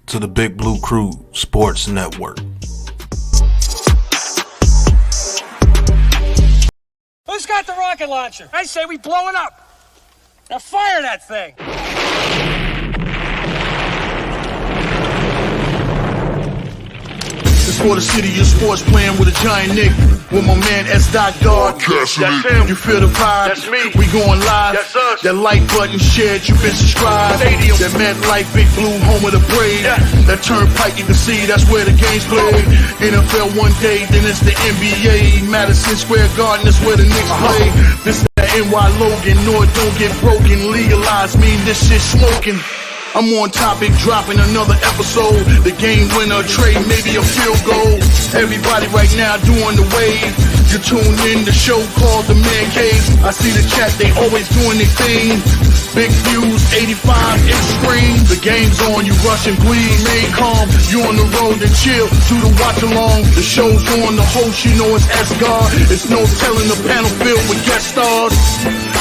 to the Big Blue Crew Sports Network. Who's got the rocket launcher? I say we blow it up. Now fire that thing. It's for the city of sports, playing with a giant Nick. With my man S. Guard. That's him. You feel the vibe? That's me. We going live. That's us. That like button shared, you been subscribed. Stadium. That MetLife, Big Blue, home of the Braves. Yeah. That turnpike, you can see that's where the game's played. NFL one day, then it's the NBA. Madison Square Garden, that's where the Knicks play. This that NY Logan, no it don't get broken. Legalized, mean this shit smoking. I'm on topic, dropping another episode. The game winner, trade, maybe a field goal. Everybody right now doing the wave. You tune in, the show called TheMan-Cave. I see the chat, they always doing their thing. Big views, 85 extreme. The game's on, you rush and bleed. Remain calm, you on the road and chill. Do the watch along. The show's on, the host, you know it's S-God. It's no telling the panel filled with guest stars.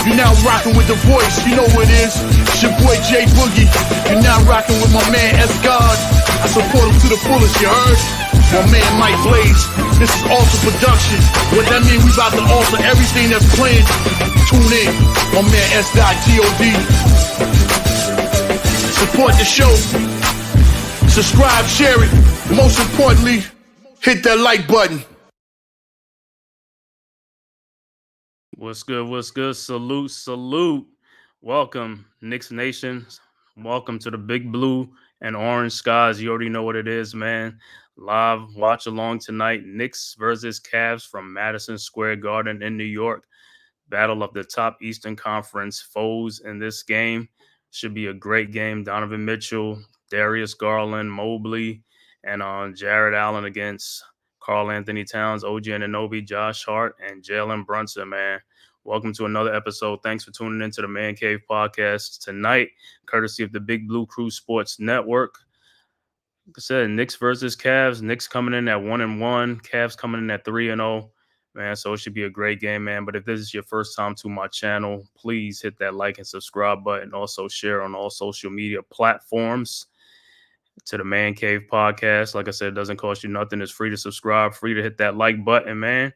You now rocking with the voice, you know who it is. It's your boy J Boogie. You're now rocking with my man S-God. I support him to the fullest, you heard? My man Mike Blaze. This is Alter Production. What that mean? We about to alter everything that's playing. Tune in. My man S.God. Support the show. Subscribe, share it. Most importantly, hit that like button. What's good? What's good? Salute, salute. Welcome, Knicks Nation. Welcome to the Big Blue and Orange Skies. You already know what it is, man. Live watch along tonight. Knicks versus Cavs from Madison Square Garden in New York. Battle of the top Eastern Conference foes in this game. Should be a great game. Donovan Mitchell, Darius Garland, Mobley, and Jared Allen against Karl Anthony Towns, OG Anunoby, Josh Hart, and Jalen Brunson, man. Welcome to another episode. Thanks for tuning into the Man-Cave podcast tonight, courtesy of the Big Blue Crew Sports Network. Like I said, Knicks versus Cavs. Knicks coming in at 1-1. Cavs coming in at 3-0. Man, so it should be a great game, man. But if this is your first time to my channel, please hit that like and subscribe button. Also share on all social media platforms to the Man-Cave podcast. Like I said, it doesn't cost you nothing. It's free to subscribe, free to hit that like button, man.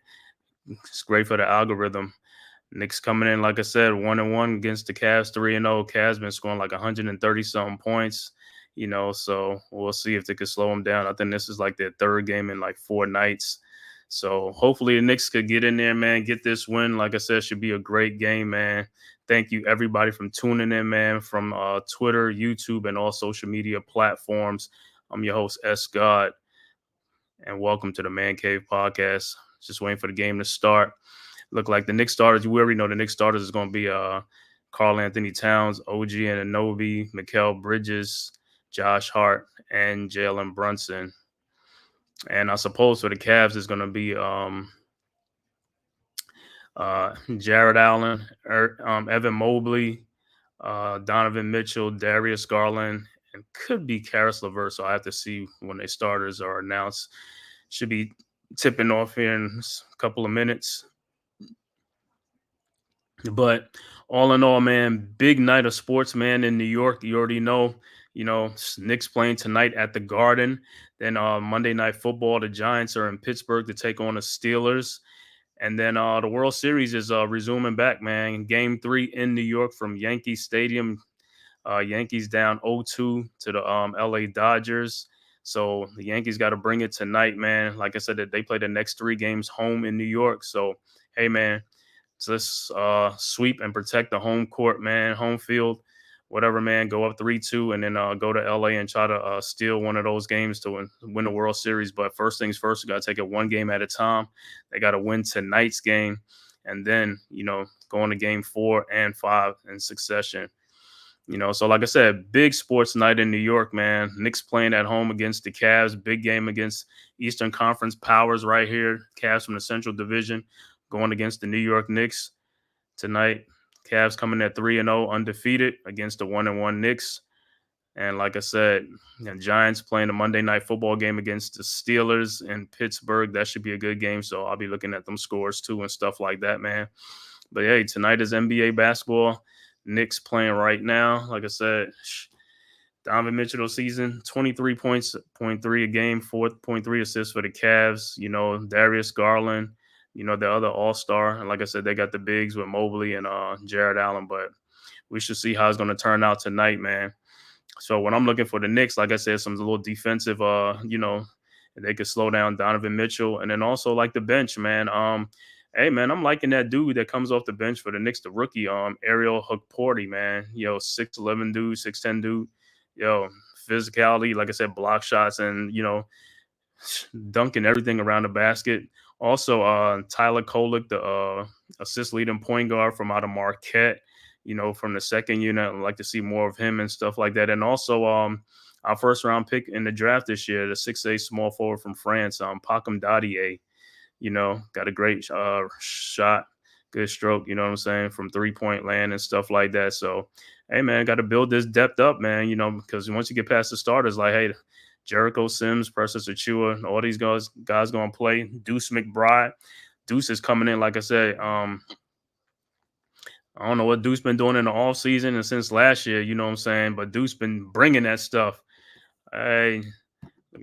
It's great for the algorithm. Knicks coming in, like I said, 1-1 against the Cavs, 3-0. Cavs been scoring like 130-something points, you know, so we'll see if they can slow them down. I think this is like their third game in like 4 nights. So hopefully the Knicks could get in there, man, get this win. Like I said, should be a great game, man. Thank you, everybody, from tuning in, man, from Twitter, YouTube, and all social media platforms. I'm your host, S-God, and welcome to the Man-Cave podcast. Just waiting for the game to start. Look like the Knicks starters, we already know the Knicks starters is going to be Karl Anthony Towns, OG Anunoby, Mikal Bridges, Josh Hart, and Jalen Brunson. And I suppose for the Cavs is going to be Jared Allen, Evan Mobley, Donovan Mitchell, Darius Garland, and could be Karis LeVert. So I have to see when their starters are announced. Should be tipping off here in a couple of minutes. But all in all, man, big night of sports, man, in New York. You already know, Knicks playing tonight at the Garden. Then Monday Night Football, the Giants are in Pittsburgh to take on the Steelers. And then the World Series is resuming back, man. Game 3 in New York from Yankee Stadium. Yankees down 0-2 to the LA Dodgers. So the Yankees got to bring it tonight, man. Like I said, they play the next 3 games home in New York. So, hey, man. So let's sweep and protect the home court, man, home field, whatever, man. Go up 3-2 and then go to LA and try to steal one of those games to win the World Series. But first things first, we got to take it one game at a time. They got to win tonight's game and then, go into game 4 and 5 in succession. So like I said, big sports night in New York, man. Knicks playing at home against the Cavs. Big game against Eastern Conference powers right here. Cavs from the Central Division going against the New York Knicks tonight. Cavs coming at 3-0 undefeated against the 1-1 Knicks. And like I said, the Giants playing a Monday Night Football game against the Steelers in Pittsburgh. That should be a good game. So I'll be looking at them scores too and stuff like that, man. But hey, tonight is NBA basketball. Knicks playing right now. Like I said, Donovan Mitchell this season, 23 points, point 0.3 a game, 4.3 assists for the Cavs. Darius Garland, the other All-Star. And like I said, they got the bigs with Mobley and Jared Allen, but we should see how it's going to turn out tonight, man. So when I'm looking for the Knicks, like I said, some little defensive, they could slow down Donovan Mitchell, and then also like the bench, man. Hey man, I'm liking that dude that comes off the bench for the Knicks, the rookie, Ariel Hukporti, man. 6'11" dude, 6'10" dude. Physicality, like I said, block shots and dunking everything around the basket. Also, Tyler Kolek, the assist leading point guard from out of Marquette, from the second unit. I'd like to see more of him and stuff like that. And also, our first round pick in the draft this year, the 6'8" small forward from France, Pakem Dadier, got a great shot, good stroke, you know what I'm saying, from 3-point land and stuff like that. So, hey, man, got to build this depth up, man, because once you get past the starters, like, hey, Jericho Sims, Precious Achua, all these guys going to play. Deuce McBride. Deuce is coming in, like I said. I don't know what Deuce been doing in the off season and since last year, you know what I'm saying? But Deuce been bringing that stuff. Hey,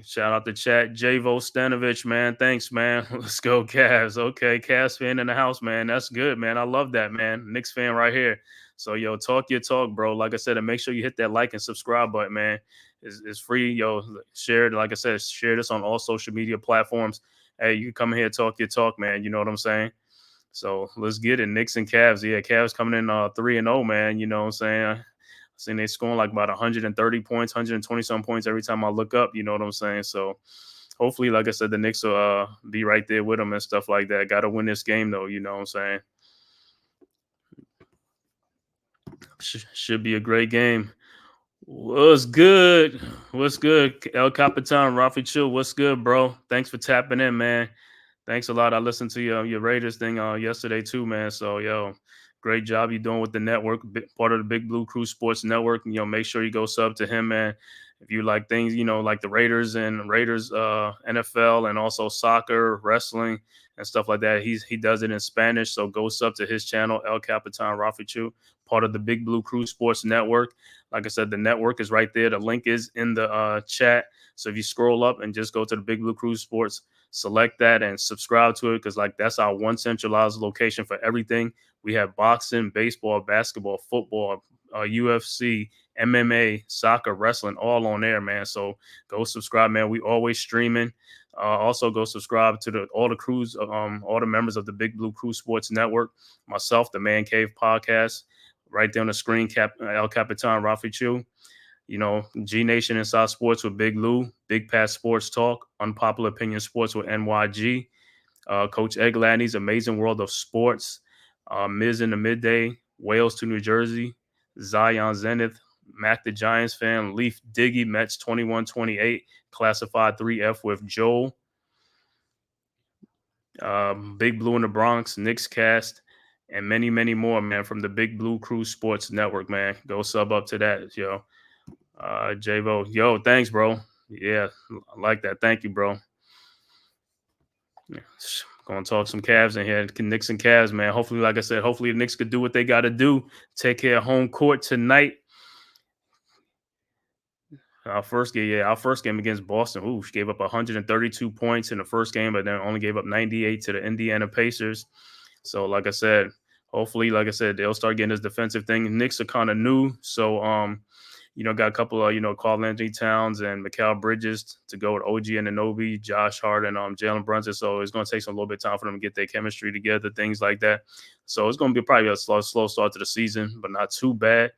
shout out to chat. Javo Stanovich, man. Thanks, man. Let's go, Cavs. Okay, Cavs fan in the house, man. That's good, man. I love that, man. Knicks fan right here. So, talk your talk, bro. Like I said, and make sure you hit that like and subscribe button, man. It's free. Share it. Like I said, share this on all social media platforms. Hey, you can come in here, talk your talk, man. You know what I'm saying? So let's get it. Knicks and Cavs. Yeah, Cavs coming in 3-0, man. You know what I'm saying? I seen they scoring like about 130 points, 120 some points every time I look up. You know what I'm saying? So hopefully, like I said, the Knicks will be right there with them and stuff like that. Got to win this game, though. You know what I'm saying? Should be a great game. What's good? What's good? El Capitan, Rafi Chill. What's good, bro? Thanks for tapping in, man. Thanks a lot. I listened to your Raiders thing yesterday too, man. So great job you doing with the network, part of the Big Blue Crew Sports Network. Make sure you go sub to him, man. If you like things, like the Raiders and Raiders NFL and also soccer, wrestling and stuff like that. He does it in Spanish. So go sub to his channel, El Capitan Rafichu, part of the Big Blue Crew Sports Network. Like I said, the network is right there. The link is in the chat. So if you scroll up and just go to the Big Blue Crew Sports, select that and subscribe to it, because that's our one centralized location for everything. We have boxing, baseball, basketball, football, UFC, MMA, soccer, wrestling, all on there, man. So go subscribe, man. We always streaming. Also go subscribe to all the crews, all the members of the Big Blue Crew Sports Network. Myself, the Man Cave podcast, right there on the screen. El Capitan Rafi Chu. G Nation Inside Sports with Big Lou, Big Pass Sports Talk, Unpopular Opinion Sports with NYG, Coach Egladney's Amazing World of Sports, Miz in the Midday, Wales to New Jersey, Zion Zenith, Mac the Giants fan, Leaf Diggy, Mets 21-28, Classified 3F with Joel, Big Blue in the Bronx, Knicks Cast, and many, many more, man, from the Big Blue Crew Sports Network, man. Go sub up to that, yo. Javo, thanks, bro. Yeah, I like that. Thank you, bro. Yeah, gonna talk some Cavs in here. Knicks and Cavs, man. Hopefully, like I said, hopefully the Knicks could do what they got to do. Take care of home court tonight. Our first game against Boston. Ooh, she gave up 132 points in the first game, but then only gave up 98 to the Indiana Pacers. So, like I said, hopefully, like I said, they'll start getting this defensive thing. Knicks are kind of new, so got a couple of, Karl Anthony Towns and Mikal Bridges to go with OG and Anunoby, Josh Hart, and Jalen Brunson. So it's going to take a little bit of time for them to get their chemistry together, things like that. So it's going to be probably a slow start to the season, but not too bad.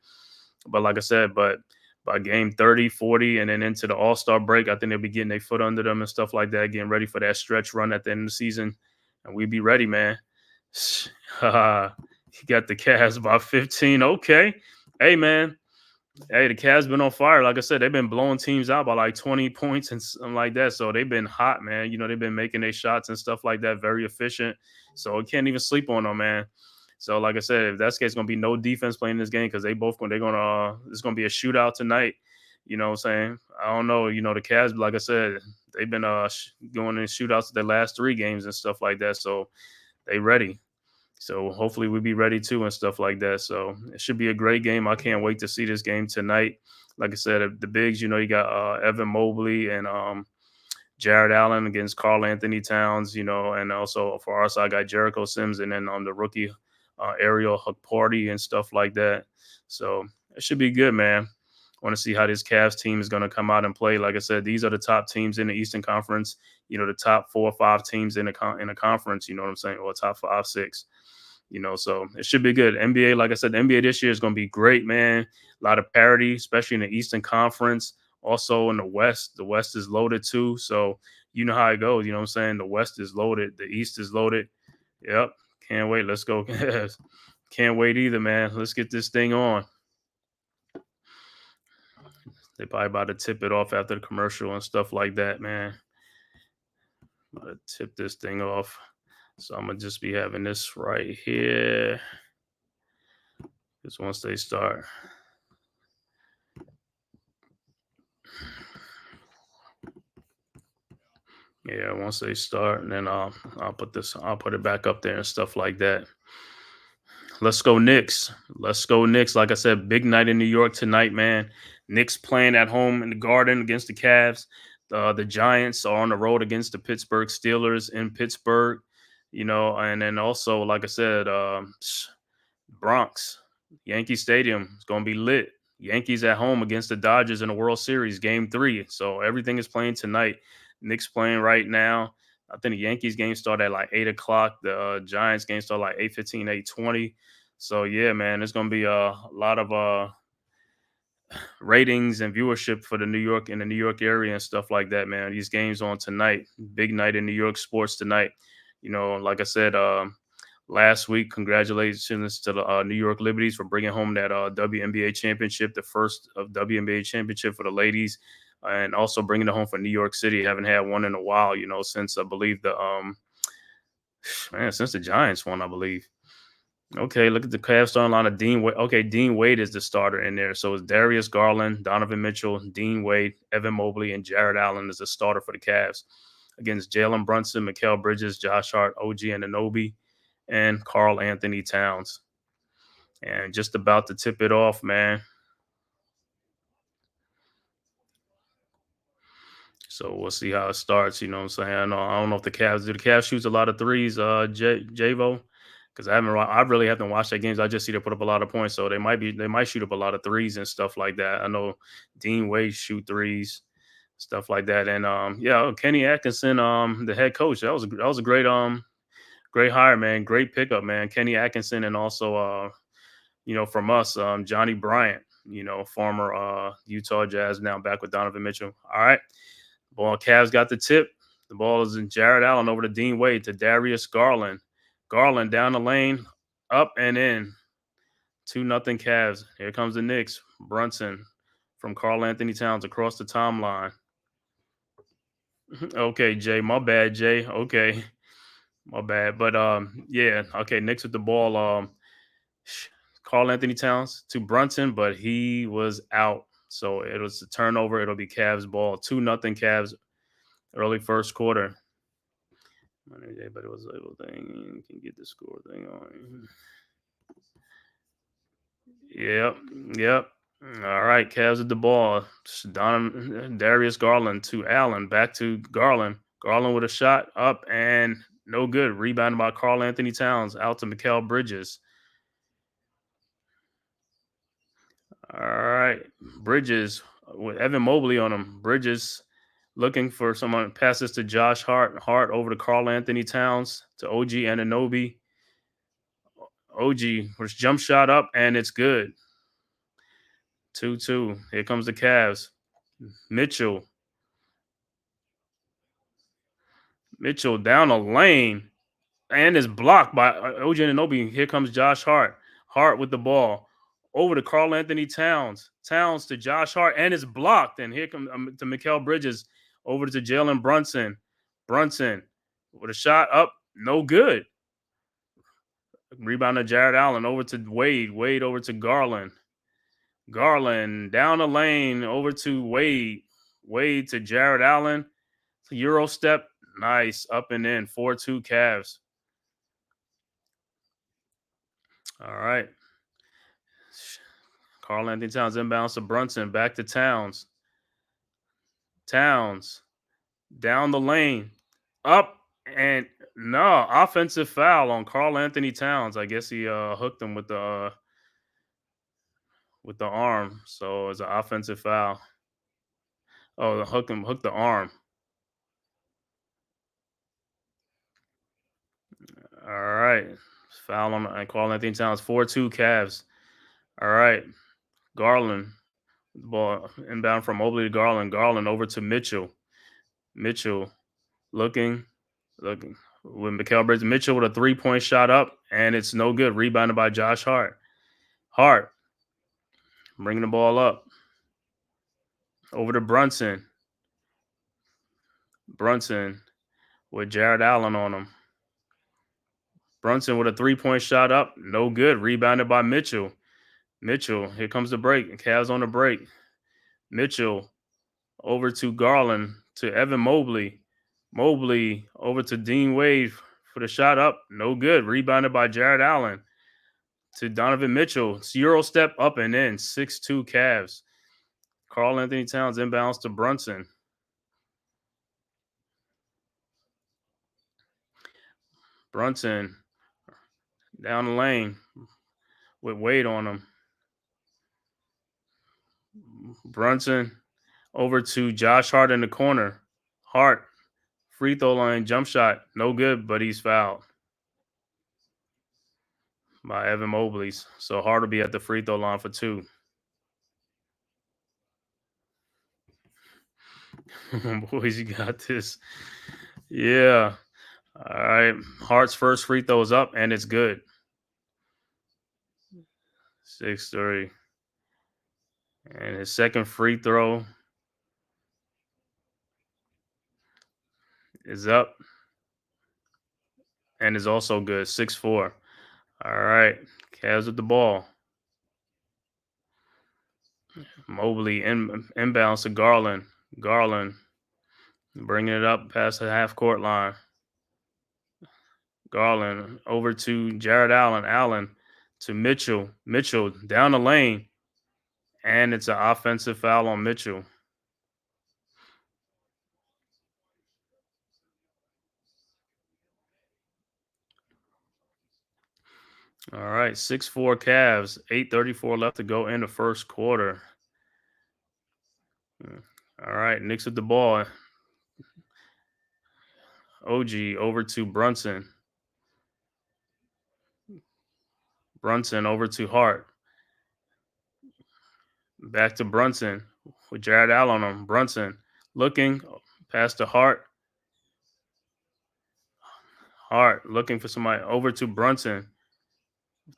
But like I said, by game 30, 40, and then into the All-Star break, I think they'll be getting their foot under them and stuff like that, getting ready for that stretch run at the end of the season. And we be ready, man. You got the Cavs by 15. Okay. Hey, man. Hey, the Cavs been on fire. Like I said, they've been blowing teams out by like 20 points and something like that. So they've been hot, man. They've been making their shots and stuff like that, very efficient. So I can't even sleep on them, man. So like I said, if that's the case, it's gonna be no defense playing this game, because it's gonna be a shootout tonight. You know what I'm saying? I don't know. The Cavs, like I said, they've been going in shootouts their last 3 games and stuff like that. So they ready. So hopefully we'll be ready too and stuff like that. So it should be a great game. I can't wait to see this game tonight. Like I said, the bigs, you got Evan Mobley and Jared Allen against Carl Anthony Towns, and also for our side, I got Jericho Sims, and then on the rookie Ariel Party and stuff like that. So it should be good, man. I want to see how this Cavs team is going to come out and play. Like I said, these are the top teams in the Eastern Conference. The top 4 or 5 teams in the conference. You know what I'm saying? Or top 5, 6. So it should be good. NBA, like I said, the NBA this year is going to be great, man. A lot of parity, especially in the Eastern Conference. Also in the West is loaded too. So you know how it goes. You know what I'm saying? The West is loaded. The East is loaded. Yep. Can't wait. Let's go. Can't wait either, man. Let's get this thing on. They probably about to tip it off after the commercial and stuff like that, man. About to tip this thing off. So I'm going to just be having this right here. Just once they start. Yeah, once they start, and then I'll put it back up there and stuff like that. Let's go Knicks. Let's go Knicks. Like I said, big night in New York tonight, man. Knicks playing at home in the Garden against the Cavs. The Giants are on the road against the Pittsburgh Steelers in Pittsburgh. And then also, like I said, Bronx, Yankee Stadium is going to be lit. Yankees at home against the Dodgers in the World Series, Game 3. So everything is playing tonight. Knicks playing right now. I think the Yankees game started at like 8 o'clock. The Giants game started like 8:15, 8:20. So, yeah, man, it's going to be a lot of ratings and viewership for the New York area and stuff like that, man. These games on tonight. Big night in New York sports tonight. Like I said, last week, congratulations to the New York Liberties for bringing home that WNBA championship, the first of WNBA championship for the ladies, and also bringing it home for New York City. Haven't had one in a while, since I believe since the Giants won, I believe. Okay, look at the Cavs starting line of Dean Wade. Okay, Dean Wade is the starter in there. So it's Darius Garland, Donovan Mitchell, Dean Wade, Evan Mobley, and Jared Allen is the starter for the Cavs against Jalen Brunson, Mikal Bridges, Josh Hart, OG Anunoby, and Carl Anthony Towns. And just about to tip it off, man. So we'll see how it starts. You know what I'm saying? I don't know if the Cavs shoots a lot of threes, Javo, because I really haven't watched their games. I just see they put up a lot of points, so they might shoot up a lot of threes and stuff like that. I know Dean Wade shoot threes, stuff like that. And Kenny Atkinson, the head coach, that was a great hire, man. Great pickup, man. Kenny Atkinson, and also from us, Johnny Bryant, former Utah Jazz, now back with Donovan Mitchell. All right. Ball, Cavs got the tip. The ball is in Jared Allen over to Dean Wade to Darius Garland. Garland down the lane, up and in. 2-0 Cavs. Here comes the Knicks. Brunson from Carl Anthony Towns across the timeline. Okay, Jay. My bad, Jay. Okay. My bad. But okay, Knicks with the ball. Carl Anthony Towns to Brunson, but he was out. So it was a turnover. It'll be Cavs ball. 2-0 Cavs early first quarter. But it was a little thing. Can get the score thing on. Yep. All right, Cavs at the ball. Darius Garland to Allen. Back to Garland. Garland with a shot up and no good. Rebounded by Carl Anthony Towns. Out to Mikal Bridges. All right. Bridges with Evan Mobley on him. Bridges looking for someone. Passes to Josh Hart. Hart over to Carl Anthony Towns to OG Anunoby. OG with jump shot up, and it's good. 2-2. Here comes the Cavs. Mitchell down the lane and is blocked by OG Anunoby. Here comes Josh Hart. Hart with the ball. Over to Carl Anthony Towns. Towns to Josh Hart and is blocked. And here comes to Mikal Bridges. Over to Jalen Brunson. Brunson with a shot up. No good. Rebound to Jared Allen. Over to Wade. Wade over to Garland. Garland down the lane. Over to Wade. Wade to Jared Allen. Euro step. Nice. Up and in. 4-2 Cavs. All right. Carl Anthony Towns inbounds to Brunson. Back to Towns. Towns down the lane. Up and no offensive foul on Carl Anthony Towns. I guess he hooked him with the arm. So it's an offensive foul. Oh, hook the arm. All right. Foul on Carl Anthony Towns. 4-2 Cavs. All right. Garland. Ball inbound from Mobley to Garland. Garland over to Mitchell. Mitchell looking with Mikal Bridges. Mitchell with a 3-point shot up, and it's no good. Rebounded by Josh Hart. Hart bringing the ball up. Over to Brunson. Brunson with Jared Allen on him. Brunson with a 3-point shot up. No good. Rebounded by Mitchell. Mitchell, here comes the break. Cavs on the break. Mitchell over to Garland to Evan Mobley. Mobley over to Dean Wade for the shot up. No good. Rebounded by Jared Allen to Donovan Mitchell. It's Euro step up and in. 6-2 Cavs. Carl Anthony Towns inbounds to Brunson. Brunson down the lane with Wade on him. Brunson over to Josh Hart in the corner. Hart, free throw line, jump shot. No good, but he's fouled by Evan Mobley. So Hart will be at the free throw line for 2. Boys, you got this. Yeah. All right. Hart's first free throw is up, and it's good. 6-3. And his second free throw is up and is also good. 6-4. All right. Cavs with the ball. Mobley inbounds to Garland. Garland bringing it up past the half court line. Garland over to Jared Allen. Allen to Mitchell. Mitchell down the lane. And it's an offensive foul on Mitchell. All right, 6-4 Cavs. 8:34 left to go in the first quarter. All right, Knicks with the ball. OG over to Brunson. Brunson over to Hart. Back to Brunson with Jared Allen on him. Brunson looking past to Hart. Hart looking for somebody over to Brunson.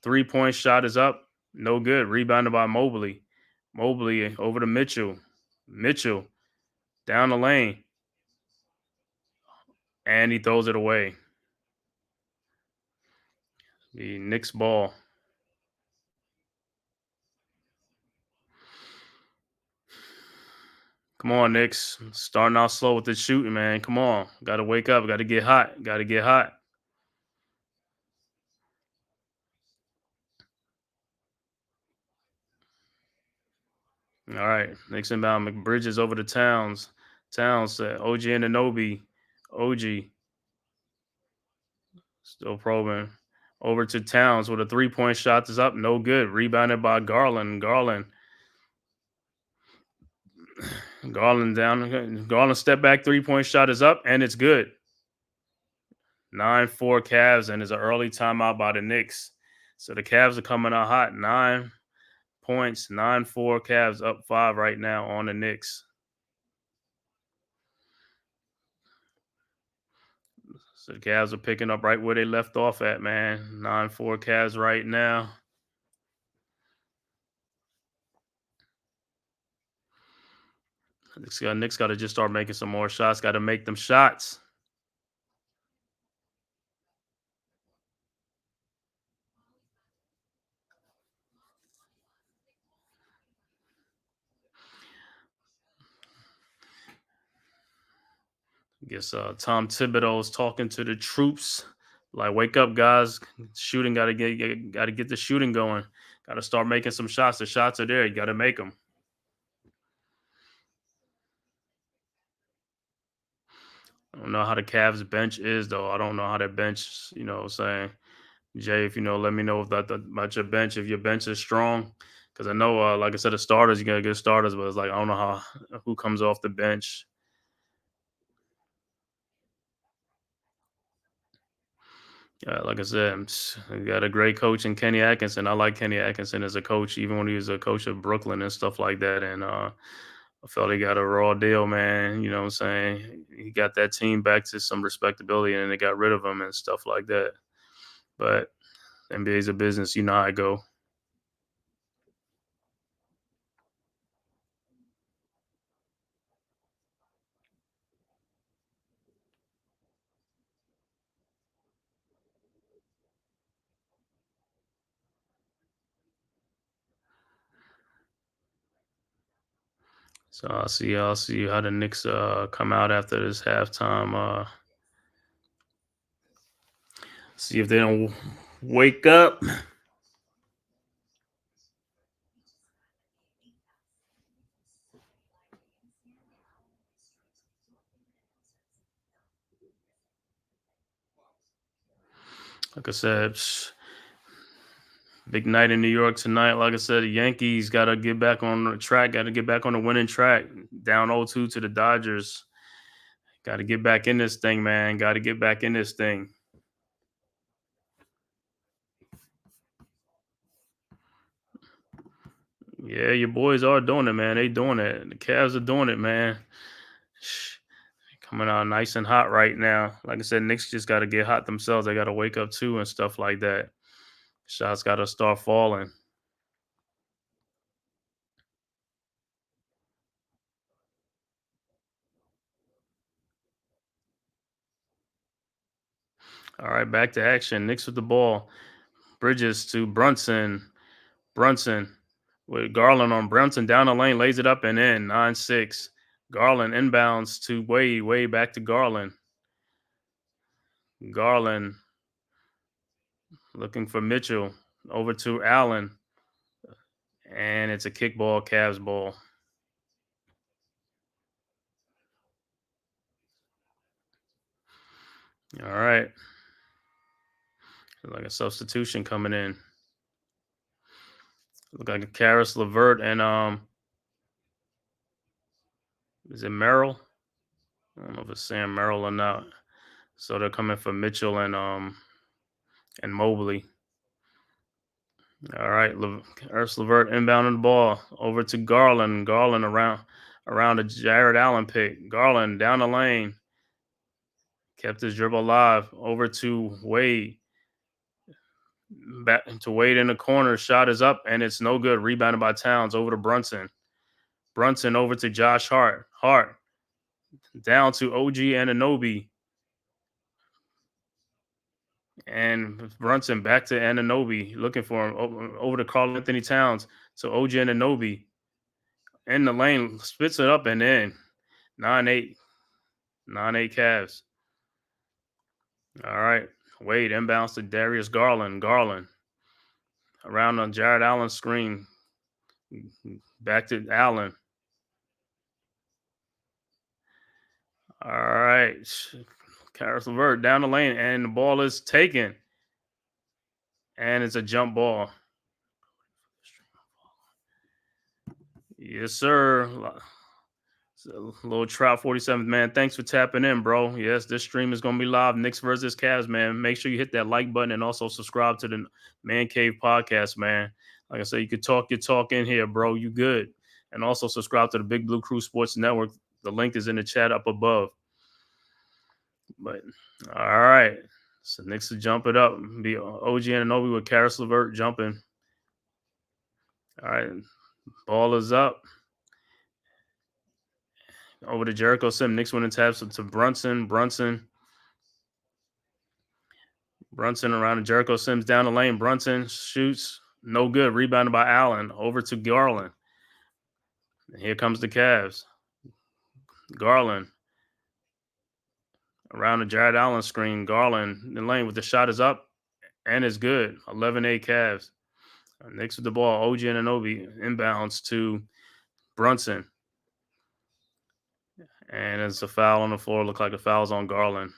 3-point shot is up. No good. Rebounded by Mobley. Mobley over to Mitchell. Mitchell down the lane. And he throws it away. The Knicks ball. Come on, Knicks. Starting out slow with the shooting, man. Come on. Got to wake up. Got to get hot. Got to get hot. All right. Knicks inbound. McBridges over to Towns. Towns to OG Anunoby. OG still probing. Over to Towns with a 3-point shot is up. No good. Rebounded by Garland. Garland down. Garland step back 3-point shot is up, and it's good. 9-4 Cavs, and it's an early timeout by the Knicks. So the Cavs are coming out hot. 9 points. 9-4 Cavs up 5 right now on the Knicks. So the Cavs are picking up right where they left off at, man. 9-4 Cavs right now. Knicks got to just start making some more shots. Got to make them shots. I guess Tom Thibodeau is talking to the troops Like, wake up, guys! Shooting got to get the shooting going. Got to start making some shots. The shots are there. You got to make them. I don't know how the Cavs bench is though. I don't know how that bench. Saying Jay, if you know, let me know about your bench. If your bench is strong, because I know, like I said, the starters you gotta get starters, but it's like I don't know who comes off the bench. Like I said, we got a great coach in Kenny Atkinson. I like Kenny Atkinson as a coach, even when he was a coach of Brooklyn and stuff like that. And I felt he got a raw deal, man. You know what I'm saying? He got that team back to some respectability, and they got rid of him and stuff like that. But NBA's a business. You know how I go. So I'll see how the Knicks come out after this halftime. See if they don't wake up. Like I said, big night in New York tonight. Like I said, the Yankees got to get back on the track. Got to get back on the winning track. Down 0-2 to the Dodgers. Got to get back in this thing, man. Got to get back in this thing. Yeah, your boys are doing it, man. They doing it. The Cavs are doing it, man. Coming out nice and hot right now. Like I said, Knicks just got to get hot themselves. They got to wake up too and stuff like that. Shots got to start falling. All right, back to action. Knicks with the ball. Bridges to Brunson. Brunson with Garland on Brunson down the lane, lays it up and in. 9-6. Garland inbounds to Wade. Wade back to Garland. Garland looking for Mitchell. Over to Allen. And it's a kickball, Cavs ball. All right. Like a substitution coming in. Look like a Karis LeVert and is it Merrill? I don't know if it's Sam Merrill or not. So they're coming for Mitchell and Mobley. All right, Ernst LeVert inbounding the ball over to Garland. Garland around a Jared Allen pick. Garland down the lane. Kept his dribble alive. Over to Wade. Back to Wade in the corner. Shot is up and it's no good. Rebounded by Towns over to Brunson. Brunson over to Josh Hart. Hart down to OG Anunoby. And Brunson back to Anunoby. Looking for him over to Karl Anthony Towns. So OG Anunoby in the lane. Spits it up and in. 9-8. 9-8 Cavs. All right. Wade inbounds to Darius Garland. Garland around on Jared Allen's screen. Back to Allen. All right. Karis LeVert down the lane, and the ball is taken. And it's a jump ball. Yes, sir. Little Trout 47th, man. Thanks for tapping in, bro. Yes, this stream is going to be live. Knicks versus Cavs, man. Make sure you hit that like button and also subscribe to the Man-Cave podcast, man. Like I said, you could talk your talk in here, bro. You good. And also subscribe to the Big Blue Crew Sports Network. The link is in the chat up above. But, all right. So Knicks will jump it up. Be OG Anunoby with Karis LeVert jumping. All right. Ball is up. Over to Jericho Sim. Knicks winning taps to Brunson. Brunson around to Jericho Sims down the lane. Brunson shoots. No good. Rebounded by Allen. Over to Garland. And here comes the Cavs. Garland around the Jared Allen screen. Garland in the lane with the shot is up and is good. 11-8 Cavs. Knicks with the ball. OG Anunoby inbounds to Brunson. And it's a foul on the floor. Look like a foul's on Garland.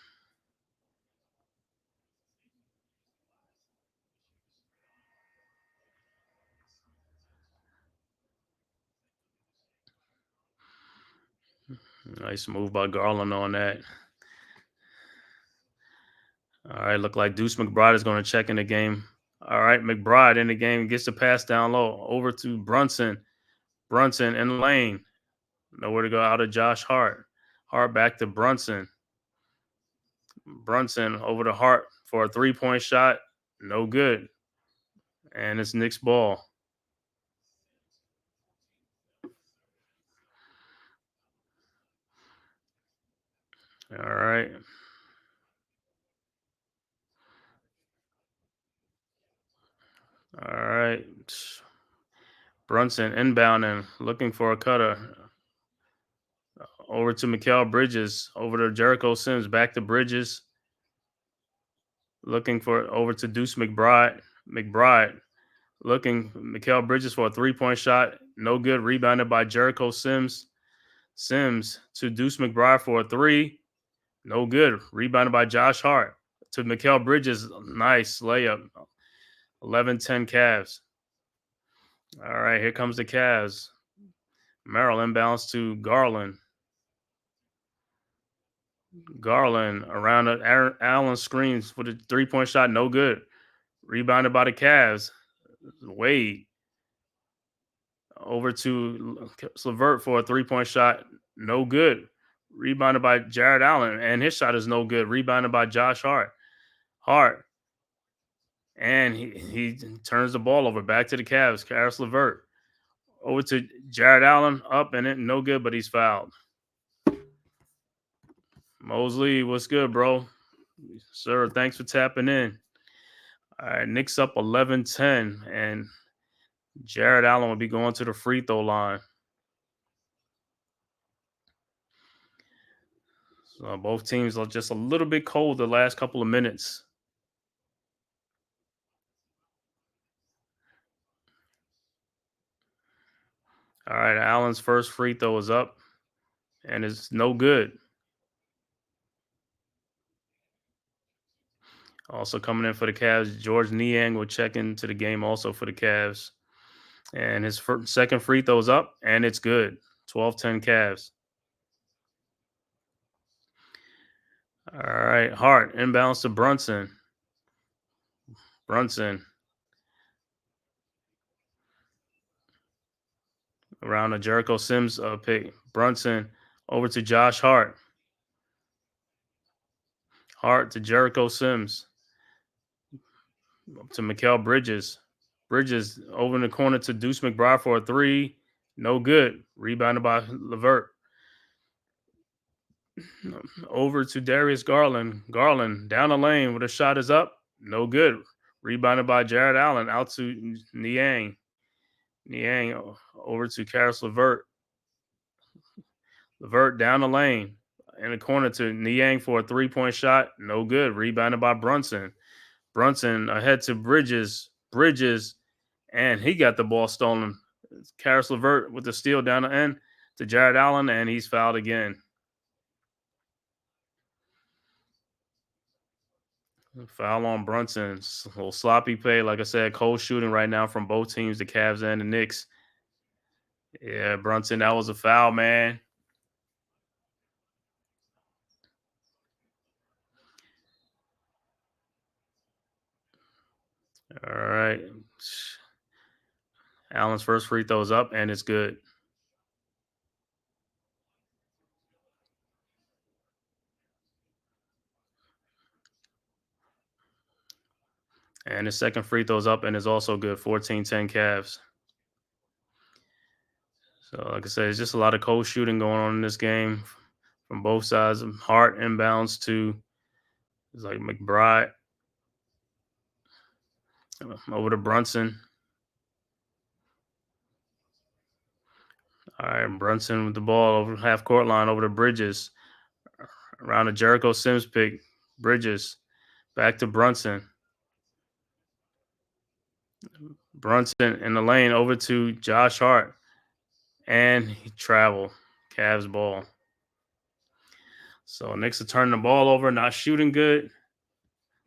Nice move by Garland on that. All right, look like Deuce McBride is going to check in the game. All right, McBride in the game, gets the pass down low over to Brunson. Brunson in the lane. Nowhere to go out of Josh Hart. Hart back to Brunson. Brunson over to Hart for a three-point shot. No good. And it's Knicks ball. All right. All right. Brunson inbounding, looking for a cutter. Over to Mikal Bridges. Over to Jericho Sims. Back to Bridges. Looking for over to Deuce McBride. McBride looking Mikal Bridges for a three-point shot. No good. Rebounded by Jericho Sims. Sims to Deuce McBride for a three. No good. Rebounded by Josh Hart. To Mikal Bridges. Nice layup. 11-10 Cavs. All right, here comes the Cavs. Merrill inbounds to Garland. Garland around Allen screens for the three-point shot. No good. Rebounded by the Cavs. Wade over to Levert for a three-point shot. No good. Rebounded by Jared Allen, and his shot is no good. Rebounded by Josh Hart. And he turns the ball over. Back to the Cavs. Karis Levert. Over to Jared Allen. Up and it. No good, but he's fouled. Mosley, what's good, bro? Sir, thanks for tapping in. All right, Knicks up 11-10, and Jared Allen will be going to the free throw line. So both teams are just a little bit cold the last couple of minutes. All right, Allen's first free throw is up, and it's no good. Also coming in for the Cavs, George Niang will check into the game also for the Cavs. And his second free throw is up, and it's good. 12-10 Cavs. All right, Hart inbounds to Brunson. Brunson around the Jericho Sims pick. Brunson over to Josh Hart. Hart to Jericho Sims. To Mikal Bridges. Bridges over in the corner to Deuce McBride for a three. No good. Rebounded by Levert. Over to Darius Garland. Garland down the lane with a shot is up. No good. Rebounded by Jared Allen. Out to Niang. Niang over to Karis Levert. Levert down the lane in the corner to Niang for a three-point shot. No good. Rebounded by Brunson. Brunson ahead to Bridges. Bridges, and he got the ball stolen. Karis Levert with the steal down the end to Jared Allen, and he's fouled again. Foul on Brunson. A little sloppy play. Like I said, cold shooting right now from both teams, the Cavs and the Knicks. Yeah, Brunson, that was a foul, man. All right. Allen's first free throw is up, and it's good. And his second free throw is up, and is also good. 14-10 Cavs. So, like I said, it's just a lot of cold shooting going on in this game from both sides. Hart inbounds to it's like McBride over to Brunson. All right, Brunson with the ball over half court line over to Bridges. Around a Jericho Sims pick. Bridges. Back to Brunson. Brunson in the lane over to Josh Hart. And he traveled. Cavs ball. So Knicks are turning the ball over, not shooting good.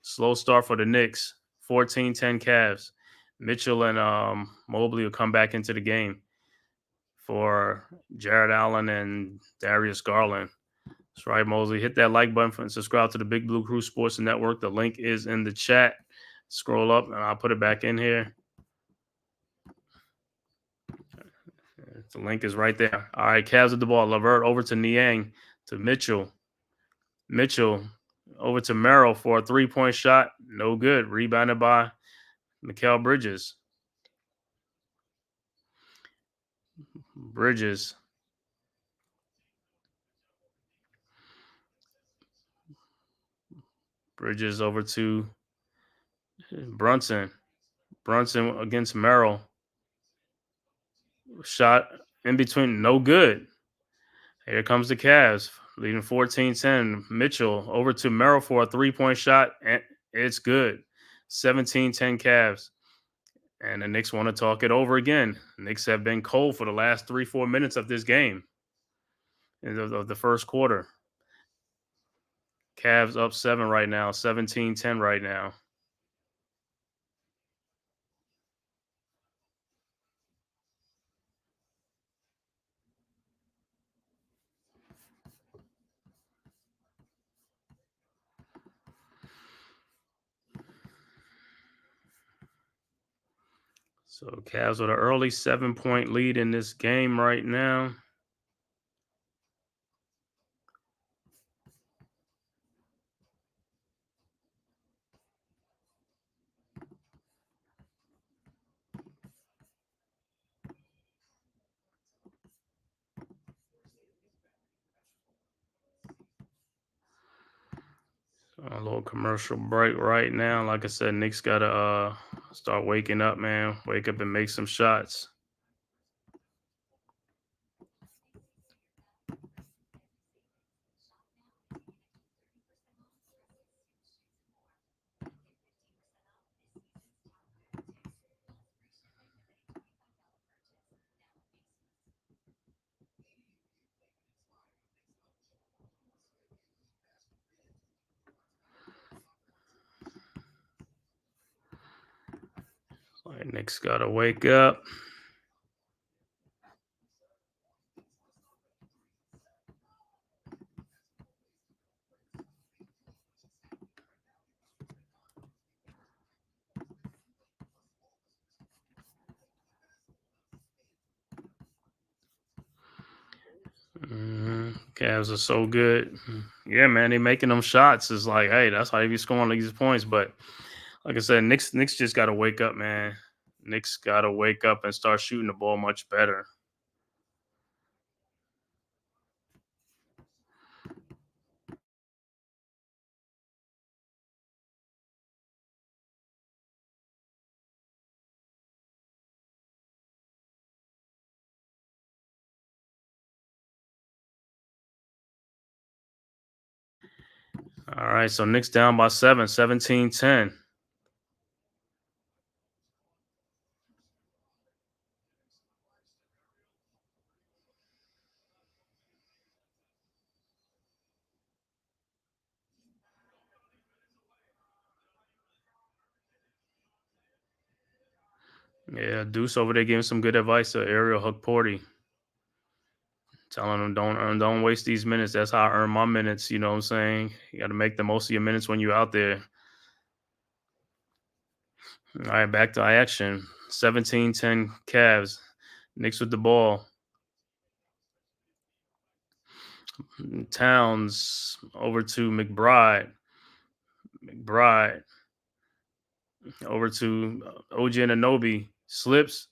Slow start for the Knicks. 14-10 Cavs. Mitchell and Mobley will come back into the game for Jared Allen and Darius Garland. That's right, Mosley. Hit that like button and subscribe to the Big Blue Crew Sports Network. The link is in the chat. Scroll up and I'll put it back in here. The link is right there. All right, Cavs at the ball. Levert over to Niang to Mitchell. Mitchell over to Merrill for a three-point shot. No good. Rebounded by Mikal Bridges. Bridges over to Brunson. Brunson against Merrill. Shot in between. No good. Here comes the Cavs, leading 14-10. Mitchell over to Merrill for a three-point shot, and it's good. 17-10 Cavs. And the Knicks want to talk it over again. The Knicks have been cold for the last 3-4 minutes of this game, of the first quarter. Cavs up 7 right now, 17-10 right now. So Cavs with an early 7-point lead in this game right now. A little commercial break right now. Like I said, Knicks got to start waking up, man. Wake up and make some shots. All right, Knicks got to wake up. Cavs are so good. Yeah, man, they making them shots. It's like, hey, that's how you be scoring these points. But like I said, Knicks just got to wake up, man. Knicks got to wake up and start shooting the ball much better. All right, so Knicks down by 7, 17-10. Yeah, Deuce over there giving some good advice to Ariel Hukporty. Telling him don't waste these minutes. That's how I earn my minutes. You know what I'm saying? You got to make the most of your minutes when you're out there. All right, back to action. 17-10 Cavs. Knicks with the ball. Towns over to McBride. McBride over to OG Anunoby. Slips.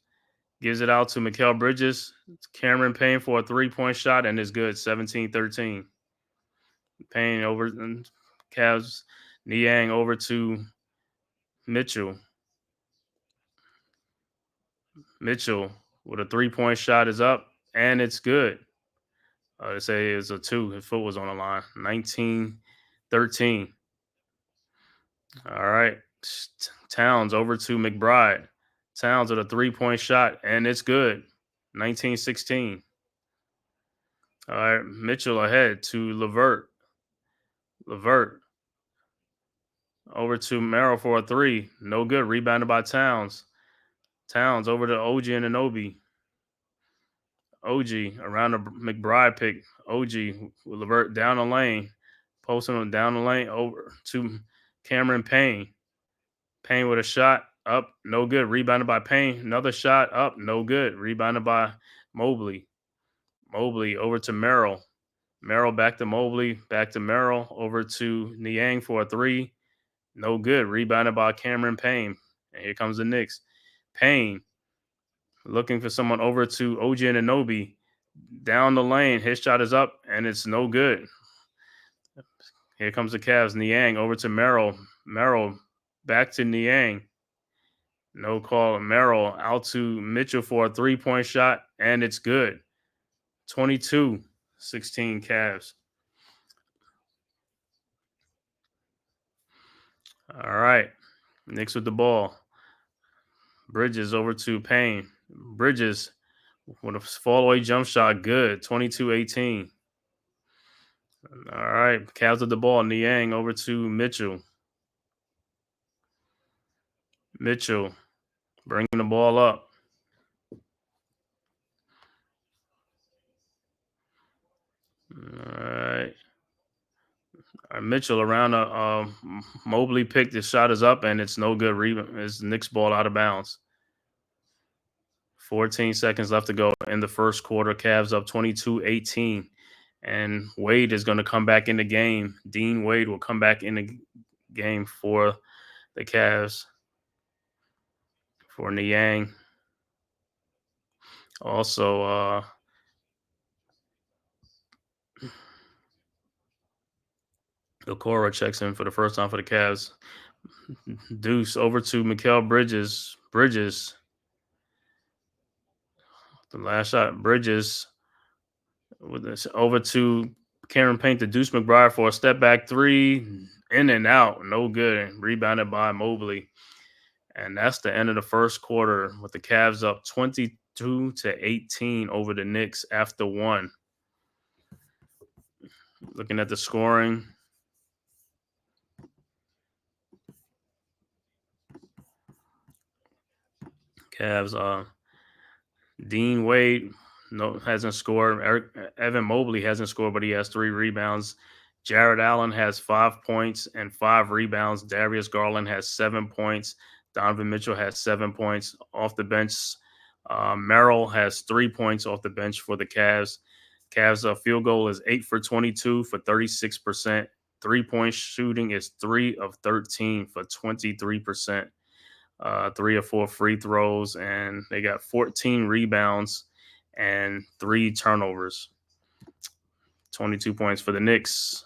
Gives it out to Mikal Bridges. Cameron Payne for a three-point shot, and it's good. 17-13. Payne over Cavs. Niang over to Mitchell. Mitchell with a three-point shot is up, and it's good. They say it's a 2. His foot was on the line. 19-13. All right. Towns over to McBride. Towns with a 3-point shot, and it's good. 19-16. All right. Mitchell ahead to Levert. Levert over to Merrill for a 3. No good. Rebounded by Towns. Towns over to OG and Anobi. OG around the McBride pick. OG with Levert down the lane. Posting him down the lane over to Cameron Payne. Payne with a shot up, no good. Rebounded by Payne. Another shot up, no good. Rebounded by Mobley. Mobley over to Merrill. Merrill back to Mobley. Back to Merrill. Over to Niang for a 3. No good. Rebounded by Cameron Payne. And here comes the Knicks. Payne looking for someone over to OG Anunoby. Down the lane. His shot is up, and it's no good. Here comes the Cavs. Niang over to Merrill. Merrill back to Niang. No call. Merrill out to Mitchell for a 3-point shot, and it's good. 22-16 Cavs. All right. Knicks with the ball. Bridges over to Payne. Bridges with a fall-away jump shot. Good. 22-18. All right. Cavs with the ball. Niang over to Mitchell. Mitchell bringing the ball up. All right. Mitchell around a Mobley pick. The shot is up, and it's no good. Rebound. It's Knicks ball out of bounds. 14 seconds left to go in the first quarter. Cavs up 22-18. And Wade is going to come back in the game. Dean Wade will come back in the game for the Cavs. For Niang. Also, Okoro checks in for the first time for the Cavs. Deuce over to Mikal Bridges. Bridges. The last shot. Bridges with this over to Cameron Payne to Deuce McBride for a step back 3. In and out. No good. Rebounded by Mobley. And that's the end of the first quarter with the Cavs up 22-18 over the Knicks after 1. Looking at the scoring. Cavs, Dean Wade hasn't scored. Evan Mobley hasn't scored, but he has 3 rebounds. Jared Allen has 5 points and 5 rebounds. Darius Garland has 7 points. Donovan Mitchell has 7 points off the bench. Merrill has 3 points off the bench for the Cavs. Cavs' field goal is 8 for 22 for 36%. 3-point shooting is 3 of 13 for 23%. 3 or 4 free throws, and they got 14 rebounds and 3 turnovers. 22 points for the Knicks.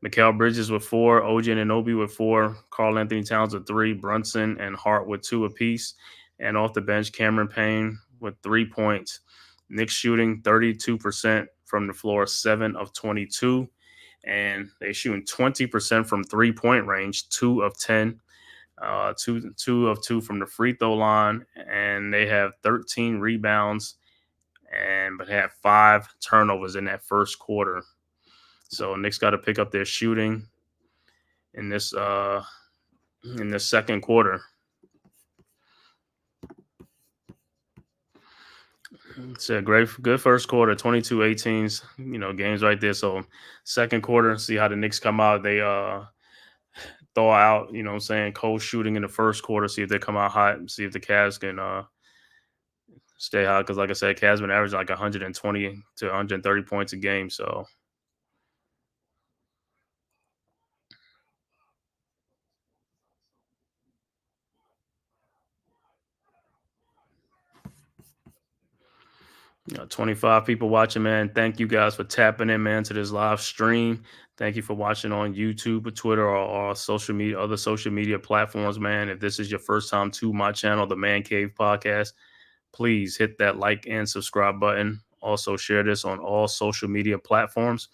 Mikal Bridges with 4, OG Anunoby with 4, Karl Anthony Towns with 3, Brunson and Hart with 2 apiece. And off the bench, Cameron Payne with 3 points. Knicks shooting 32% from the floor, 7 of 22. And they shooting 20% from 3-point range, 2 of 10. 2 of 2 from the free throw line, and they have 13 rebounds, but they have 5 turnovers in that first quarter. So Knicks got to pick up their shooting in this second quarter. It's a good first quarter, 22-18, games right there. So second quarter, see how the Knicks come out. They thaw out, cold shooting in the first quarter, see if they come out hot, see if the Cavs can stay hot. Because like I said, Cavs been averaging like 120 to 130 points a game. So 25 people watching, man. Thank you guys for tapping in, man, to this live stream. Thank you for watching on YouTube or Twitter or social media, other social media platforms, man. If this is your first time to my channel, the Man Cave Podcast, please hit that like and subscribe button. Also, share this on all social media platforms.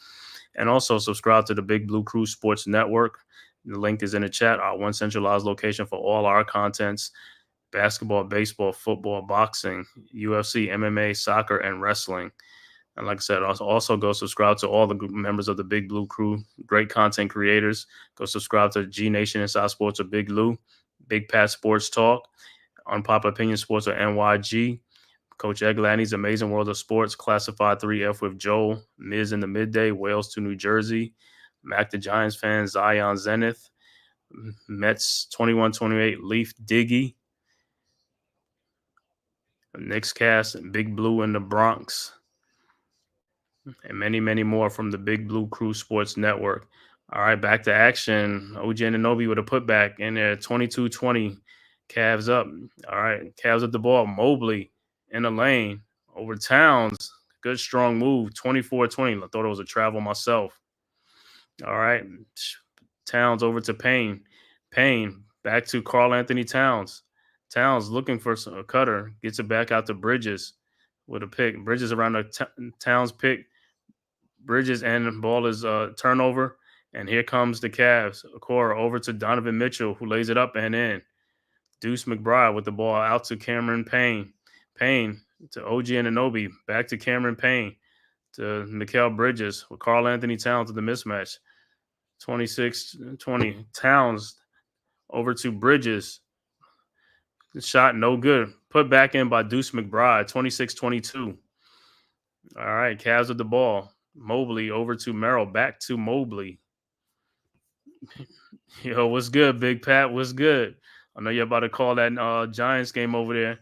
And also, subscribe to the Big Blue Crew Sports Network. The link is in the chat, our one centralized location for all our contents: basketball, baseball, football, boxing, UFC, MMA, soccer, and wrestling. And like I said, also go subscribe to all the members of the Big Blue Crew, great content creators. Go subscribe to G Nation Inside Sports or Big Lou, Big Pat Sports Talk, Unpopular Opinion Sports or NYG, Coach Eglandy's Amazing World of Sports, Classified 3F with Joel, Miz in the Midday, Wales to New Jersey, Mac the Giants fan, Zion Zenith, Mets 2128, Leaf Diggy, Knicks Cast, Big Blue in the Bronx, and many, many more from the Big Blue Crew Sports Network. All right, back to action. OG Anunoby with a putback in there, 22-20. Cavs up. All right, Cavs up the ball. Mobley in the lane over Towns. Good, strong move, 24-20. I thought it was a travel myself. All right, Towns over to Payne. Payne back to Karl Anthony Towns. Towns looking for a cutter. Gets it back out to Bridges with a pick. Bridges around the Towns pick. Bridges and the ball is turnover. And here comes the Cavs. Okoro over to Donovan Mitchell, who lays it up and in. Deuce McBride with the ball out to Cameron Payne. Payne to OG Anunoby. Back to Cameron Payne. To Mikal Bridges with Karl Anthony Towns with the mismatch. 26-20. Towns over to Bridges. The shot no good. Put back in by Deuce McBride. 26-22. All right, Cavs with the ball. Mobley over to Merrill. Back to Mobley. Yo, what's good, Big Pat? What's good? I know you're about to call that Giants game over there.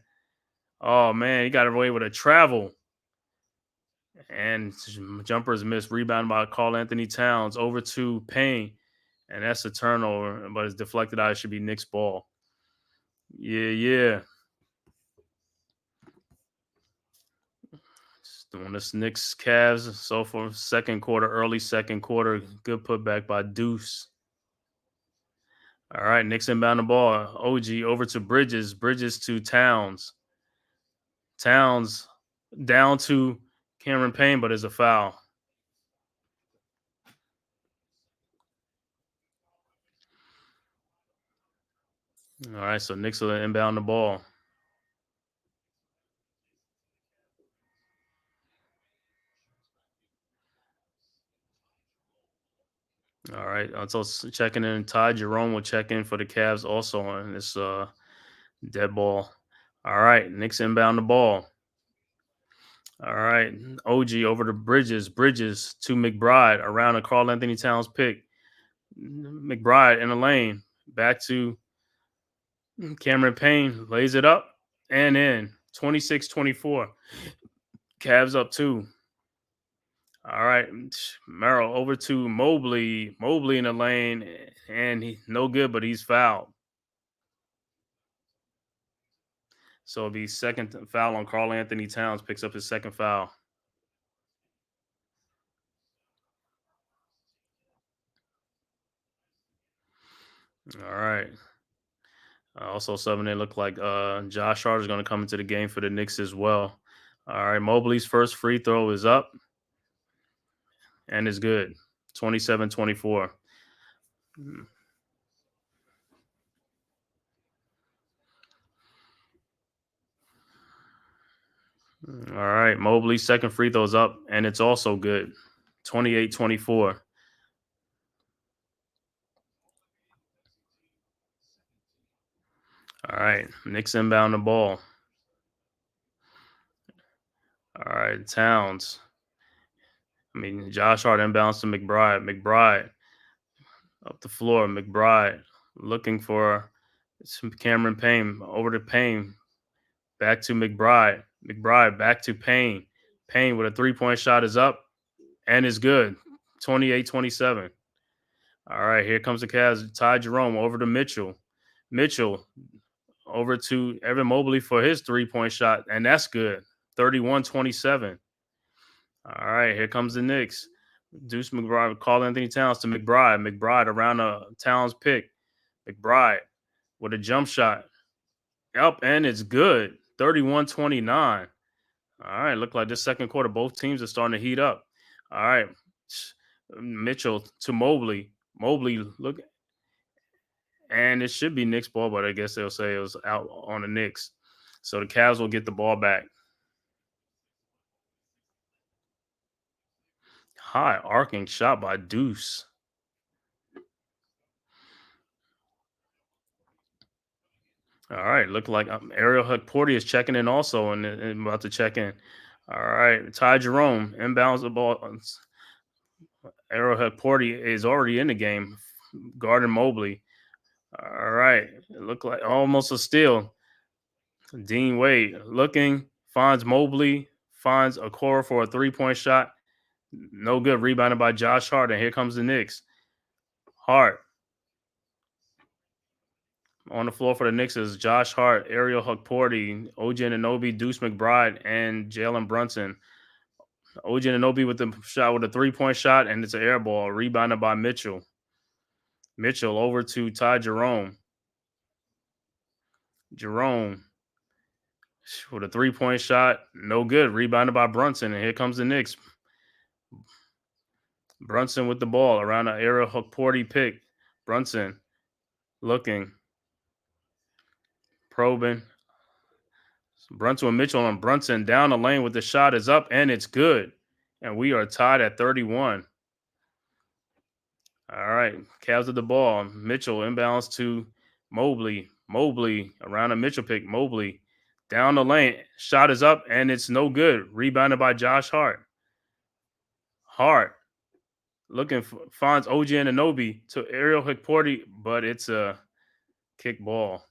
Oh, man, he got away with a travel. And jumpers missed. Rebound by Karl Anthony Towns over to Payne. And that's a turnover, but it's deflected out. It should be Knicks ball. Yeah. Doing this Knicks Cavs so for second quarter, early second quarter. Good putback by Deuce. All right, Knicks inbound the ball. OG over to Bridges. Bridges to Towns. Towns down to Cameron Payne, but it's a foul. All right, so Knicks will inbound the ball. All right, so checking in. Ty Jerome will check in for the Cavs also on this dead ball. All right, Knicks inbound the ball. All right, OG over to Bridges. Bridges to McBride around a Karl Anthony Towns pick. McBride in the lane. Back to Cameron Payne. Lays it up and in. 26-24. Cavs up 2. All right, Merrill over to Mobley. Mobley in the lane, and he no good, but he's fouled. So it'll be second foul on Karl Anthony Towns. Picks up his second foul. All right. Also, subbing in look like Josh Hart is going to come into the game for the Knicks as well. All right, Mobley's first free throw is up and is good. 27-24. All right, Mobley's second free throw is up and it's also good. 28-24. All right, Knicks inbound the ball. All right, Towns. Josh Hart inbounds to McBride. McBride up the floor. McBride looking for some Cameron Payne. Over to Payne. Back to McBride. McBride back to Payne. Payne with a three-point shot is up and is good. 28-27. All right, here comes the Cavs. Ty Jerome over to Mitchell. Mitchell over to Evan Mobley for his three-point shot, and that's good. 31-27. All right, here comes the Knicks. Deuce McBride, Karl Anthony Towns to McBride. McBride around a Towns pick. McBride with a jump shot. Up, and it's good. 31-29. All right, look like this second quarter, both teams are starting to heat up. All right, Mitchell to Mobley. Mobley, look, and it should be Knicks ball, but I guess they'll say it was out on the Knicks. So the Cavs will get the ball back. High arcing shot by Deuce. All right, look like Ariel Hukporti is checking in also and about to check in. All right, Ty Jerome inbounds the ball. Ariel Hukporti is already in the game, guarding Mobley. All right, it looked like almost a steal. Dean Wade looking, finds Mobley, finds Okoro for a 3-point shot. No good. Rebounded by Josh Hart, and here comes the Knicks. Hart on the floor for the Knicks is Josh Hart, Ariel Hukporti, OG Anunoby, Deuce McBride, and Jalen Brunson. OG Anunoby with the shot with a 3-point shot, and it's an air ball. Rebounded by Mitchell. Mitchell over to Ty Jerome. Jerome with a 3-point shot, no good. Rebounded by Brunson, and here comes the Knicks. Brunson with the ball around an Ariel Hukporti pick. Brunson looking, probing. Brunson and Mitchell on Brunson down the lane with the shot is up, and it's good. And we are tied at 31. All right, Cavs at the ball. Mitchell inbounds to Mobley. Mobley around a Mitchell pick. Mobley down the lane. Shot is up, and it's no good. Rebounded by Josh Hart. Hart looking for, finds OG Anunoby to Ariel Hukporti, but it's a kick ball.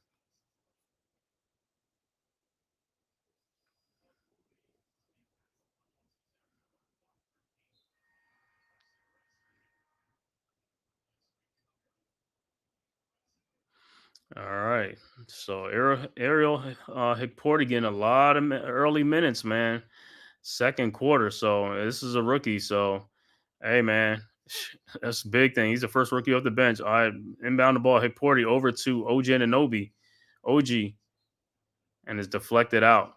All right. So Ariel Hukporti getting a lot of early minutes, man. Second quarter. So this is a rookie. So, hey, man, that's a big thing. He's the first rookie off the bench. All right. Inbound the ball. Hukporti over to OG Anunoby. OG. And it's deflected out.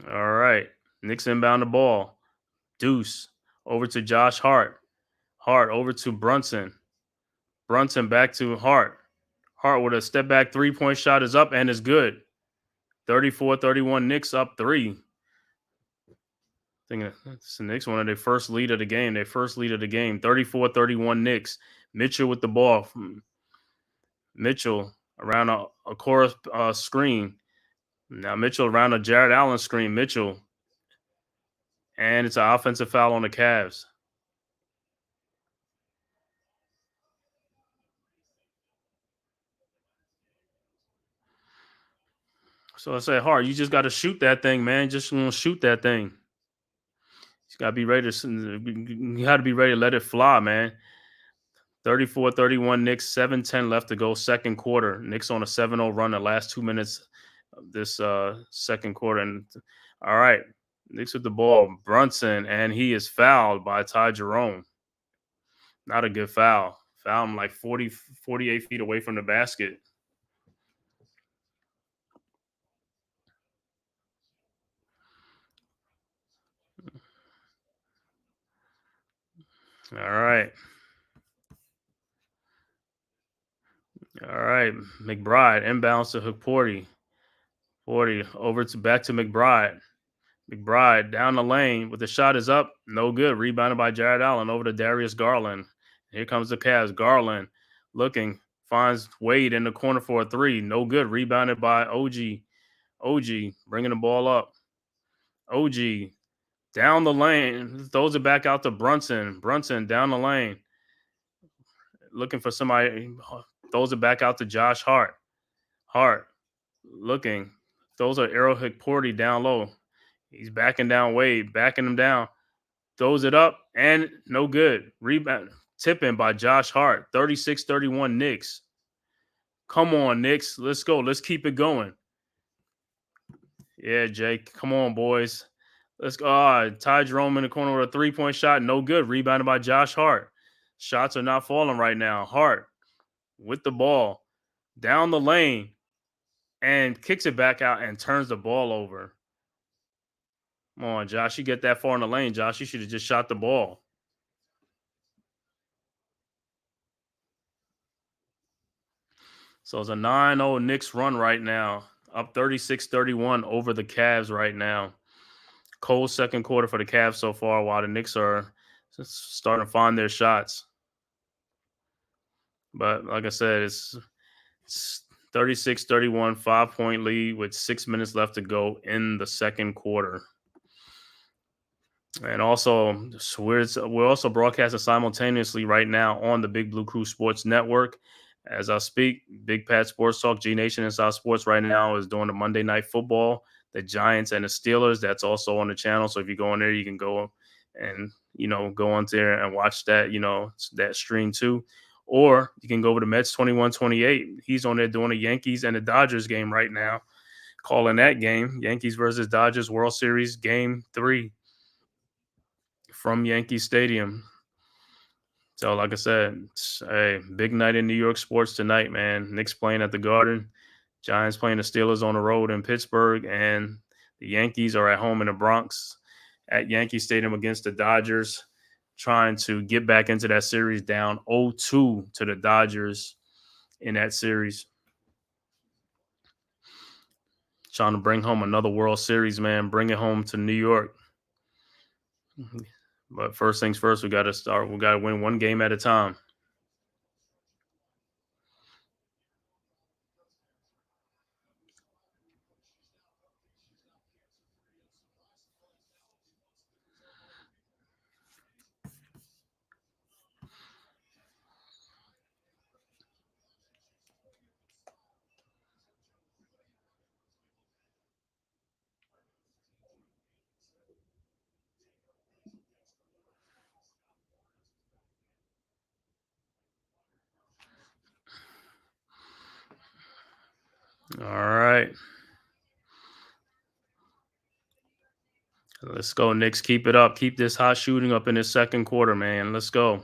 All right. Knicks inbound the ball. Deuce over to Josh Hart. Hart over to Brunson. Brunson back to Hart. Hart with a step back 3-point shot is up and is good. 34-31 Knicks up 3. Thinking it's the Knicks one of their first lead of the game. 34-31 Knicks. Mitchell with the ball. Mitchell around a chorus screen. Now Mitchell around a Jared Allen screen. Mitchell. And it's an offensive foul on the Cavs. So I say, Hart, you just got to shoot that thing, man. Just shoot that thing. You got to be ready you got to be ready to let it fly, man. 34-31 Knicks, 7:10 left to go, second quarter. Knicks on a 7-0 run the last 2 minutes of this second quarter. And all right, Knicks with the ball. Brunson, and he is fouled by Ty Jerome. Not a good foul. Foul him like 48 feet away from the basket. All right. All right. McBride inbounds to Hukporti. 40 over to back to McBride. McBride down the lane with the shot is up. No good. Rebounded by Jared Allen over to Darius Garland. Here comes the Cavs. Garland looking. Finds Wade in the corner for a 3. No good. Rebounded by OG. OG bringing the ball up. OG down the lane. Throws it back out to Brunson. Brunson down the lane. Looking for somebody. Throws it back out to Josh Hart. Hart looking. Those are Ariel Hukporti down low. He's backing down Wade, backing him down. Throws it up, and no good. Rebound. Tipping by Josh Hart. 36-31 Knicks. Come on, Knicks. Let's go. Let's keep it going. Yeah, Jake. Come on, boys. Let's go. Ty Jerome in the corner with a 3-point shot. No good. Rebounded by Josh Hart. Shots are not falling right now. Hart with the ball down the lane and kicks it back out and turns the ball over. Come on, Josh. You get that far in the lane, Josh. You should have just shot the ball. So it's a 9-0 Knicks run right now, up 36-31 over the Cavs right now. Cold second quarter for the Cavs so far, while the Knicks are starting to find their shots. But like I said, it's 36-31, 5-point lead with 6 minutes left to go in the second quarter. And also, we're also broadcasting simultaneously right now on the Big Blue Crew Sports Network. As I speak, Big Pat Sports Talk, G Nation Inside Sports right now is doing the Monday Night Football, the Giants and the Steelers. That's also on the channel. So if you go in there, you can go and, go on there and watch that, that stream too. Or you can go over to Mets 21-28. He's on there doing the Yankees and the Dodgers game right now, calling that game, Yankees versus Dodgers World Series Game 3 from Yankee Stadium. So, like I said, it's a big night in New York sports tonight, man. Knicks playing at the Garden, Giants playing the Steelers on the road in Pittsburgh, and the Yankees are at home in the Bronx at Yankee Stadium against the Dodgers, trying to get back into that series, down 0-2 to the Dodgers in that series. Trying to bring home another World Series, man. Bring it home to New York. But first things first, we got to start. We got to win one game at a time. All right. Let's go, Knicks. Keep it up. Keep this hot shooting up in this second quarter, man. Let's go.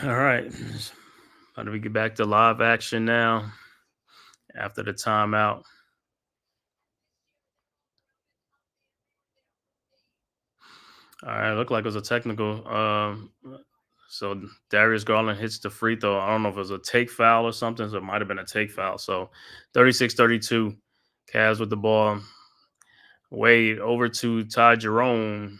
All right. How do we get back to live action now after the timeout? All right. Looked like it was a technical. So Darius Garland hits the free throw. I don't know if it was a take foul or something. So it might have been a take foul. So 36-32. Cavs with the ball. Wade over to Ty Jerome.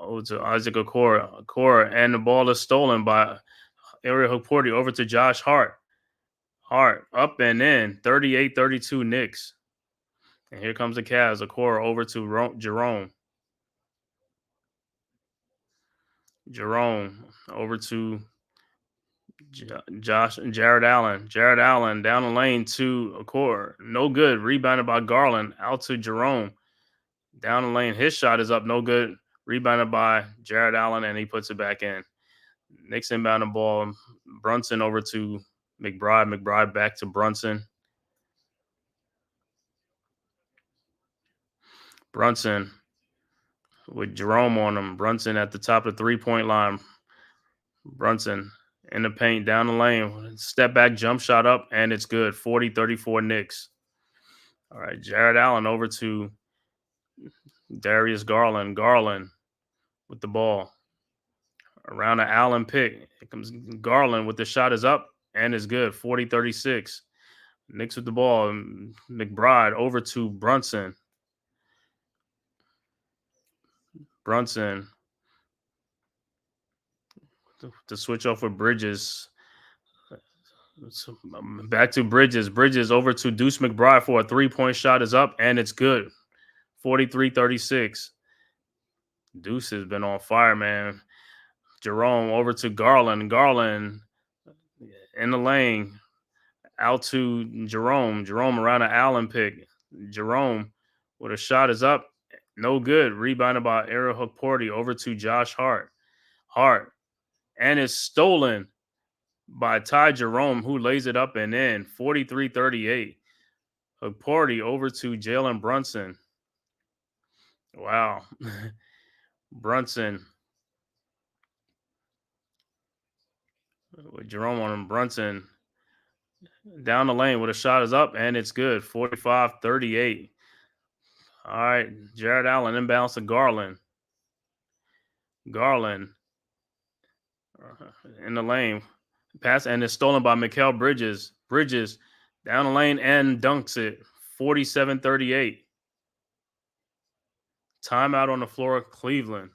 Oh, to Isaac Okora. And the ball is stolen by Ariel Hukporti over to Josh Hart. Hart up and in. 38-32 Knicks. And here comes the Cavs. Okora over to Jerome. Jerome over to Jared Allen. Jared Allen down the lane to Okora. No good. Rebounded by Garland. Out to Jerome. Down the lane. His shot is up. No good. Rebounded by Jared Allen, and he puts it back in. Knicks inbound the ball. Brunson over to McBride. McBride back to Brunson. Brunson with Jerome on him. Brunson at the top of the three-point line. Brunson in the paint, down the lane. Step back, jump shot up, and it's good. 40-34 Knicks. All right, Jared Allen over to Darius Garland. Garland with the ball. Around the Allen pick. Here comes Garland with the shot is up, and it's good. 40-36. Knicks with the ball. McBride over to Brunson. Brunson to switch off with Bridges. Back to Bridges. Bridges over to Deuce McBride for a 3-point shot is up, and it's good. 43-36. Deuce has been on fire, man. Jerome over to Garland. Garland in the lane. Out to Jerome. Jerome around an Allen pick. Jerome with a shot is up. No good. Rebounded by Ariel Hookporty over to Josh Hart. Hart. And it's stolen by Ty Jerome, who lays it up and in. 43-38. Hookporty over to Jalen Brunson. Wow. Brunson. With Jerome on him. Brunson down the lane with a shot is up, and it's good. 45-38. All right. Jared Allen inbounds to Garland. Garland in the lane. Pass, and it's stolen by Mikal Bridges. Bridges down the lane and dunks it. 47-38. Timeout on the floor, Cleveland.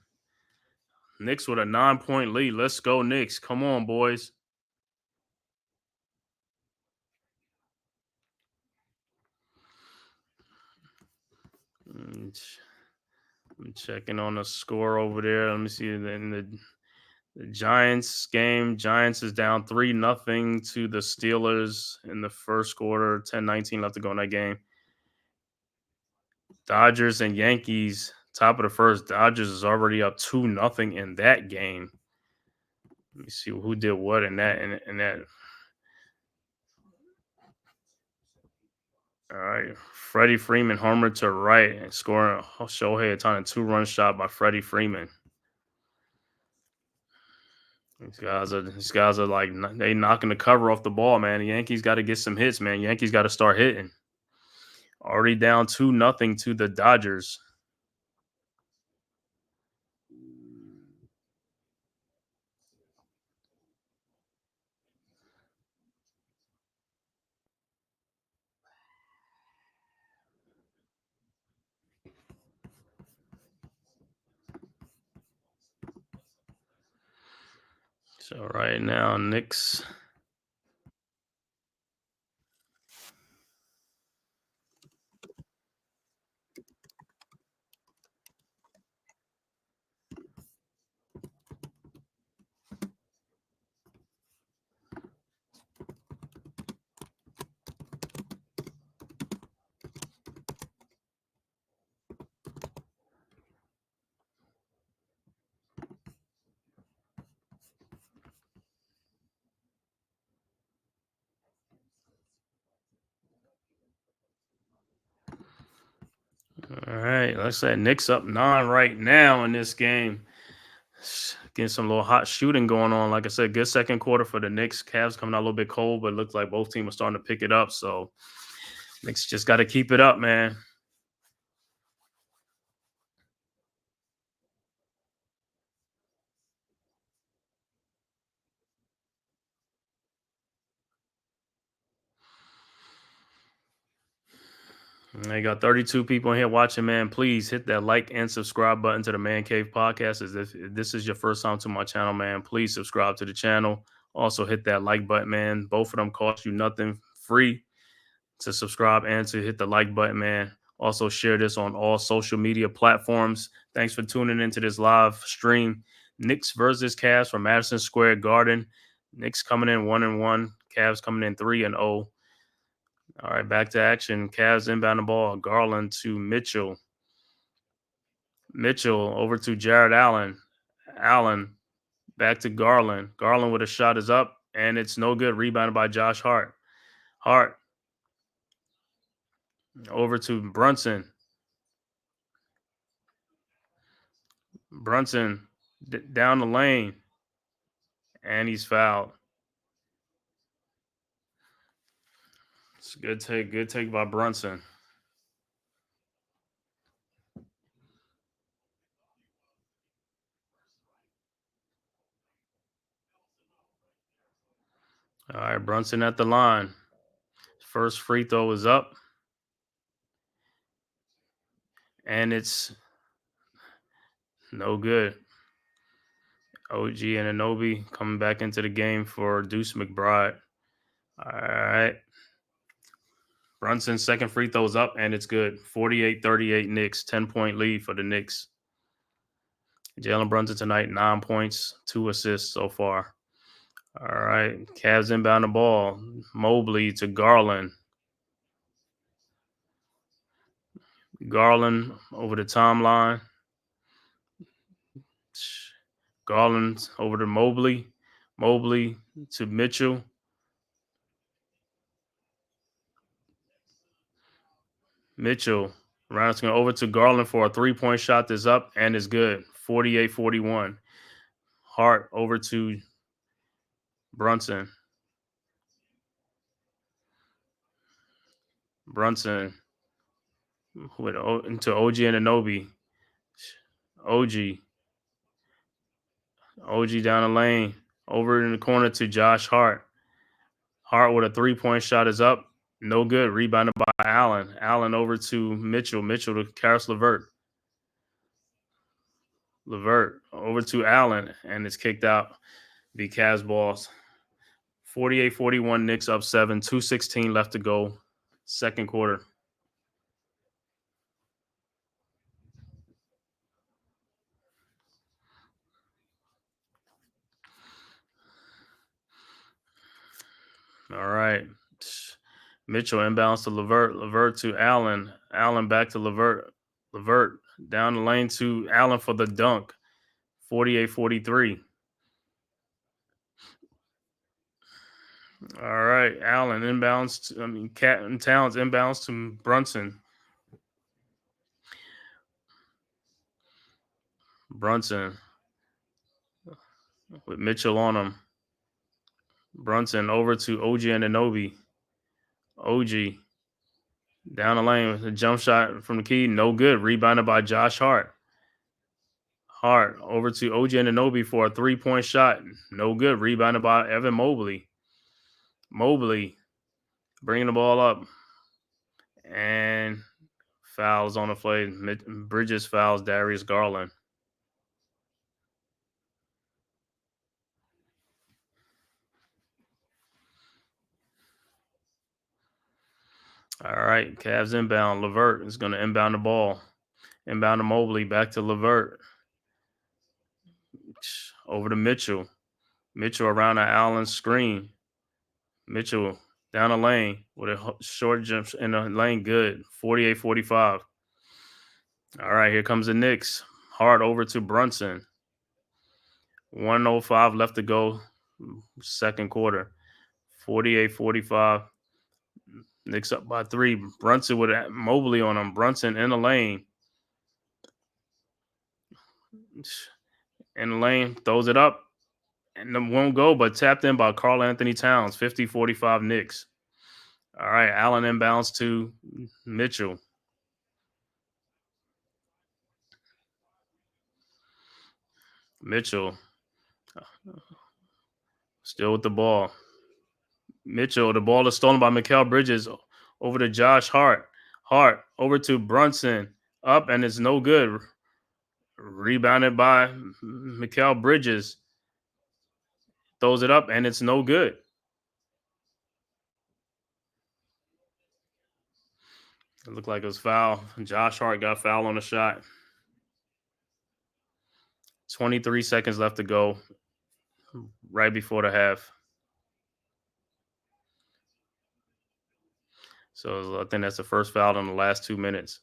Knicks with a 9-point lead. Let's go, Knicks. Come on, boys. I'm checking on the score over there. Let me see. In the Giants game, Giants is down 3-0 to the Steelers in the first quarter. 10-19 left to go in that game. Dodgers and Yankees, top of the first. Dodgers is already up 2-0 in that game. Let me see who did what in that. In that. All right. Freddie Freeman homered to right and scoring a Shohei Ohtani 2-run shot by Freddie Freeman. These guys are like, they knocking the cover off the ball, man. The Yankees got to get some hits, man. Yankees got to start hitting. Already down 2-0 to the Dodgers. So right now, Knicks. All right, let's say Knicks up 9 right now in this game. Getting some little hot shooting going on. Like I said, good second quarter for the Knicks. Cavs coming out a little bit cold, but it looks like both teams are starting to pick it up. So Knicks just got to keep it up, man. I got 32 people in here watching, man. Please hit that like and subscribe button to the Man Cave podcast. If this is your first time to my channel, man, please subscribe to the channel. Also hit that like button, man. Both of them cost you nothing, free to subscribe and to hit the like button, man. Also share this on all social media platforms. Thanks for tuning into this live stream. Knicks versus Cavs from Madison Square Garden. Knicks coming in 1-1. Cavs coming in 3-0. All right, back to action. Cavs inbound the ball. Garland to Mitchell. Mitchell over to Jared Allen. Allen back to Garland. Garland with a shot is up, and it's no good. Rebounded by Josh Hart. Hart over to Brunson. Brunson down the lane, and he's fouled. It's a good take by Brunson. All right, Brunson at the line. First free throw is up, and it's no good. OG and Anobi coming back into the game for Deuce McBride. All right. Brunson's second free throw's up, and it's good. 48-38 Knicks, 10-point lead for the Knicks. Jalen Brunson tonight, 9 points, 2 assists so far. All right. Cavs inbound the ball. Mobley to Garland. Garland over the timeline. Garland over to Mobley. Mobley to Mitchell. Mitchell rounds going over to Garland for a 3-point shot that's up and is good. 48-41. Hart over to Brunson. Brunson with into OG Anunoby. OG down the lane. Over in the corner to Josh Hart. Hart with a 3-point shot is up. No good. Rebounded by Allen. Allen over to Mitchell. Mitchell to Karis LeVert. LeVert over to Allen, and it's kicked out. The Cavs balls. 48-41, Knicks up 7. 2:16 left to go. Second quarter. All right. Mitchell inbounds to LeVert. LeVert to Allen. Allen back to LeVert. LeVert down the lane to Allen for the dunk. 48-43. All right. Allen inbounds. Towns inbounds to Brunson. Brunson with Mitchell on him. Brunson over to OG Anunoby. OG down the lane with a jump shot from the key. No good. Rebounded by Josh Hart. Hart over to OG Anunoby for a 3-point shot. No good. Rebounded by Evan Mobley. Mobley bringing the ball up. And fouls on the play. Bridges fouls Darius Garland. All right, Cavs inbound. LeVert is going to inbound the ball. Inbound to Mobley. Back to LeVert. Over to Mitchell. Mitchell around the Allen screen. Mitchell down the lane with a short jump in the lane. Good. 48-45. All right, here comes the Knicks. Hard over to Brunson. 1:05 left to go. Second quarter. 48-45. Knicks up by 3. Brunson with Mobley on him. Brunson in the lane. In the lane. Throws it up. And won't go, but tapped in by Karl Anthony Towns. 50-45 Knicks. All right, Allen inbounds to Mitchell. Mitchell still with the ball. Mitchell, the ball is stolen by Mikal Bridges over to Josh Hart. Hart over to Brunson. Up, and it's no good. Rebounded by Mikal Bridges. Throws it up, and it's no good. It looked like it was foul. Josh Hart got foul on the shot. 23 seconds left to go. Right before the half. So I think that's the first foul in the last 2 minutes.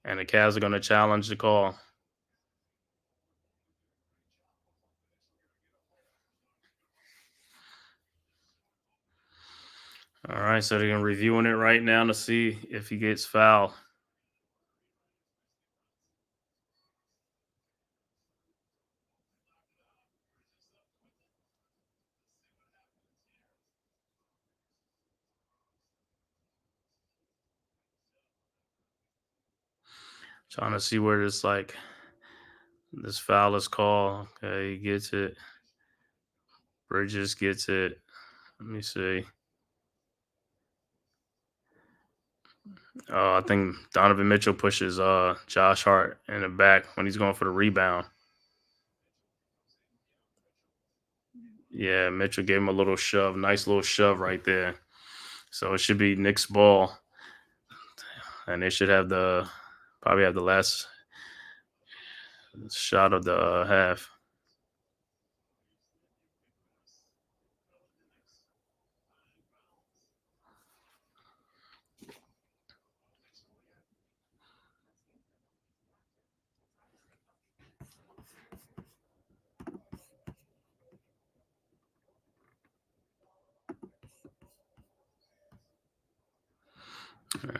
And the Cavs are going to challenge the call. All right, so they're reviewing it right now to see if he gets fouled. Trying to see where this foul is called. Okay, he gets it. Bridges gets it. Let me see. I think Donovan Mitchell pushes Josh Hart in the back when he's going for the rebound. Yeah, Mitchell gave him a little shove. Nice little shove right there. So it should be Knicks ball. And they should probably have the last shot of the half.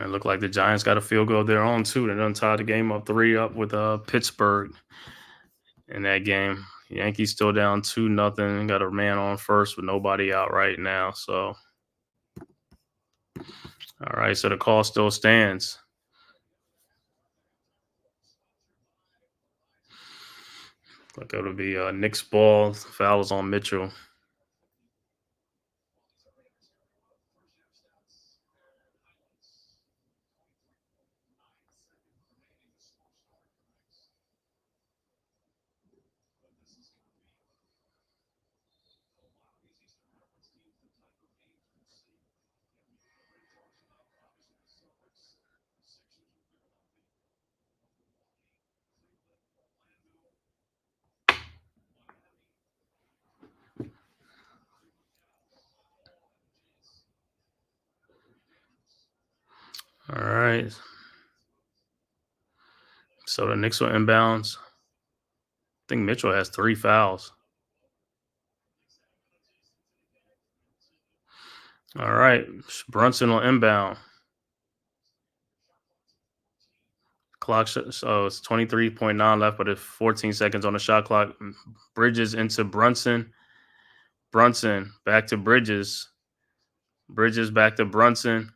It looked like the Giants got a field goal of their own too. They done tied the game up 3-up with Pittsburgh in that game. Yankees still down 2-0. Got a man on first with nobody out right now. So, all right. So the call still stands. Like it'll be Knicks ball. Fouls on Mitchell. All right. So the Knicks will inbounds. I think Mitchell has 3 fouls. All right. Brunson will inbound. Clock, so it's 23.9 left, but it's 14 seconds on the shot clock. Bridges into Brunson. Brunson back to Bridges. Bridges back to Brunson.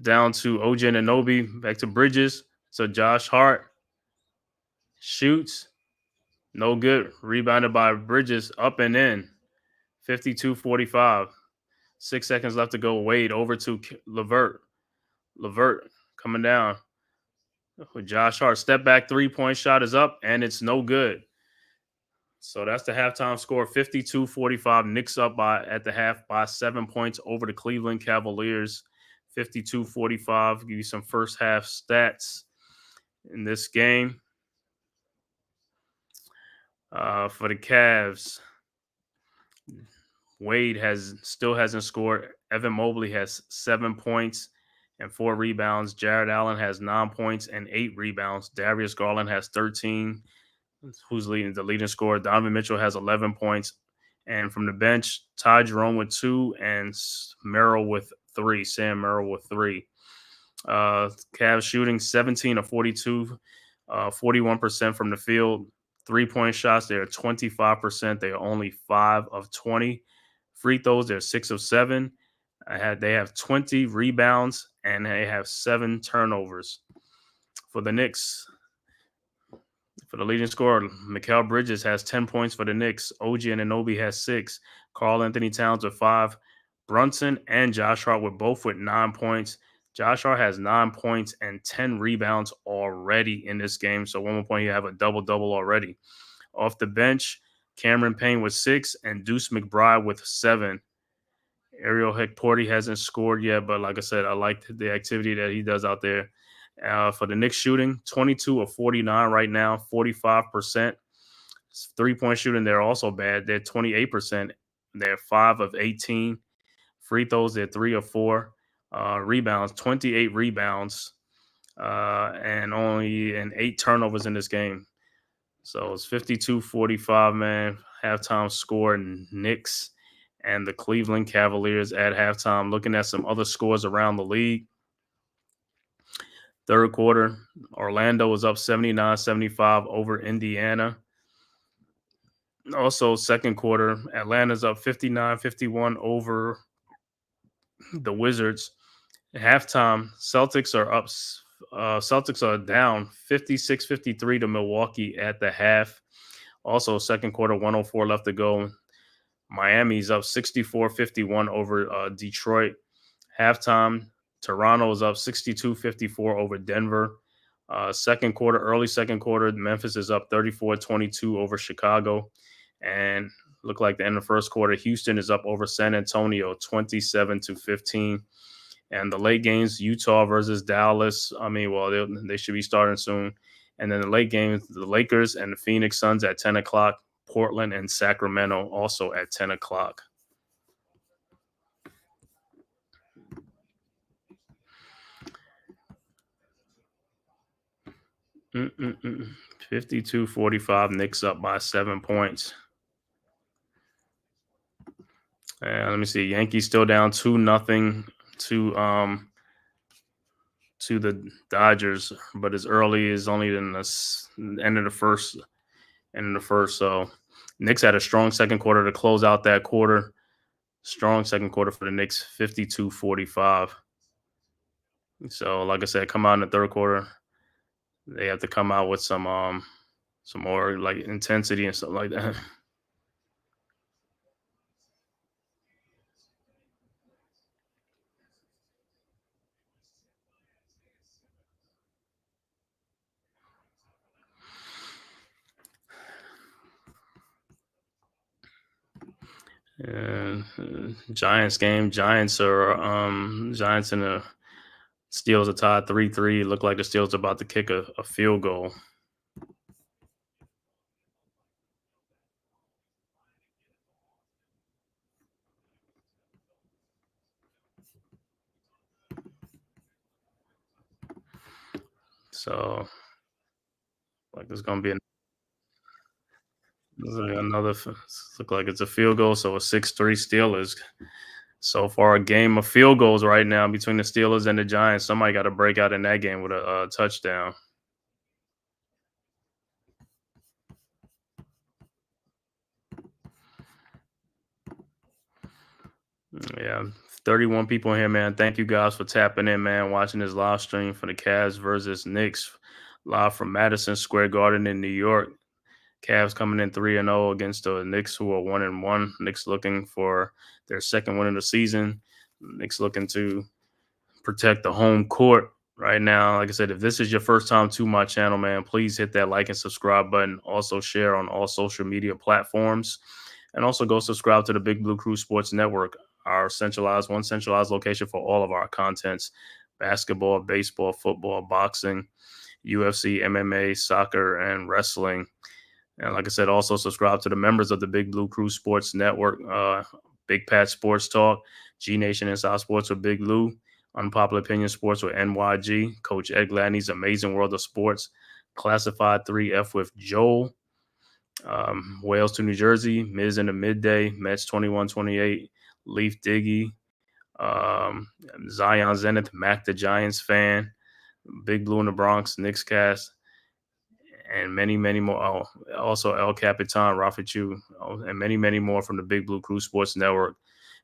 Down to OG Anunoby. Back to Bridges. So Josh Hart shoots. No good. Rebounded by Bridges. Up and in. 52-45. 6 seconds left to go. Wade over to LeVert. LeVert coming down. With Josh Hart. Step back 3-point shot is up, and it's no good. So that's the halftime score, 52-45. Knicks up at the half by 7 points over the Cleveland Cavaliers, 52-45. Give you some first half stats in this game. For the Cavs, Wade still hasn't scored. Evan Mobley has 7 points and 4 rebounds. Jared Allen has 9 points and 8 rebounds. Darius Garland has 13. Who's the leading scorer? Donovan Mitchell has 11 points. And from the bench, Ty Jerome with 2 and Merrill with 3. Sam Merrill with 3. Cavs shooting 17 of 42, 41% from the field. 3-point shots, they're 25%. They are only 5 of 20. Free throws, they're 6 of 7. They have 20 rebounds and they have 7 turnovers. For the Knicks, for the leading scorer, Mikal Bridges has 10 points for the Knicks. OG Anunoby has 6. Karl Anthony Towns with 5. Brunson and Josh Hart were both with 9 points. Josh Hart has 9 points and 10 rebounds already in this game. So 1 more point, you have a double-double already. Off the bench, Cameron Payne with 6 and Deuce McBride with 7. Ariel Hectorti hasn't scored yet, but like I said, I like the activity that he does out there. For the Knicks shooting, 22 of 49 right now, 45%. 3-point shooting, they're also bad. They're 28%. They're 5 of 18. Free throws, they're 3 of 4. Rebounds, 28 rebounds, and 8 turnovers in this game. So it's 52-45, man. Halftime score, Knicks and the Cleveland Cavaliers at halftime. Looking at some other scores around the league. Third quarter, Orlando was up 79-75 over Indiana. Also, second quarter, Atlanta's up 59-51 over the Wizards. At halftime, Celtics are up. Celtics are down 56-53 to Milwaukee at the half. Also, second quarter, 104 left to go. Miami's up 64-51 over Detroit. Halftime, Toronto is up 62-54 over Denver. Early second quarter, Memphis is up 34-22 over Chicago. And Look like the end of the first quarter, Houston is up over San Antonio 27-15. And the late games, Utah versus Dallas. They should be starting soon. And then the late games, the Lakers and the Phoenix Suns at 10 o'clock. Portland and Sacramento also at 10 o'clock. Mm-mm-mm. 52-45, Knicks up by 7 points. And let me see, Yankees still down 2-0 to the Dodgers, but as early as only in the end of the first. So Knicks had a strong second quarter to close out that quarter. Strong second quarter for the Knicks, 52-45. So, like I said, come out in the third quarter. They have to come out with some more like intensity and stuff like that. And Giants game. Giants and the Steelers are tied 3-3. Look like the Steelers are about to kick a field goal. So, like, there's going to be another. Look like it's a field goal. So a 6-3 Steelers. So far, a game of field goals right now between the Steelers and the Giants. Somebody got to break out in that game with a touchdown. Yeah, 31 people in here, man. Thank you guys for tapping in, man, watching this live stream for the Cavs versus Knicks, live from Madison Square Garden in New York. Cavs coming in 3-0 against the Knicks, who are 1-1. Knicks looking for their second win of the season. Knicks looking to protect the home court right now. Like I said, if this is your first time to my channel, man, please hit that like and subscribe button. Also share on all social media platforms. And also go subscribe to the Big Blue Crew Sports Network, our centralized location for all of our contents: basketball, baseball, football, boxing, UFC, MMA, soccer, and wrestling. And like I said, also subscribe to the members of the Big Blue Crew Sports Network: Big Pat Sports Talk, G Nation Inside Sports with Big Lou, Unpopular Opinion Sports with NYG, Coach Ed Gladney's Amazing World of Sports, Classified 3F with Joel, Wales to New Jersey, Miz in the Midday, Mets 21-28, Leaf Diggy, Zion Zenith, Mac the Giants fan, Big Blue in the Bronx, Knicks Cast, and many, many more. Oh, also El Capitan, Rafa Chu, and many, many more from the Big Blue Crew Sports Network.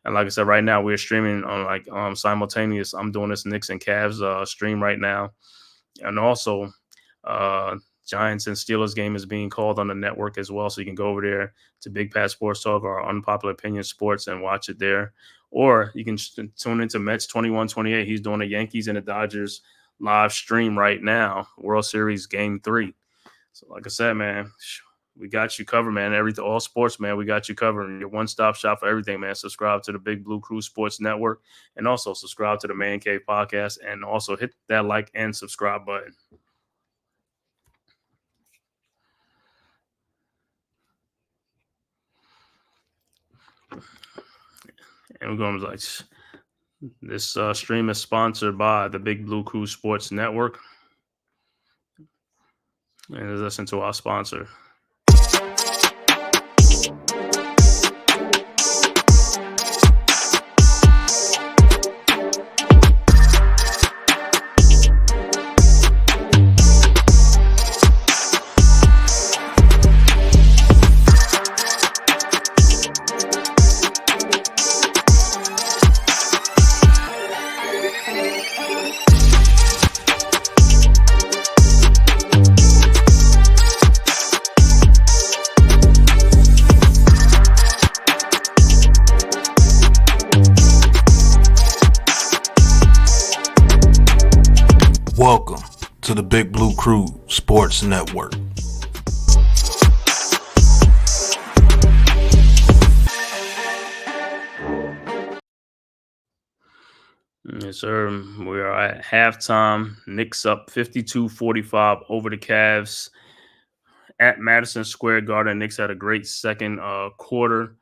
And like I said, right now we're streaming on simultaneous. I'm doing this Knicks and Cavs stream right now, and also Giants and Steelers game is being called on the network as well. So you can go over there to Big Pat Sports Talk or Unpopular Opinion Sports and watch it there. Or you can tune into Mets 21-28. He's doing the Yankees and the Dodgers live stream right now, World Series Game 3. So like I said, man, we got you covered, man. All sports, man, we got you covered. Your one-stop shop for everything, man. Subscribe to the Big Blue Crew Sports Network, and also subscribe to the Man-Cave podcast, and also hit that like and subscribe button. And we're going to like this stream is sponsored by the Big Blue Crew Sports Network. And listen to our sponsor. Welcome to the Big Blue Crew Sports Network. Yes, sir. We are at halftime. Knicks up 52-45 over the Cavs at Madison Square Garden. Knicks had a great second quarter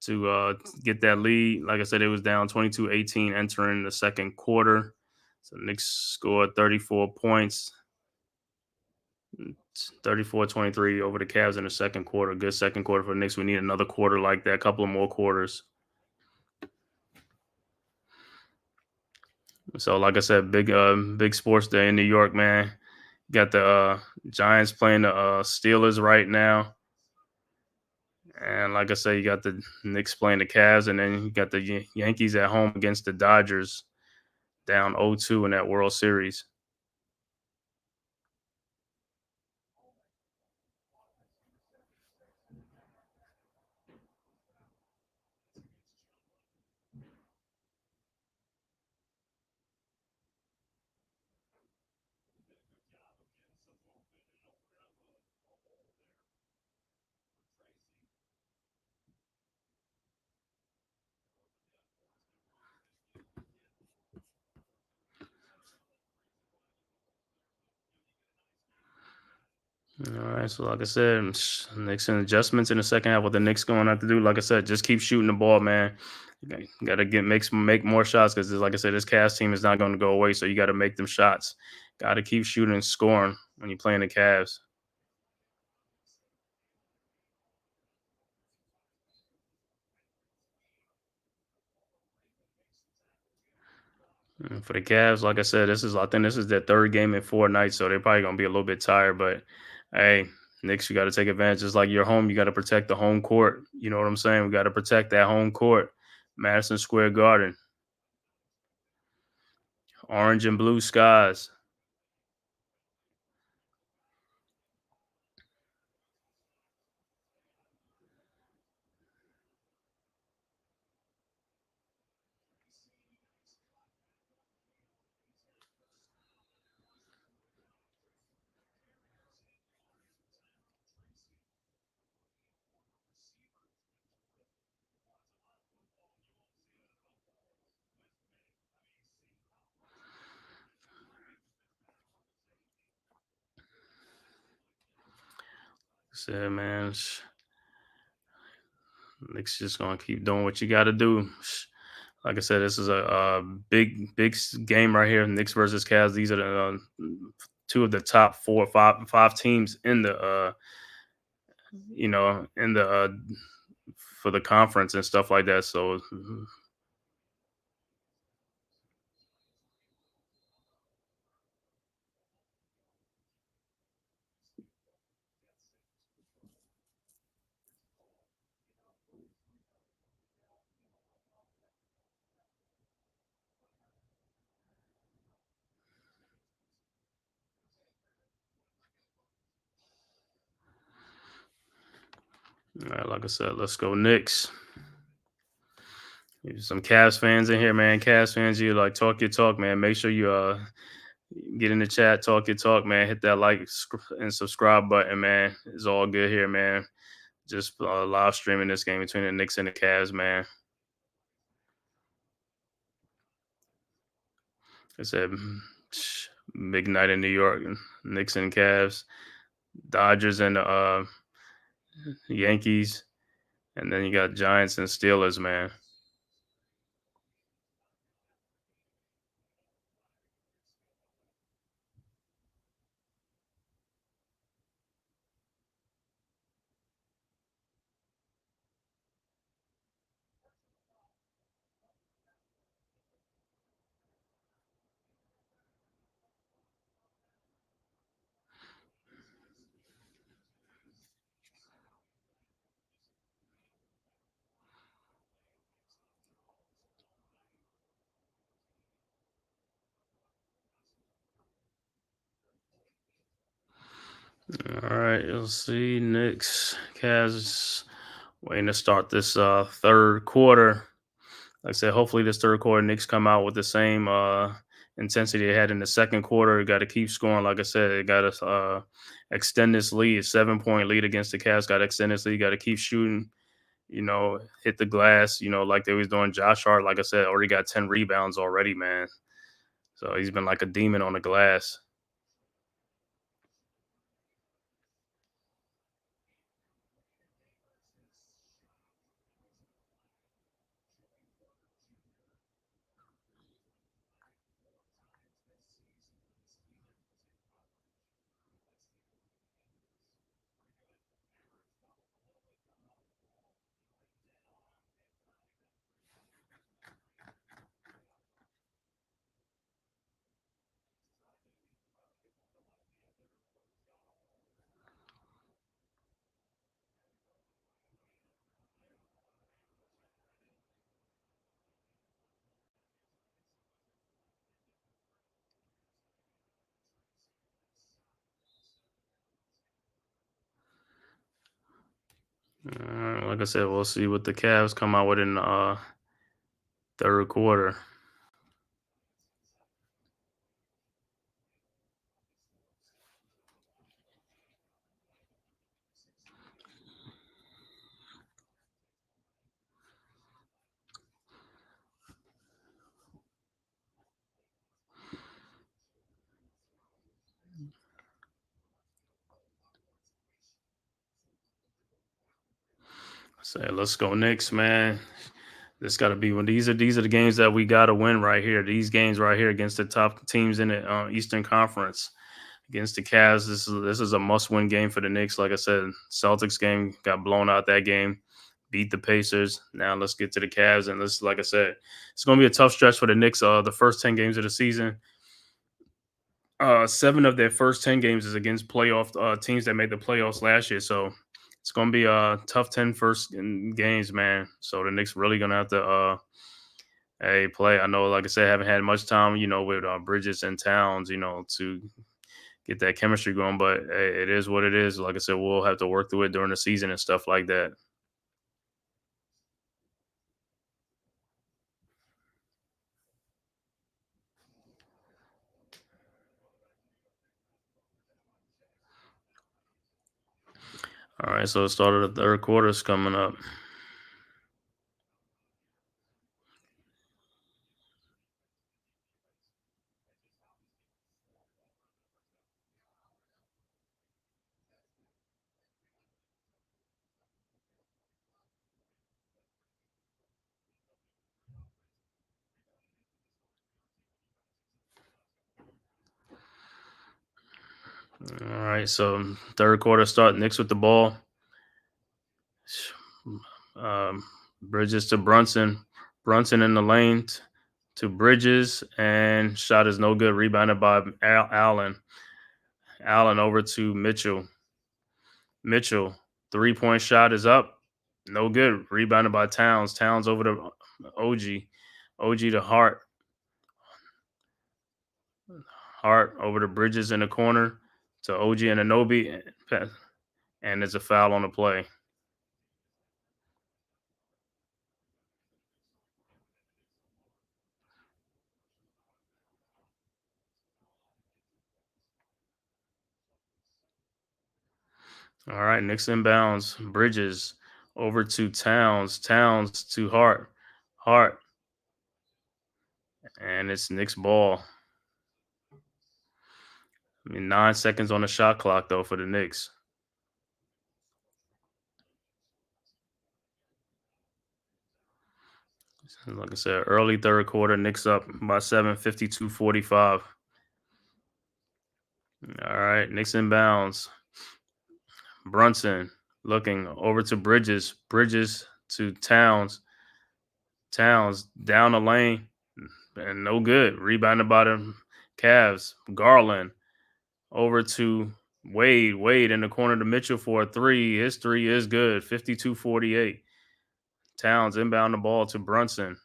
to get that lead. Like I said, it was down 22-18 entering the second quarter. So Knicks scored 34 points, 34-23 over the Cavs in the second quarter. Good second quarter for the Knicks. We need another quarter like that, a couple of more quarters. So, like I said, big sports day in New York, man. Got the Giants playing the Steelers right now. And like I said, you got the Knicks playing the Cavs, and then you got the Yankees at home against the Dodgers, down 0-2 in that World Series. All right, so like I said, Knicks and adjustments in the second half. What the Knicks going to have to do, like I said, just keep shooting the ball, man. You got to make more shots because, like I said, this Cavs team is not going to go away. So you got to make them shots. Got to keep shooting and scoring when you're playing the Cavs. For the Cavs, like I said, I think this is their third game in 4 nights, so they're probably gonna be a little bit tired. But hey, Knicks, you got to take advantage. Just like your home, you got to protect the home court. You know what I'm saying? We got to protect that home court, Madison Square Garden, orange and blue skies. Said, man, Knicks just gonna keep doing what you got to do. Like I said, this is a big game right here. Knicks versus Cavs. These are the two of the top five teams in the in the for the conference and stuff like that. So all right, like I said, let's go Knicks. There's some Cavs fans in here, man. Cavs fans, you like talk your talk, man. Make sure you get in the chat, talk your talk, man. Hit that like and subscribe button, man. It's all good here, man. Just live streaming this game between the Knicks and the Cavs, man. I said, big night in New York. Knicks and Cavs, Dodgers and Yankees, and then you got Giants and Steelers, man. All right, you'll see Knicks, Cavs waiting to start this third quarter. Like I said, hopefully this third quarter, Knicks come out with the same intensity they had in the second quarter. Got to keep scoring. Like I said, they got to extend this lead, 7-point lead against the Cavs. Got to extend this lead. Got to keep shooting. Hit the glass. Like they was doing. Josh Hart, like I said, already got 10 rebounds already, man. So he's been like a demon on the glass. Like I said, we'll see what the Cavs come out with in the third quarter. Say, let's go Knicks, man. This got to be one. These are the games that we got to win right here. These games right here against the top teams in the Eastern Conference. Against the Cavs, this is a must-win game for the Knicks. Like I said, Celtics game got blown out that game, beat the Pacers. Now let's get to the Cavs, and this, like I said, it's going to be a tough stretch for the Knicks. The first 10 games of the season, 7 of their first 10 games is against playoff teams that made the playoffs last year. So it's going to be a tough 10 first games, man. So the Knicks really going to have to play. I know, like I said, I haven't had much time, with Bridges and Towns, to get that chemistry going. But hey, it is what it is. Like I said, we'll have to work through it during the season and stuff like that. All right, so the start of the third quarter is coming up. All right, so third quarter start. Knicks with the ball. Bridges to Brunson. Brunson in the lane to Bridges, and shot is no good. Rebounded by Allen. Allen over to Mitchell. Mitchell, 3-point shot is up. No good. Rebounded by Towns. Towns over to OG. OG to Hart. Hart over to Bridges in the corner to OG and Anobi. And there's a foul on the play. All right, Knicks inbounds. Bridges over to Towns. Towns to Hart. Hart. And it's Knicks ball. 9 seconds on the shot clock, though, for the Knicks. Like I said, early third quarter, Knicks up by 7, 52-45. All right, Knicks inbounds. Brunson looking over to Bridges. Bridges to Towns. Towns down the lane. And no good. Rebounded by the Cavs. Garland over to Wade. Wade in the corner to Mitchell for a 3. His 3 is good. 52-48. Towns inbound the ball to Brunson.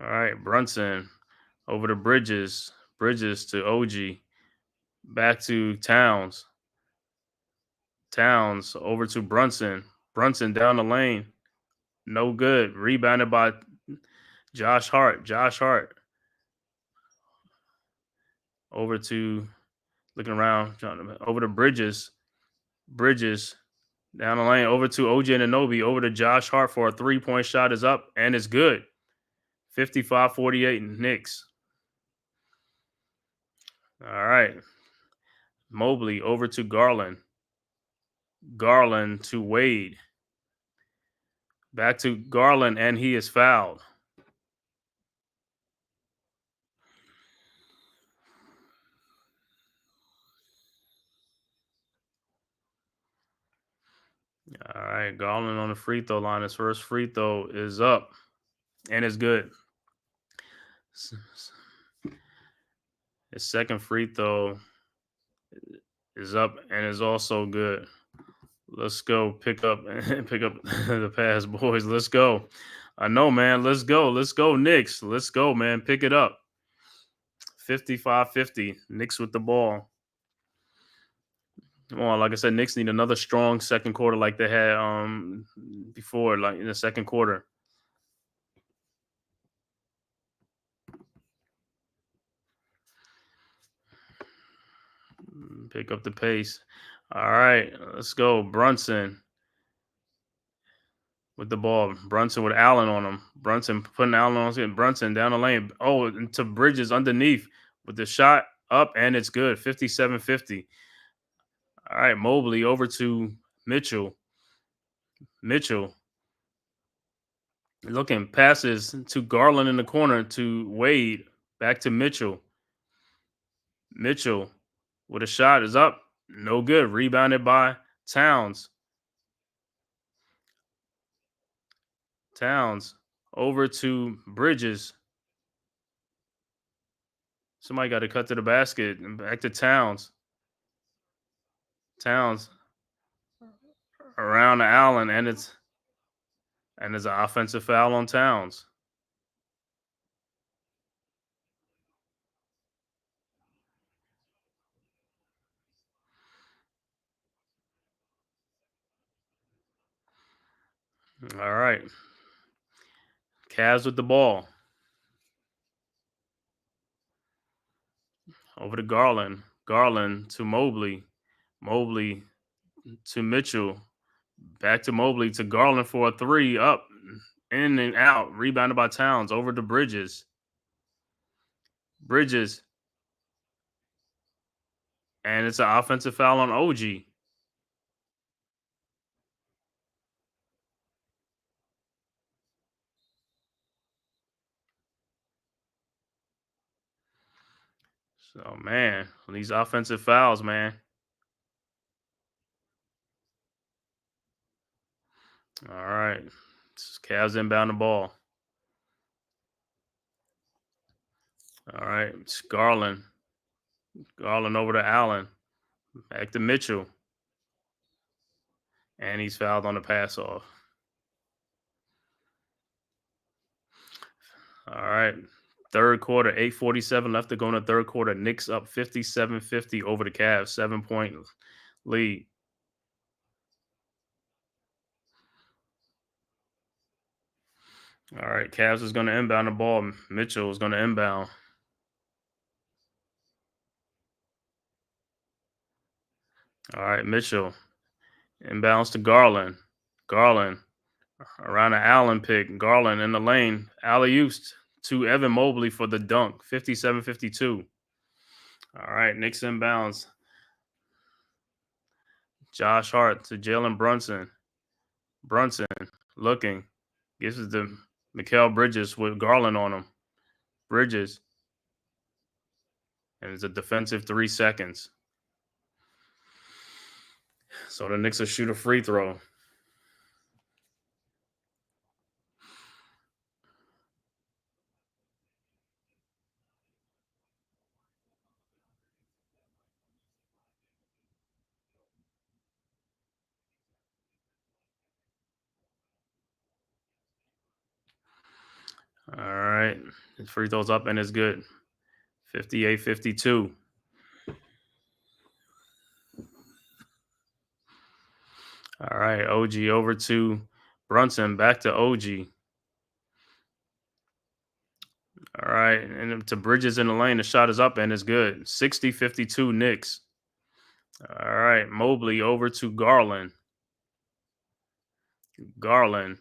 All right, Brunson over to Bridges. Bridges to OG. Back to Towns. Towns over to Brunson. Brunson down the lane. No good. Rebounded by Josh Hart. Josh Hart over to looking around, over to Bridges. Bridges Down the lane, over to OJ Anunoby, over to Josh Hart for a three-point shot is up, and it's good. 55-48 Knicks. All right. Mobley over to Garland. Garland to Wade. Back to Garland, and he is fouled. All right, Garland on the free throw line. His first free throw is up, and it's good. His second free throw is up and is also good. Let's go pick up the pass, boys. Let's go. I know, man. Let's go. Let's go, Knicks. Let's go, man. Pick it up. 55-50. Knicks with the ball. Well, like I said, Knicks need another strong second quarter like they had before, like in the second quarter. Pick up the pace. All right, let's go. Brunson with the ball. Brunson with Allen on him. Brunson putting Allen on him. Brunson down the lane. Oh, into Bridges underneath with the shot up, and it's good. 57-50. All right, Mobley over to Mitchell. Mitchell looking, passes to Garland in the corner to Wade. Back to Mitchell. Mitchell with a shot is up. No good. Rebounded by Towns. Towns over to Bridges. Somebody got to cut to the basket and back to Towns. Towns around to Allen, and there's an offensive foul on Towns. All right. Cavs with the ball. Over to Garland. Garland to Mobley. Mobley to Mitchell. Back to Mobley to Garland for a three. Up, in and out. Rebounded by Towns. Over to Bridges. Bridges. And it's an offensive foul on OG. So, man, these offensive fouls, man. All right. Cavs inbound the ball. All right. It's Garland. Garland over to Allen. Back to Mitchell. And he's fouled on the pass off. All right. Third quarter, 8:47 left to go in the third quarter. Knicks up 57-50 over the Cavs. 7-point lead. All right. Cavs is going to inbound the ball. Mitchell is going to inbound. All right. Mitchell inbounds to Garland. Garland around the Allen pick. Garland in the lane. Alley-oops to Evan Mobley for the dunk. 57-52. All right. Knicks inbounds. Josh Hart to Jalen Brunson. Brunson looking. Gives it to Mikal Bridges with Garland on him. Bridges. And it's a defensive 3 seconds. So the Knicks will shoot a free throw. All right. His free throw's up and it's good. 58-52. All right. OG over to Brunson. Back to OG. All right. And to Bridges in the lane. The shot is up and it's good. 60-52 Knicks. All right. Mobley over to Garland. Garland.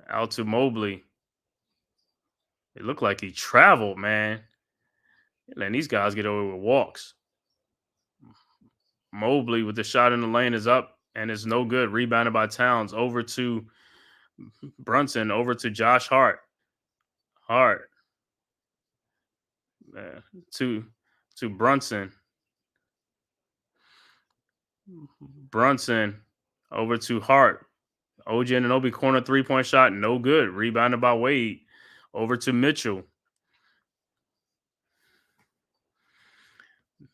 Out to Mobley. It looked like he traveled, man. Letting these guys get away with walks. Mobley with the shot in the lane is up and it's no good. Rebounded by Towns. Over to Brunson. Over to Josh Hart. Hart. To Brunson. Brunson. Over to Hart. OG Anunoby corner 3-point shot. No good. Rebounded by Wade. Over to Mitchell.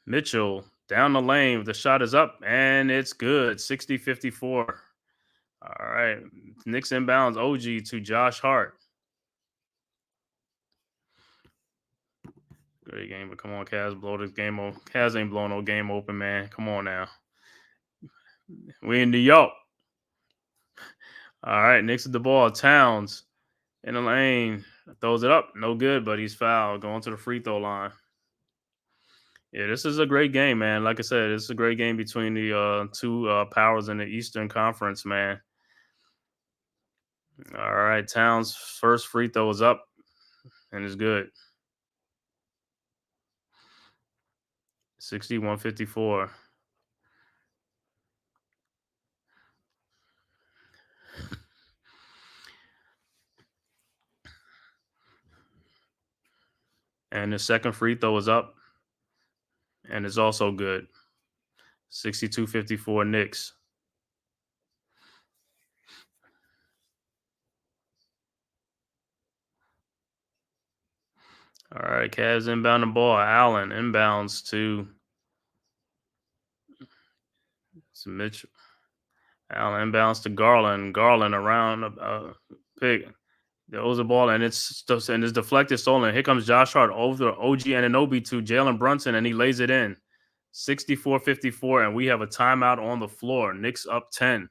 Mitchell down the lane. The shot is up and it's good. 60-54. All right. Knicks inbounds OG to Josh Hart. Great game, but come on, Cavs, blow this game open. Cavs ain't blowing no game open, man. Come on now. We in New York. All right, Knicks at the ball. Towns in the lane. Throws it up. No good, but he's fouled. Going to the free throw line. Yeah, this is a great game, man. Like I said, this is a great game between the two powers in the Eastern Conference, man. All right, Towns' first free throw is up and is good. 61-54. And the second free throw is up and is also good. 62-54 Knicks. All right, Cavs inbound the ball. Allen inbounds to Mitchell. Allen inbounds to Garland. Garland around pick. Throws the ball and it's deflected, stolen. Here comes Josh Hart over OG Anunoby to Jalen Brunson and he lays it in. 64-54 and we have a timeout on the floor. Knicks up 10.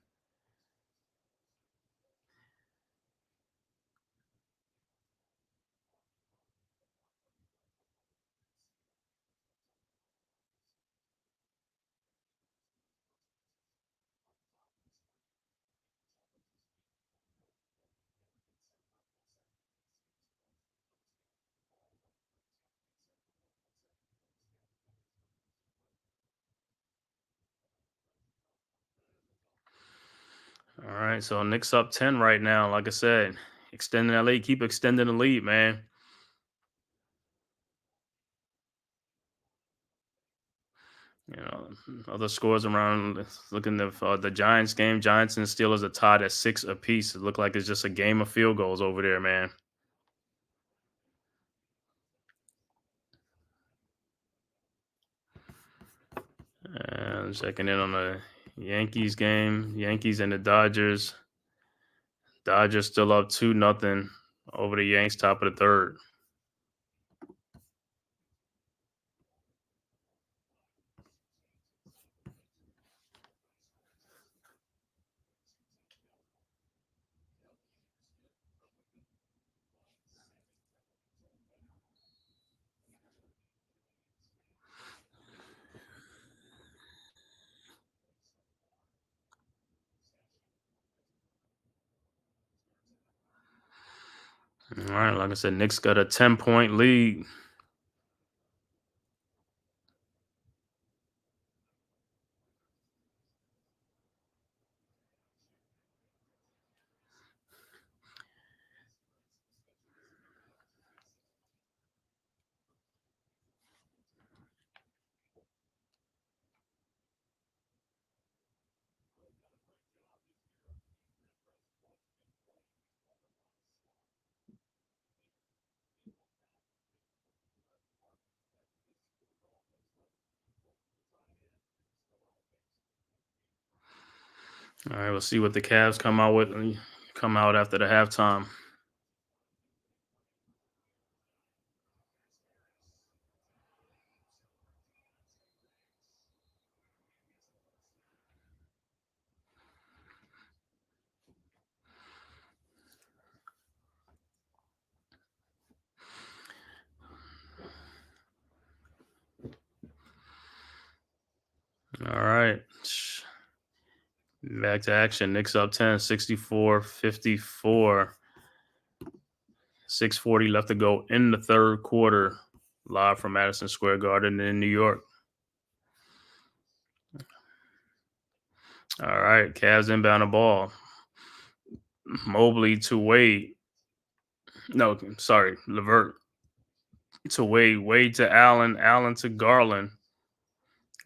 All right, so Knicks up 10 right now. Like I said, extending that lead, keep extending the lead, man. You know, other scores around. Looking at the Giants game, Giants and Steelers are tied at 6 apiece. It looked like it's just a game of field goals over there, man. And checking in on the Yankees game. Yankees and the Dodgers. Dodgers still up 2-0 over the Yanks, top of the third. All right, like I said, Knicks got a 10-point lead. All right, we'll see what the Cavs come out after the halftime. All right. Back to action. Knicks up 10, 64-54. 6:40 left to go in the third quarter. Live from Madison Square Garden in New York. All right, Cavs inbound the ball. Mobley to Wade. No, sorry, LeVert to Wade. Wade to Allen. Allen to Garland.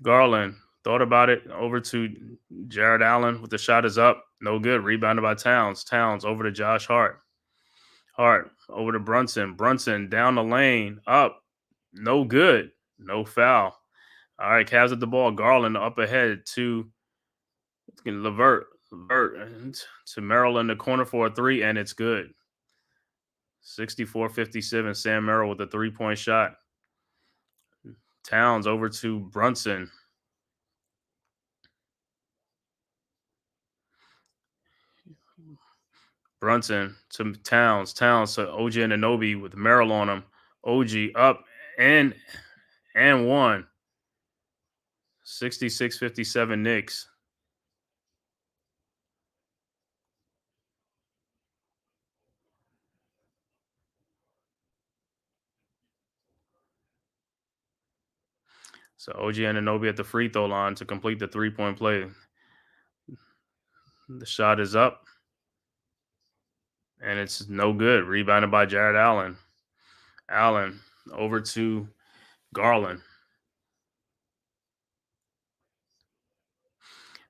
Garland thought about it. Over to Jared Allen with the shot is up. No good. Rebounded by Towns. Towns over to Josh Hart. Hart over to Brunson. Brunson down the lane. Up. No good. No foul. All right, Cavs at the ball. Garland up ahead to LeVert. LeVert to Merrill in the corner for a three, and it's good. 64-57. Sam Merrill with a three-point shot. Towns over to Brunson. Brunson to Towns. Towns to OG Anunoby with Merrill on him. OG up and one. 66-57 Knicks. So OG Anunoby at the free throw line to complete the three-point play. The shot is up. And it's no good. Rebounded by Jared Allen. Allen over to Garland.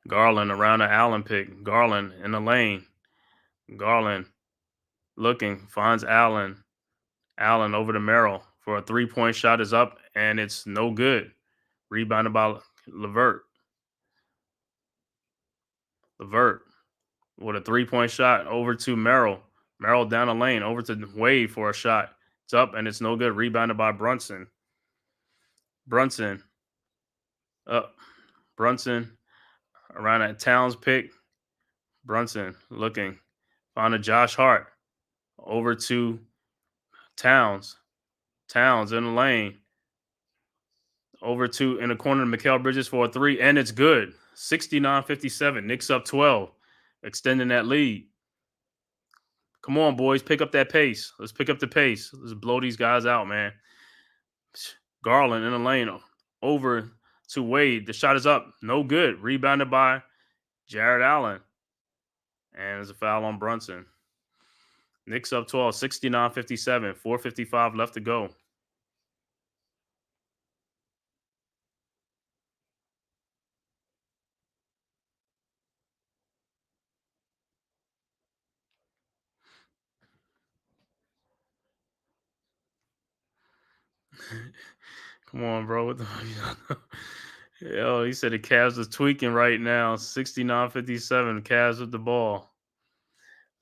Garland around the Allen pick. Garland in the lane. Garland looking, finds Allen. Allen over to Merrill for a three-point shot is up, and it's no good. Rebounded by LeVert. LeVert with a three-point shot over to Merrill. Merrill down the lane over to Wade for a shot. It's up, and it's no good. Rebounded by Brunson. Brunson up. Brunson around that Towns pick. Brunson looking. Found a Josh Hart. Over to Towns. Towns in the lane. Over to in the corner to Mikal Bridges for a three, and it's good. 69-57. Knicks up 12. Extending that lead. Come on, boys. Pick up that pace. Let's pick up the pace. Let's blow these guys out, man. Garland in the lane. Over to Wade. The shot is up. No good. Rebounded by Jared Allen. And there's a foul on Brunson. Knicks up 12, 69-57, 4:55 left to go. Come on, bro. What the Yo, he said the Cavs is tweaking right now. 69-57, Cavs with the ball.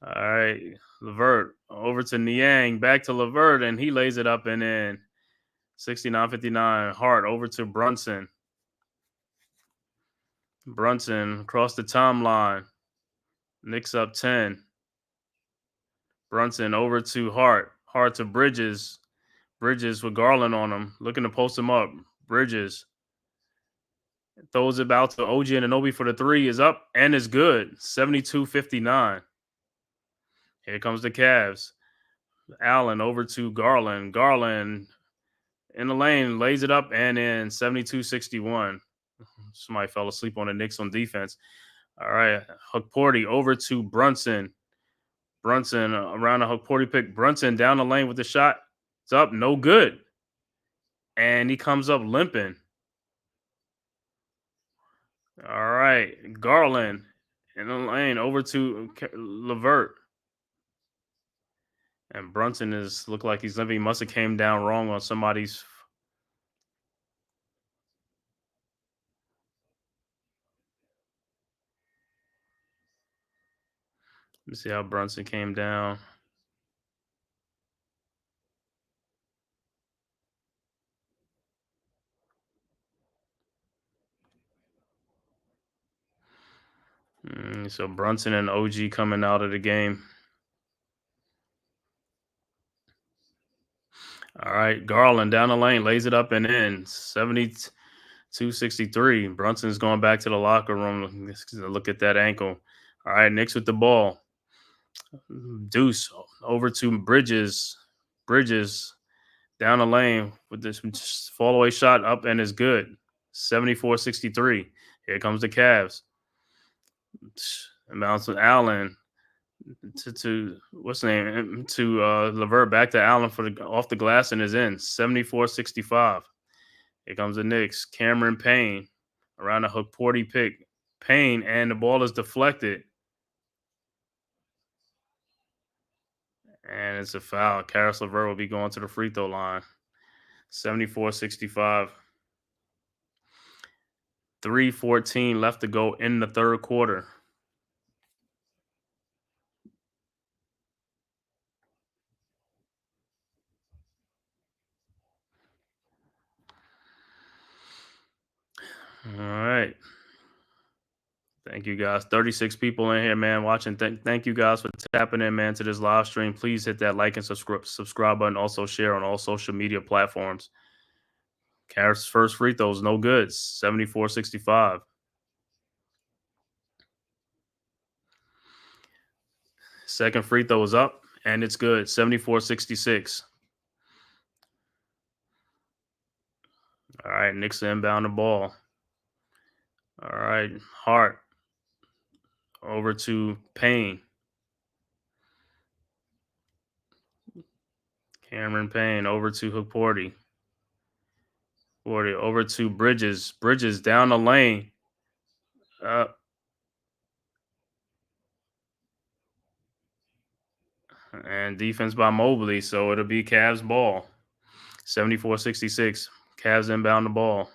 All right, LeVert over to Niang, back to LeVert, and he lays it up and in. 69-59, Hart over to Brunson. Brunson across the timeline. Knicks up 10. Brunson over to Hart. Hart to Bridges. Bridges with Garland on him, looking to post him up. Bridges throws it out to OG Anunoby for the three, is up and is good. 72-59. Here comes the Cavs. Allen over to Garland. Garland in the lane, lays it up and in. 72-61. Somebody fell asleep on the Knicks on defense. All right, Hukporti over to Brunson. Brunson around the Hukporti pick. Brunson down the lane with the shot. It's up, no good. And he comes up limping. All right, Garland in the lane over to LeVert. And Brunson is look like he's limping. He must have came down wrong on somebody's. Let me see how Brunson came down. So Brunson and OG coming out of the game. All right, Garland down the lane, lays it up and in. 72 263. Brunson's going back to the locker room to look at that ankle. All right, Knicks with the ball. Deuce over to Bridges. Bridges down the lane with this fall away shot up and is good. 74-63. Here comes the Cavs. Bounce to Allen to what's the name to Levert, back to Allen for the off the glass and is in. 74-65. Here comes the Knicks. Cameron Payne around the hook Porty pick. Payne, and the ball is deflected. And it's a foul. Karis LeVert will be going to the free throw line. 74-65. 3:14 left to go in the third quarter. All right. Thank you guys. 36 people in here, man, watching. Thank you guys for tapping in, man, to this live stream. Please hit that like and subscribe button. Also share on all social media platforms. Karis' first free throw is no good. 74-65. Second free throw is up, and it's good. 74-66. All right, Knicks inbound the ball. All right, Hart over to Payne. Cameron Payne over to Hook Porty. Porty over to Bridges. Bridges down the lane. And defense by Mobley, so it'll be Cavs ball. 74-66. Cavs inbound the ball.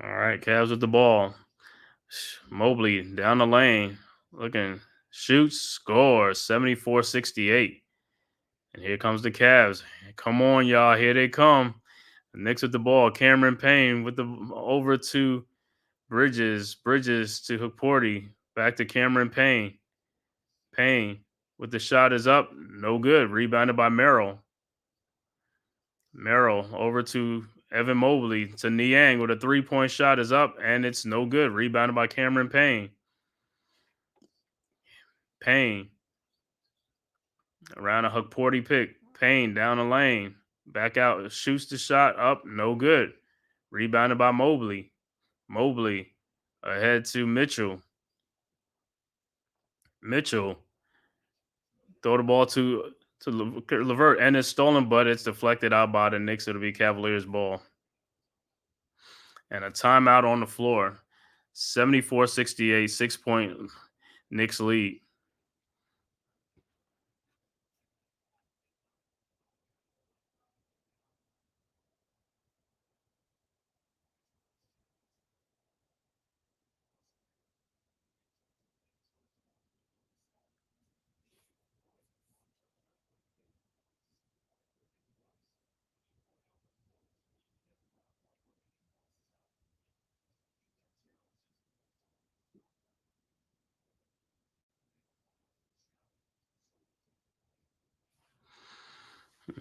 All right, Cavs with the ball. Mobley down the lane. Looking, shoots, scores. 74-68. And here comes the Cavs. Come on, y'all. Here they come. The Knicks with the ball. Cameron Payne with the over to Bridges. Bridges to Hook Porty. Back to Cameron Payne. Payne with the shot is up. No good. Rebounded by Merrill. Merrill over to Evan Mobley to Niang with a 3-point shot is up, and it's no good. Rebounded by Cameron Payne. Payne around a Hook Porty pick. Payne down the lane. Back out. Shoots the shot up. No good. Rebounded by Mobley. Mobley ahead to Mitchell. Mitchell throw the ball to Levert, and it's stolen, but it's deflected out by the Knicks. It'll be Cavaliers ball. And a timeout on the floor. 74-68, 6-point Knicks lead.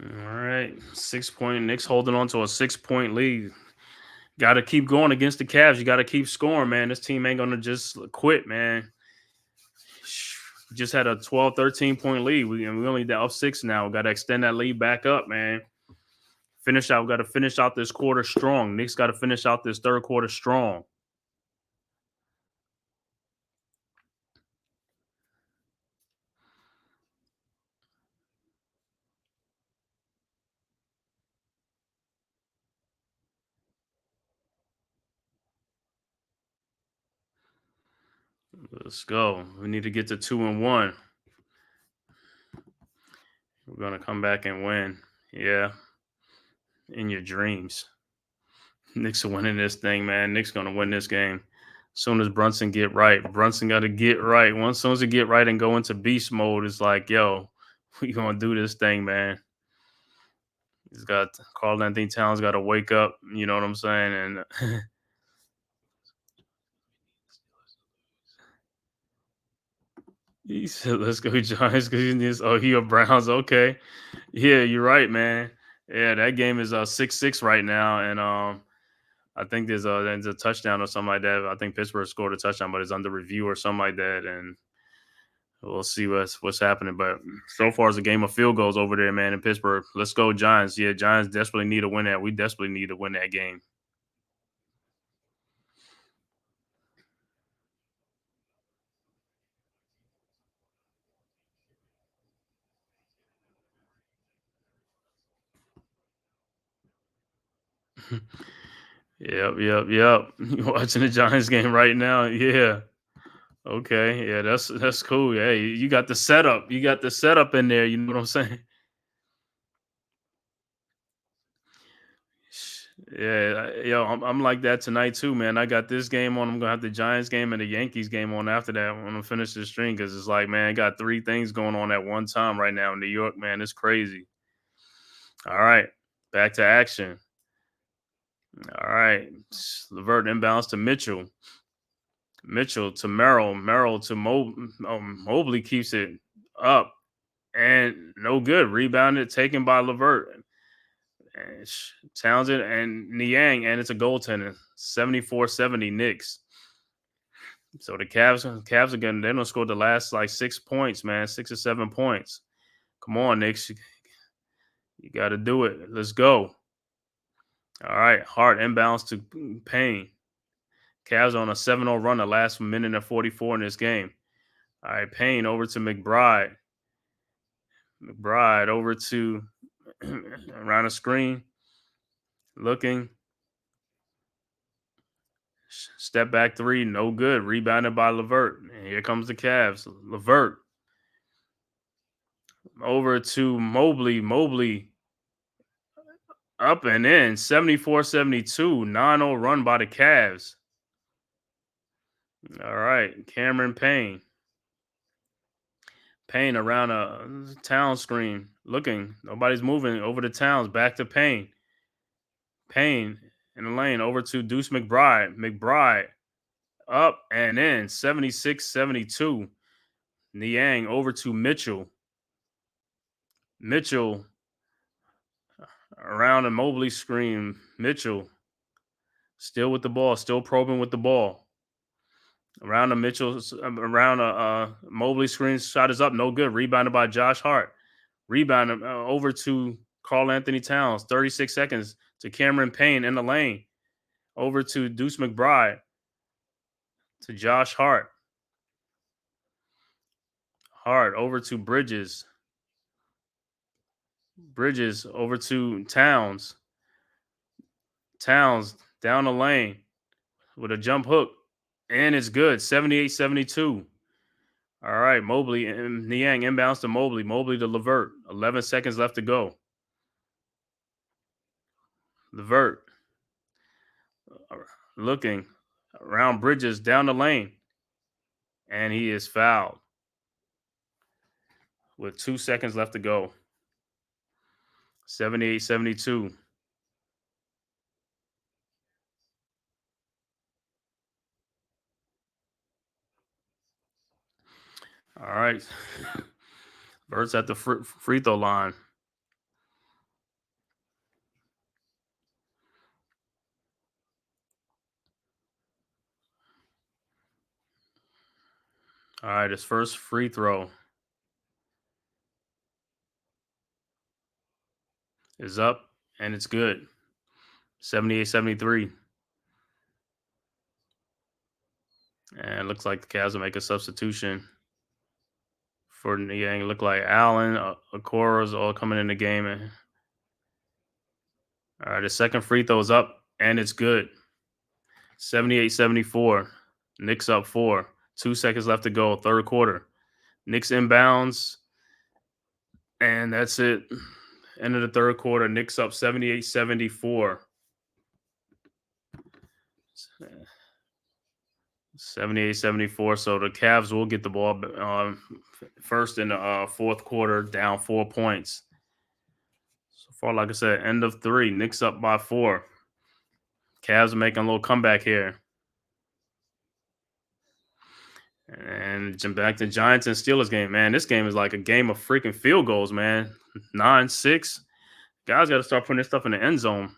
All right, 6-point Knicks holding on to a 6-point lead. Got to keep going against the Cavs. You got to keep scoring, man. This team ain't gonna just quit, man. Just had a 12, 13-point lead. We only down 6 now. We got to extend that lead back up, man. Finish out. We got to finish out this quarter strong. Knicks got to finish out this third quarter strong. Let's go. We need to get to 2-1. We're gonna come back and win. Yeah. In your dreams. Knicks are winning this thing, man. Knicks gonna win this game. As soon as Brunson get right. Brunson gotta get right. Once soon as he get right and go into beast mode, it's like, yo, we gonna do this thing, man. He's got Karl Anthony Towns gotta wake up, you know what I'm saying? And He said, "Let's go Giants." Because he a Browns. Okay, yeah, you're right, man. Yeah, that game is 6-6 right now, and I think there's a touchdown or something like that. I think Pittsburgh scored a touchdown, but it's under review or something like that, and we'll see what's happening. But so far, it's a game of field goals over there, man, in Pittsburgh. Let's go Giants. Yeah, Giants desperately need to win that. We desperately need to win that game. Yep. You watching the Giants game right now? Yeah. Okay. Yeah, that's cool. Hey, you got the setup. You got the setup in there. You know what I'm saying? Yeah, yo, I'm like that tonight too, man. I got this game on. I'm gonna have the Giants game and the Yankees game on after that when I finish the stream because it's like, man, I got three things going on at one time right now in New York, man. It's crazy. All right, back to action. All right, Levert inbounds to Mitchell. Mitchell to Merrill. Merrill to Mobley keeps it up and no good. Rebounded, taken by Levert. And Townsend and Niang, and it's a goaltender. 74-70 Knicks. So the Cavs again, they don't score the last like 6 points, man. 6 or 7 points. Come on, Knicks. You got to do it. Let's go. All right. Hart inbounds to Payne. Cavs on a 7-0 run the last minute and 44 in this game. All right. Payne over to McBride. McBride over to around the screen. Looking. Step back three, no good. Rebounded by Levert. And here comes the Cavs. Levert over to Mobley. Mobley up and in. 74-72. 9-0 run by the Cavs. All right. Cameron Payne. Payne around a town screen. Looking. Nobody's moving. Over to Towns. Back to Payne. Payne in the lane. Over to Deuce McBride. McBride up and in. 76-72. Niang over to Mitchell. Mitchell around a Mobley screen. Mitchell still with the ball, still probing with the ball. Around a around a Mobley screen. Shot is up, no good. Rebounded by Josh Hart. Rebounded over to Karl Anthony Towns. 36 seconds to Cameron Payne in the lane. Over to Deuce McBride. To Josh Hart. Hart over to Bridges. Bridges over to Towns. Towns down the lane with a jump hook. And it's good. 78-72. All right. Mobley and Niang inbounds to Mobley. Mobley to Levert. 11 seconds left to go. Levert looking around Bridges down the lane. And he is fouled with 2 seconds left to go. 78-72. All right. Vert's at the free throw line. All right. His first free throw is up and it's good. 78-73. And it looks like the Cavs will make a substitution for Niang. Look like Allen, Okoro's all coming in the game. All right, the second free throw is up, and it's good. 78-74. Knicks up 4. 2 seconds left to go, third quarter. Knicks inbounds, and that's it. End of the third quarter. Knicks up 78-74. 78-74. So the Cavs will get the ball first in the fourth quarter, down 4 points. So far, like I said, end of 3. Knicks up by 4. Cavs are making a little comeback here. And jump back to Giants and Steelers game, man. This game is like a game of freaking field goals, man. 9-6. Guys got to start putting this stuff in the end zone.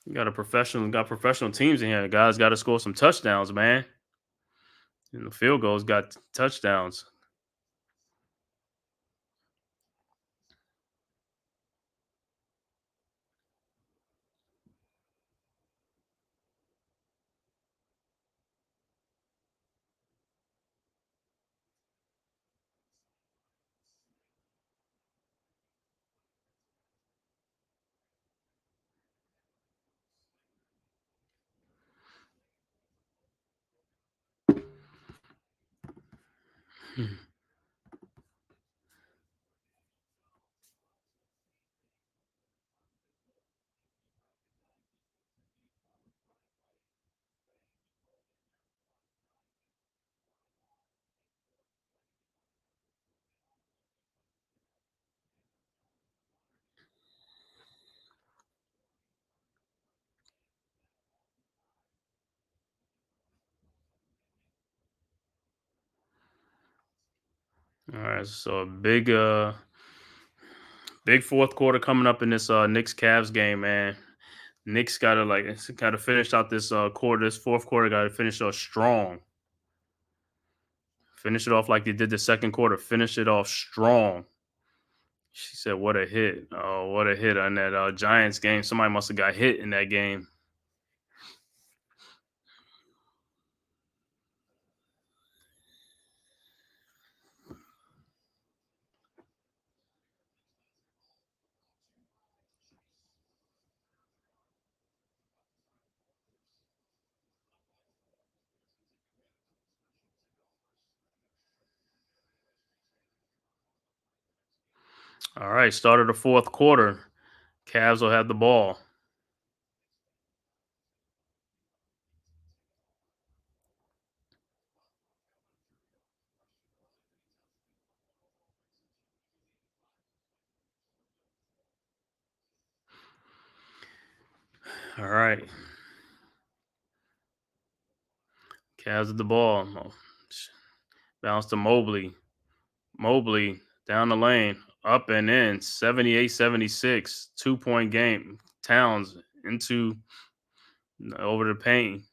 You got professional teams in here. Guys got to score some touchdowns, man. And the field goals got touchdowns. All right, so a big fourth quarter coming up in this Knicks Cavs game, man. Knicks gotta finish out this quarter. This fourth quarter gotta finish off strong. Finish it off like they did the second quarter. Finish it off strong. She said, "What a hit! Oh, what a hit on that Giants game. Somebody must have got hit in that game." All right, start of the fourth quarter. Cavs will have the ball. All right, Cavs with the ball. Bounce to Mobley. Mobley down the lane, up and in, 78-76, 2-point game. Towns into over to Payne.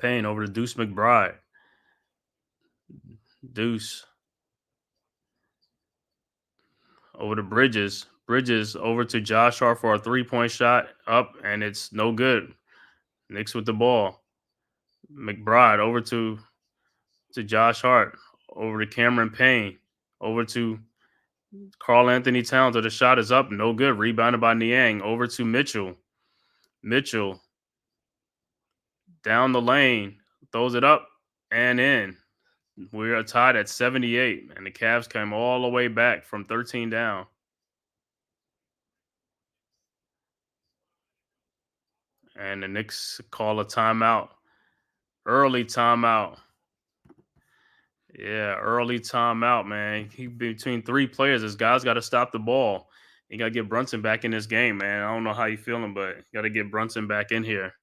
Payne over to Deuce McBride. Deuce over to Bridges. Bridges over to Josh Hart for a 3-point shot, up, and it's no good. Knicks with the ball. McBride over to Josh Hart, over to Cameron Payne, over to Carl Anthony Towns. The shot is up, no good. Rebounded by Niang. Over to Mitchell. Mitchell down the lane, throws it up and in. We are tied at 78, and the Cavs came all the way back from 13 down. And the Knicks call a timeout. Early timeout. Yeah, early timeout, man. He between three players. This guy's got to stop the ball. You got to get Brunson back in this game, man. I don't know how you feeling, but you got to get Brunson back in here.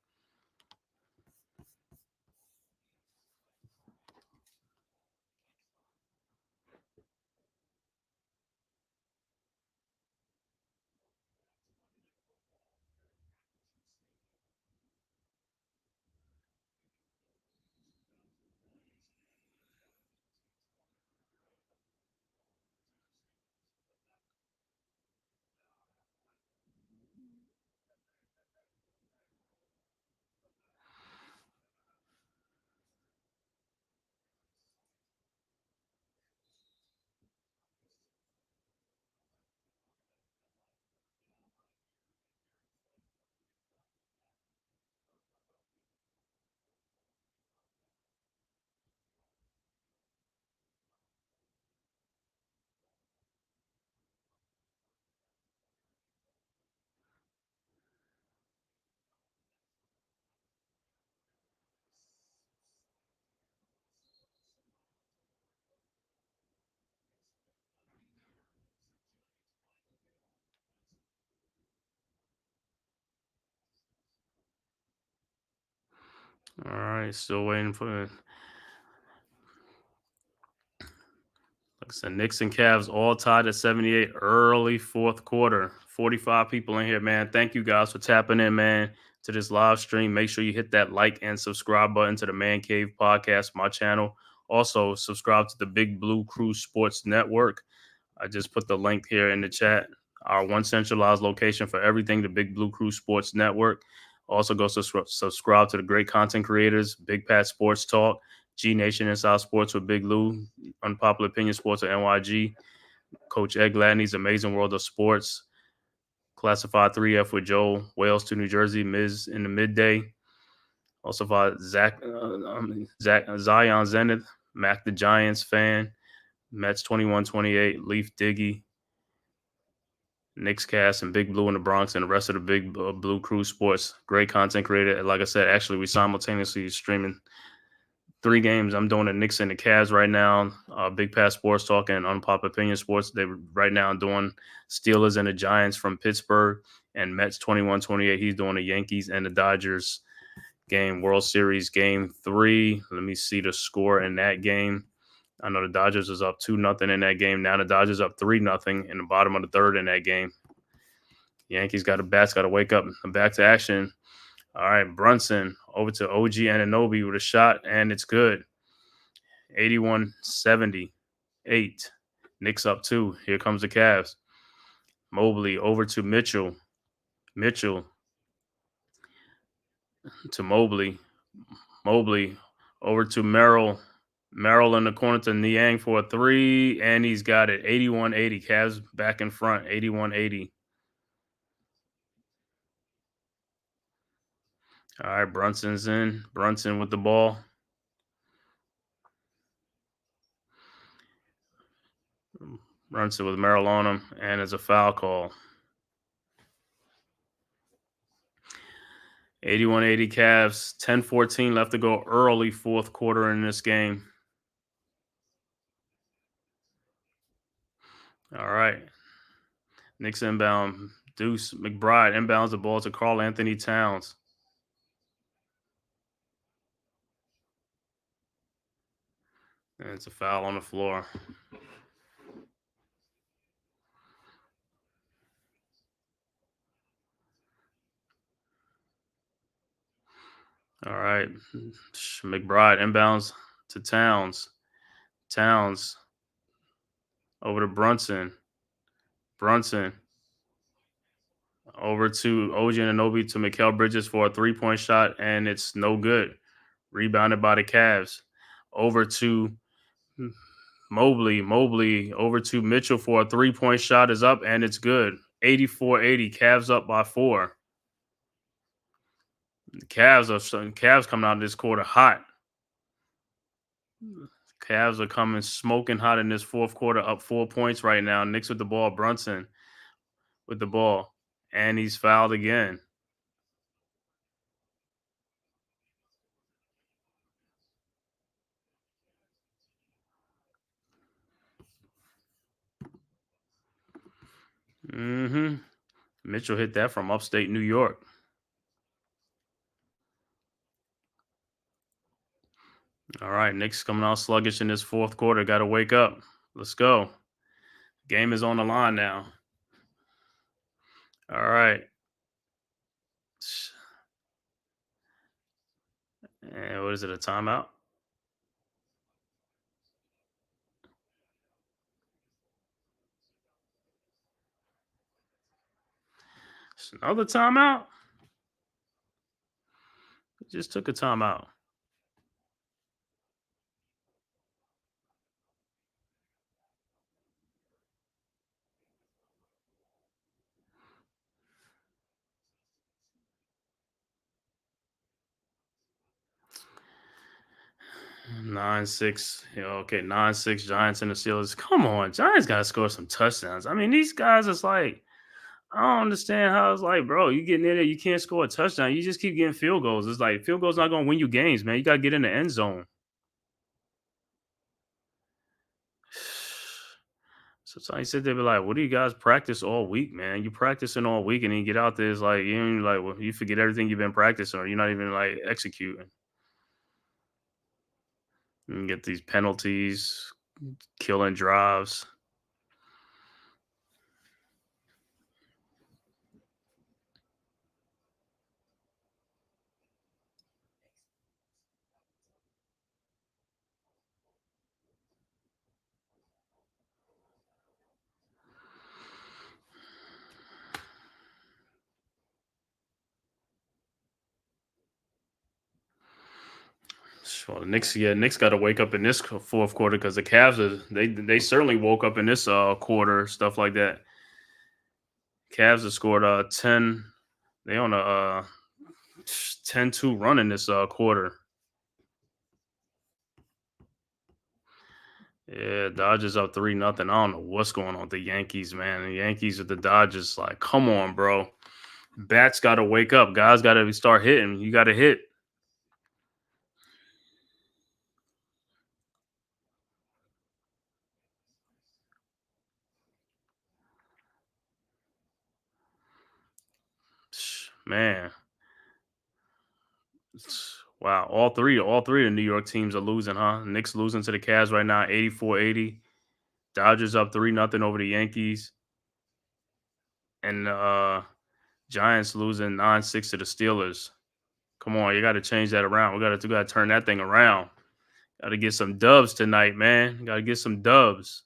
All right, still waiting for. Like I said, Knicks and Cavs all tied at 78 early fourth quarter. 45 people in here, man. Thank you guys for tapping in, man, to this live stream. Make sure you hit that like and subscribe button to the Man Cave podcast, my channel. Also, subscribe to the Big Blue Crew Sports Network. I just put the link here in the chat. Our one centralized location for everything, the Big Blue Crew Sports Network. Also, go subscribe to the great content creators, Big Pat Sports Talk, G Nation Inside Sports with Big Lou, Unpopular Opinion Sports at NYG, Coach Ed Gladney's Amazing World of Sports, Classified 3F with Joe, Wales to New Jersey, Miz in the midday. Also, Zion Zenith, Mac the Giants fan, Mets 21-28, Leaf Diggy, Knicks Cast, and Big Blue in the Bronx, and the rest of the Big Blue Crew Sports. Great content creator. Like I said, actually, we simultaneously streaming 3 games. I'm doing the Knicks and the Cavs right now. Big Pass Sports Talk and Unpopular Opinion Sports. They right now doing Steelers and the Giants from Pittsburgh, and Mets 21-28. He's doing the Yankees and the Dodgers game, World Series Game 3. Let me see the score in that game. I know the Dodgers is up 2-0 in that game. Now the Dodgers up 3-0 in the bottom of the third in that game. Yankees got to wake up and back to action. All right, Brunson over to OG Anunoby with a shot, and it's good. 81-78. Knicks up 2. Here comes the Cavs. Mobley over to Mitchell. Mitchell to Mobley. Mobley over to Merrill. Merrill in the corner to Niang for a 3, and he's got it. 81-80. Cavs back in front. 81-80. All right, Brunson's in. Brunson with the ball. Brunson with Merrill on him, and it's a foul call. 81-80 Cavs. 10-14 left to go early fourth quarter in this game. All right. Knicks inbound. Deuce McBride inbounds the ball to Karl Anthony Towns. And it's a foul on the floor. All right. McBride inbounds to Towns. Towns over to Brunson. Brunson over to OG Anunoby to Mikal Bridges for a 3-point shot, and it's no good. Rebounded by the Cavs. Over to Mobley. Mobley over to Mitchell for a 3-point shot is up, and it's good. 84-80. Cavs up by 4. The Cavs coming out of this quarter hot. Cavs are coming smoking hot in this fourth quarter, up 4 points right now. Knicks with the ball. Brunson with the ball, and he's fouled again. Mitchell hit that from upstate New York. All right, Knicks coming out sluggish in this fourth quarter. Got to wake up. Let's go. Game is on the line now. All right. And what is it, a timeout? It's another timeout? We just took a timeout. Nine six. Okay, 9-6 Giants and the Steelers. Come on, Giants gotta score some touchdowns. I mean, these guys is like, I don't understand how it's like, bro, you getting in there, you can't score a touchdown. You just keep getting field goals. It's like field goals not gonna win you games, man. You gotta get in the end zone. So I said they be like, "What do you guys practice all week, man? You practicing all week, and then you get out there, it's like you forget everything you've been practicing, or you're not even like executing." You can get these penalties, killing drives. Sure, the Knicks got to wake up in this fourth quarter because the Cavs they certainly woke up in this quarter, stuff like that. Cavs have scored 10. They on a 10-2 run in this quarter. Yeah, Dodgers up 3-0. I don't know what's going on with the Yankees, man. The Yankees with the Dodgers, like, come on, bro. Bats got to wake up. Guys got to start hitting. You got to hit. Man. Wow. All three of the New York teams are losing, huh? Knicks losing to the Cavs right now, 84-80. Dodgers up 3-0 over the Yankees. And Giants losing 9-6 to the Steelers. Come on, you got to change that around. We got to turn that thing around. Got to get some dubs tonight, man. Got to get some dubs.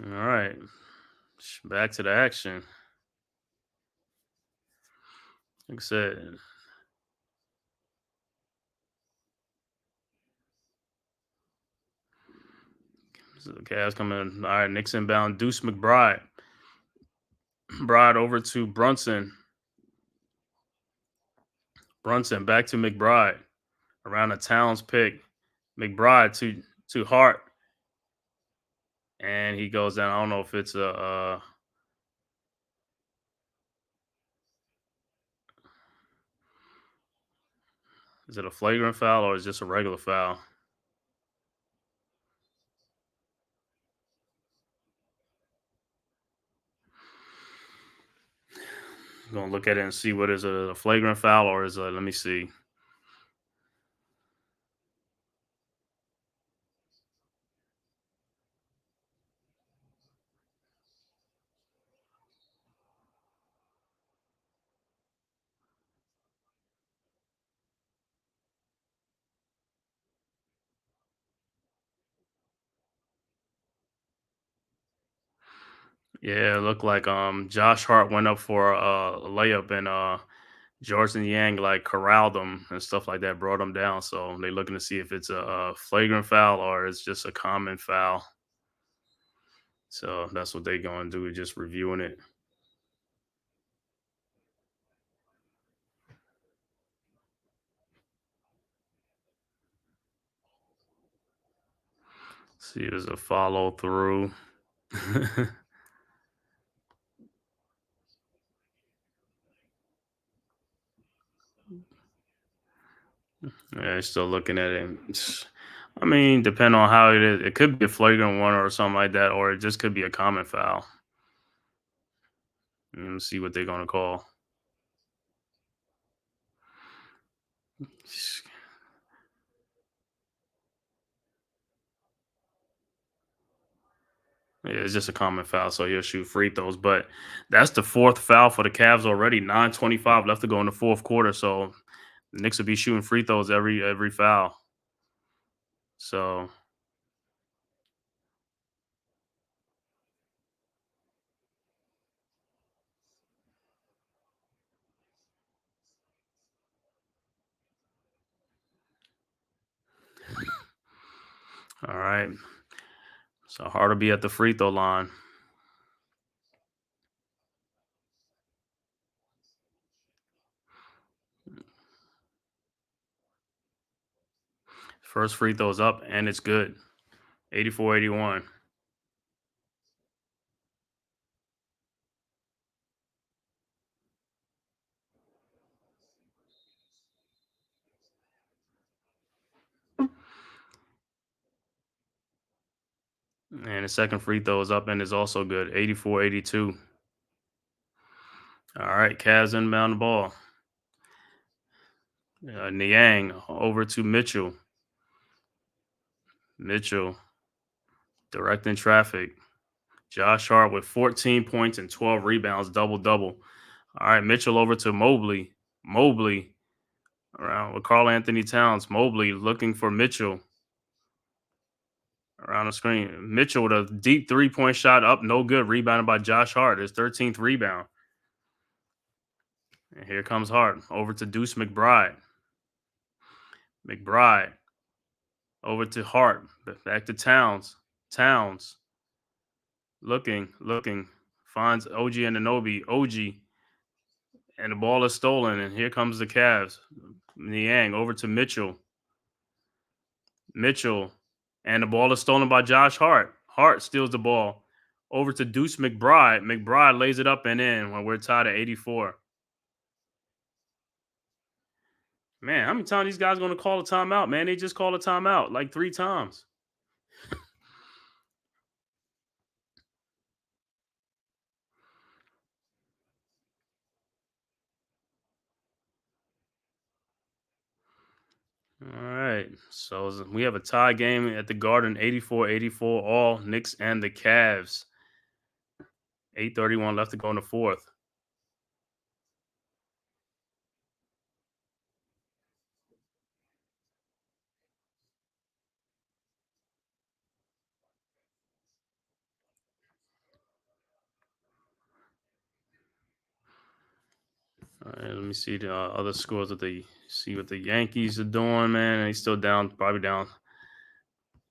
All right. Back to the action. Like I said, so the Cavs coming. All right, Knicks inbound. Deuce McBride. Bride over to Brunson. Brunson back to McBride. Around the Towns pick. McBride to Hart. And he goes down. I don't know if it's a is it a flagrant foul or is it just a regular foul? I'm gonna look at it and see what is a flagrant foul or is a let me see. Yeah, it looked like Josh Hart went up for a layup and Jordan Yang like corralled him and stuff like that, brought him down. So they're looking to see if it's a flagrant foul or it's just a common foul. So that's what they're going to do, just reviewing it. See if there's a follow through. Yeah, still looking at it. I mean, depending on how it is, it could be a flagrant one or something like that, or it just could be a common foul. See what they're going to call. Yeah, it's just a common foul, so he'll shoot free throws. But that's the fourth foul for the Cavs already. 9:25 left to go in the fourth quarter, so the Knicks will be shooting free throws every foul. So all right, so hard to be at the free throw line. First free throw's up, and it's good. 84-81. And the second free throw is up and is also good. 84-82. All right, Cavs inbound the ball. Niang over to Mitchell. Mitchell directing traffic. Josh Hart with 14 points and 12 rebounds, double-double. All right, Mitchell over to Mobley. Mobley around with Karl Anthony Towns. Mobley looking for Mitchell around the screen. Mitchell with a deep three-point shot up, no good. Rebounded by Josh Hart, his 13th rebound. And here comes Hart over to Deuce McBride. McBride over to Hart. Back to Towns. Towns looking, finds OG Anunoby. OG, and the ball is stolen. And here comes the Cavs. Niang over to Mitchell. Mitchell, and the ball is stolen by Josh Hart. Hart steals the ball over to Deuce McBride. McBride lays it up and in when we're tied at 84. Man, how many times these guys going to call a timeout, man? They just called a timeout like 3 times. All right. So we have a tie game at the Garden, 84-84, all Knicks and the Cavs. 8:31 left to go in the fourth. All right, let me see the other scores what the Yankees are doing, man. They still down, probably down.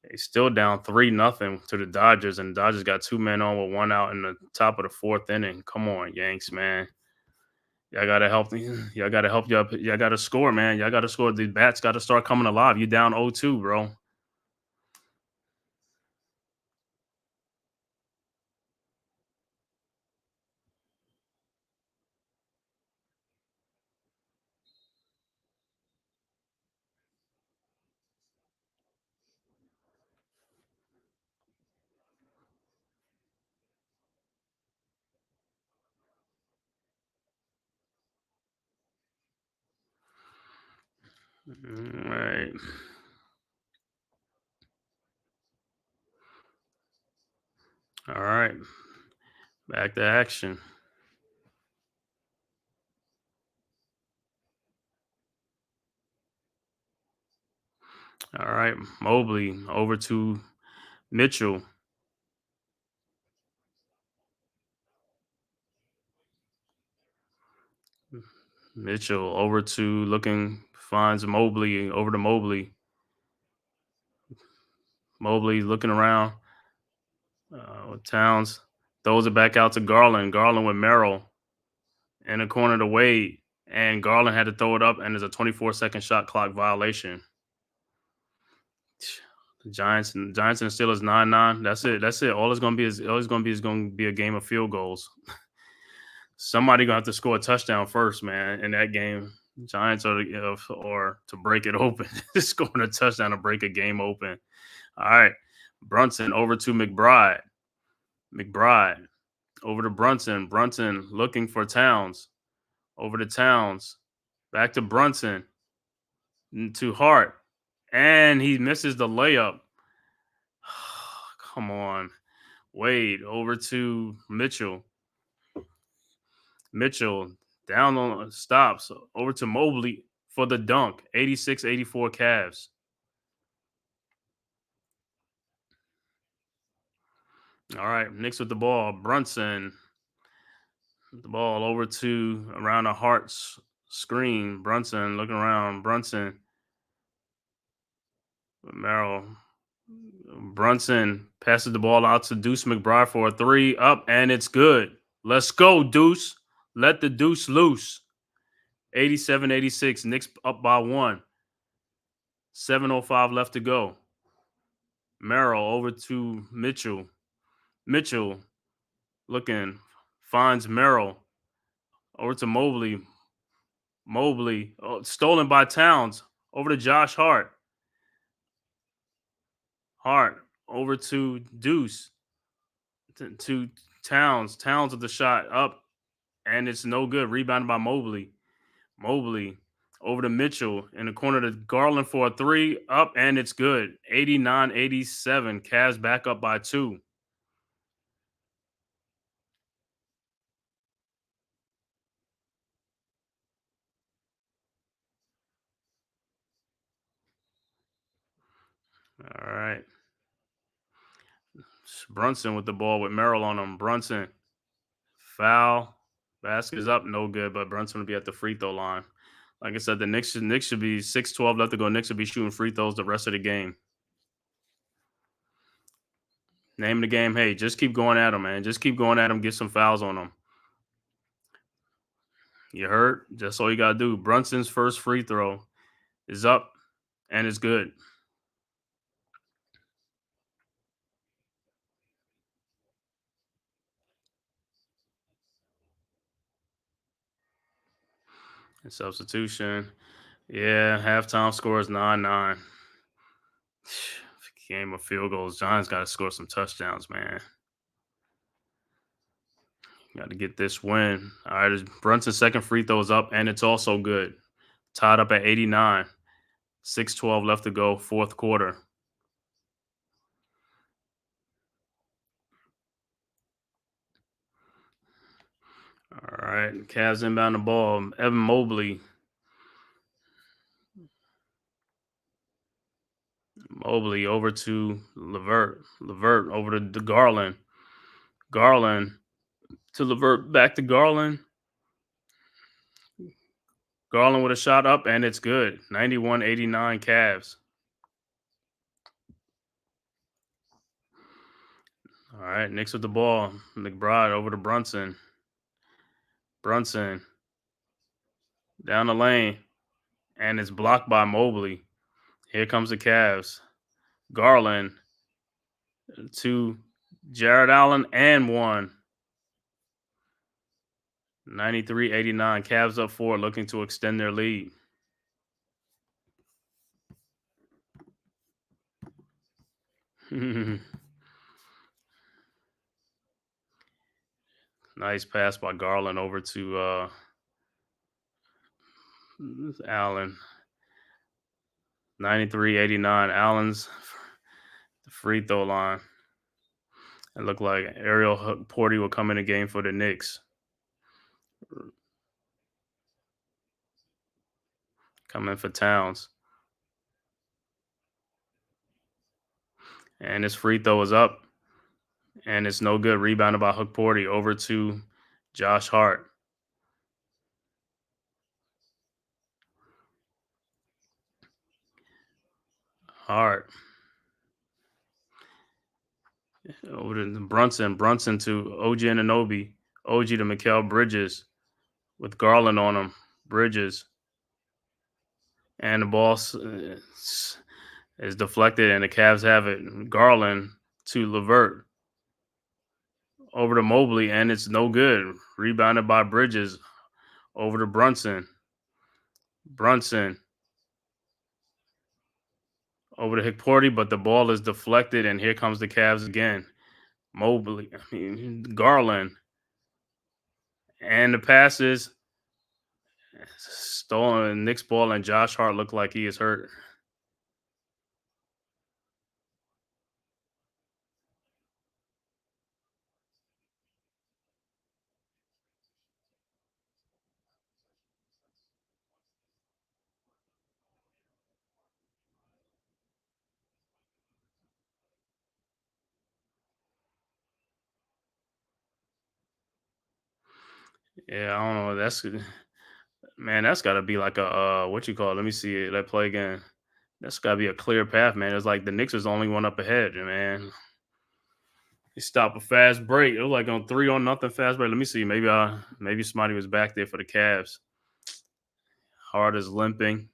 They still down 3-0 to the Dodgers, and the Dodgers got 2 men on with 1 out in the top of the fourth inning. Come on, Yanks, man. Y'all gotta help me. Y'all gotta help y'all. Y'all gotta score, man. Y'all gotta score. The bats gotta start coming alive. You down 0-2, bro. All right. All right. Back to action. All right. Mobley over to Mitchell. Mitchell over to finds Mobley over to Mobley. Mobley looking around. With Towns throws it back out to Garland. Garland with Merrill in the corner to Wade. And Garland had to throw it up, and there's a 24-second shot clock violation. The Giants and the Steelers 9-9. That's it. All it's gonna be is gonna be a game of field goals. Somebody gonna have to score a touchdown first, man, in that game. Giants or to break it open. Scoring a touchdown to break a game open. All right. Brunson over to McBride. McBride over to Brunson. Brunson looking for Towns. Over to Towns. Back to Brunson. To Hart. And he misses the layup. Come on. Wade over to Mitchell. Mitchell down on stops. Over to Mobley for the dunk. 86-84 Cavs. All right. Knicks with the ball. Brunson. The ball over to around a Hart's screen. Brunson looking around. Brunson. Merrill. Brunson passes the ball out to Deuce McBride for a 3 up, and it's good. Let's go, Deuce. Let the Deuce loose. 87-86. Knicks up by 1. 7:05 left to go. Merrill over to Mitchell. Mitchell looking, finds Merrill. Over to Mobley. Mobley stolen by Towns. Over to Josh Hart. Hart over to Deuce to Towns. Towns with the shot up, and it's no good. Rebounded by Mobley. Mobley over to Mitchell in the corner to Garland for a three. Up, and it's good. 89-87. Cavs back up by 2. All right. Brunson with the ball with Merrill on him. Brunson. Foul. Basket is up. No good, but Brunson will be at the free throw line. Like I said, the Knicks should be 6-12 left to go. Knicks should be shooting free throws the rest of the game. Name of the game, hey, just keep going at them, man. Just keep going at them. Get some fouls on them. You heard? Just all you got to do. Brunson's first free throw is up, and it's good. And substitution. Yeah, halftime score is 9-9. Game of field goals. Giants got to score some touchdowns, man. Got to get this win. All right, Brunson's second free throw is up, and it's also good. Tied up at 89. 6:12 left to go, fourth quarter. All right, Cavs inbound the ball. Evan Mobley. Mobley over to Levert. Levert over to Garland. Garland to Levert. Back to Garland. Garland with a shot up, and it's good. 91-89 Cavs. All right, Knicks with the ball. McBride over to Brunson. Brunson down the lane, and it's blocked by Mobley. Here comes the Cavs. Garland to Jared Allen and one. 93-89. Cavs up 4, looking to extend their lead. Nice pass by Garland over to Allen. 93-89. Allen's the free throw line. It looked like Ariel Porty will come in the game for the Knicks. Coming for Towns. And his free throw is up. And it's no good. Rebounded by Hook Porty over to Josh Hart. Hart. Over to Brunson. Brunson to OG Anunoby. OG to Mikal Bridges with Garland on him. Bridges. And the ball is deflected, and the Cavs have it. Garland to Levert. Over to Mobley, and it's no good. Rebounded by Bridges. Over to Brunson. Brunson. Over to Hikporty, but the ball is deflected, and here comes the Cavs again. Garland. And the passes stolen. Knicks ball, and Josh Hart looked like he is hurt. Yeah, I don't know. That's got to be like a what you call it? Let me see it. Let play again. That's got to be a clear path, man. It's like the Knicks is the only one up ahead, man. They stop a fast break. It was like on 3-0 fast break. Let me see. Maybe somebody was back there for the Cavs. Hart is limping.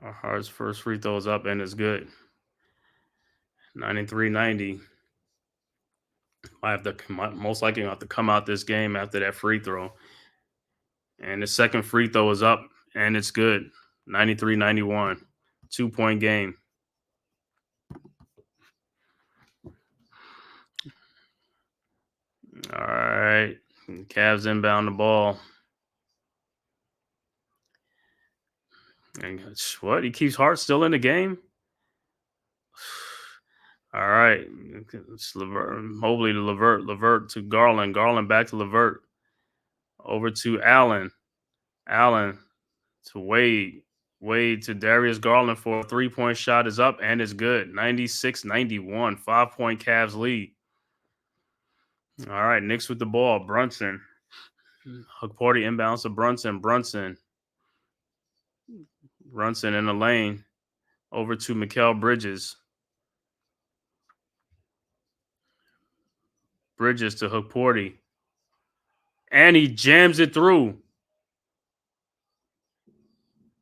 Hart's first free throw is up and it's good. 93-90. Most likely have to come out this game after that free throw. And the second free throw is up and it's good. 93-91. 2-point game. All right. Cavs inbound the ball. And what? He keeps Hart still in the game? All right. It's Mobley to Levert to Garland. Garland back to Levert. Over to Allen. Allen to Wade. Wade to Darius Garland for a 3-point shot is up and it's good. 96-91. 5-point Cavs lead. All right. Knicks with the ball. Brunson. Party inbounds to Brunson. Brunson in the lane. Over to Mikal Bridges. Bridges to Hukporti. And he jams it through.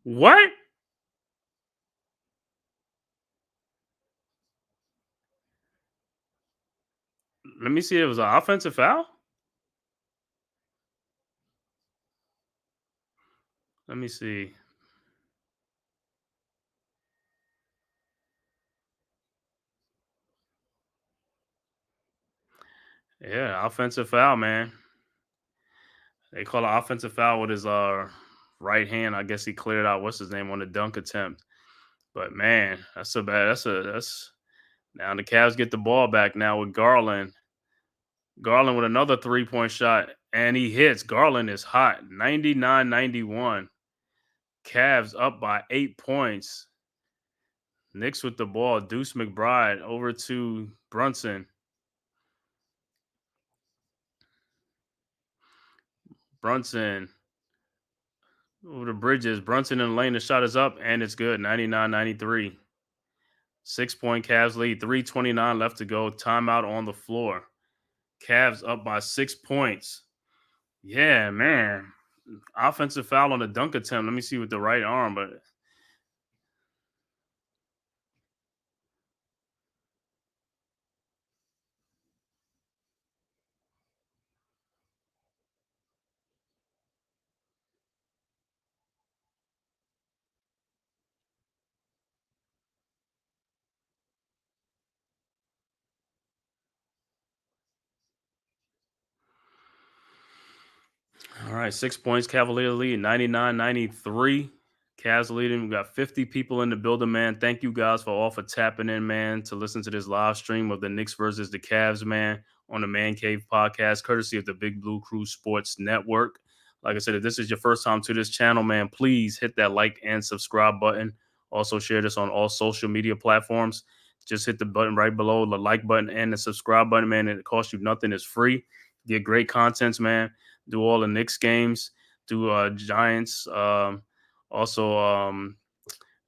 What? Let me see. It was an offensive foul? Let me see. Yeah, offensive foul, man. They call an offensive foul with his right hand. I guess he cleared out what's his name on the dunk attempt. But man, that's so bad. That's now the Cavs get the ball back now with Garland. Garland with another 3-point shot, and he hits. Garland is hot. 99-91. Cavs up by 8 points. Knicks with the ball. Deuce McBride over to Brunson. Brunson over to Bridges. Brunson in the lane. The shot is up, and it's good. 99-93. 6-point Cavs lead. 3:29 left to go. Timeout on the floor. Cavs up by 6 points. Yeah, man. Offensive foul on the dunk attempt. Let me see with the right arm, but all right, 6 points. Cavalier lead 99-93. Cavs leading. We got 50 people in the building, man. Thank you guys for tapping in, man, to listen to this live stream of the Knicks versus the Cavs, man, on the Man Cave podcast, courtesy of the Big Blue Crew Sports Network. Like I said, if this is your first time to this channel, man, please hit that like and subscribe button. Also share this on all social media platforms. Just hit the button right below, the like button and the subscribe button, man. It costs you nothing. It's free. Get great contents, man. Do all the Knicks games. Do Giants. Also,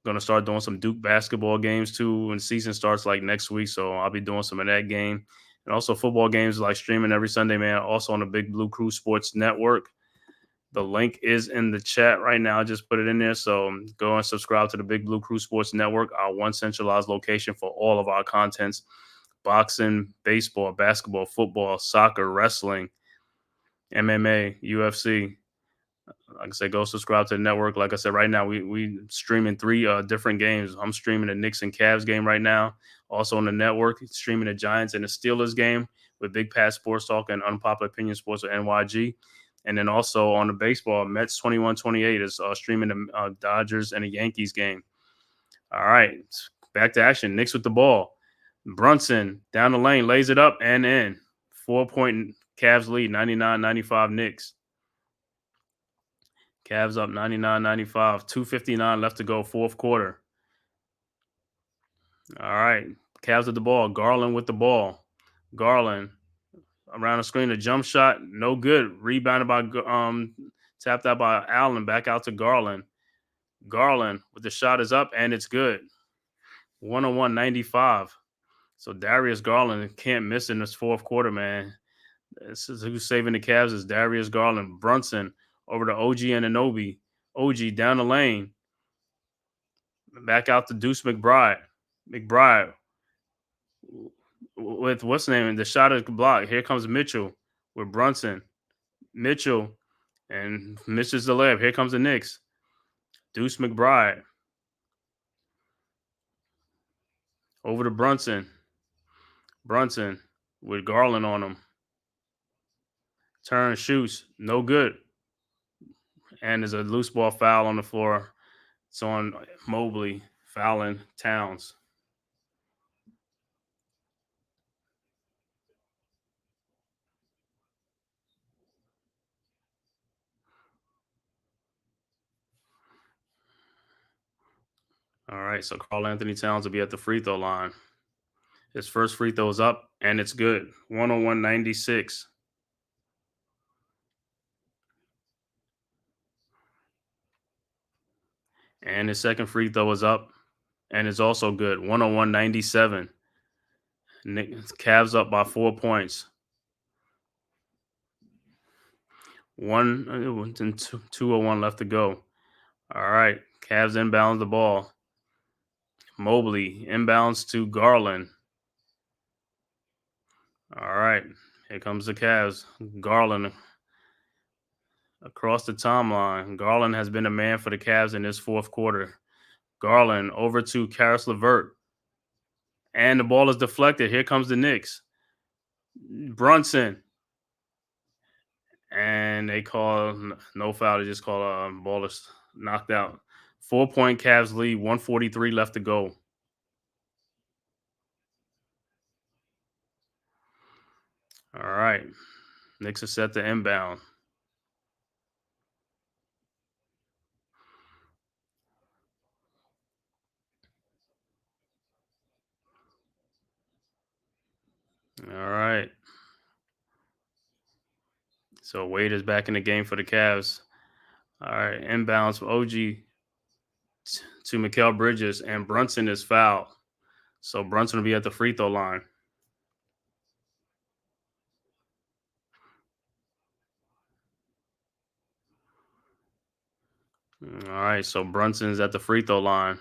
going to start doing some Duke basketball games too when season starts like next week. So I'll be doing some of that game. And also football games like streaming every Sunday, man. Also on the Big Blue Crew Sports Network. The link is in the chat right now. I just put it in there. So go and subscribe to the Big Blue Crew Sports Network, our one centralized location for all of our contents. Boxing, baseball, basketball, football, soccer, wrestling, MMA, UFC. Like I said, go subscribe to the network. Like I said, right now we streaming 3 different games. I'm streaming the Knicks and Cavs game right now. Also on the network, streaming the Giants and the Steelers game with Big Pass Sports Talk and Unpopular Opinion Sports with NYG. And then also on the baseball, Mets 21-28 is streaming the Dodgers and the Yankees game. All right, back to action. Knicks with the ball. Brunson down the lane, lays it up and in. 4-point Cavs lead, 99-95 Knicks. Cavs up 99-95. 2:59 left to go, fourth quarter. All right, Cavs with the ball. Garland with the ball. Garland around the screen, a jump shot, no good. Rebounded by tapped out by Allen. Back out to Garland. Garland with the shot is up and it's good. 101-95. So Darius Garland can't miss in this fourth quarter, man. This is who's saving the Cavs is Darius Garland. Brunson over to OG Anunoby. OG down the lane. Back out to Deuce McBride. McBride with what's the name? The shot is blocked. Here comes Mitchell with Brunson. Mitchell and misses the layup. Here comes the Knicks. Deuce McBride over to Brunson. Brunson with Garland on him. Turn, shoots, no good. And there's a loose ball foul on the floor. It's on Mobley fouling Towns. All right, so Karl Anthony Towns will be at the free throw line. His first free throw is up, and it's good. 101-96. And his second free throw is up, and it's also good. 101-97. Cavs up by 4 points. 2:01 left to go. All right, Cavs inbounds the ball. Mobley inbounds to Garland. All right, here comes the Cavs. Garland across the timeline. Garland has been a man for the Cavs in this fourth quarter. Garland over to Karis LeVert. And the ball is deflected. Here comes the Knicks. Brunson. And they call no foul. They just call ball is knocked out. 4-point Cavs lead. 1:43 left to go. All right. Knicks are set to inbound. All right. So Wade is back in the game for the Cavs. All right. Inbounds for OG to Mikal Bridges, and Brunson is fouled. So Brunson will be at the free throw line. All right. So Brunson's at the free throw line.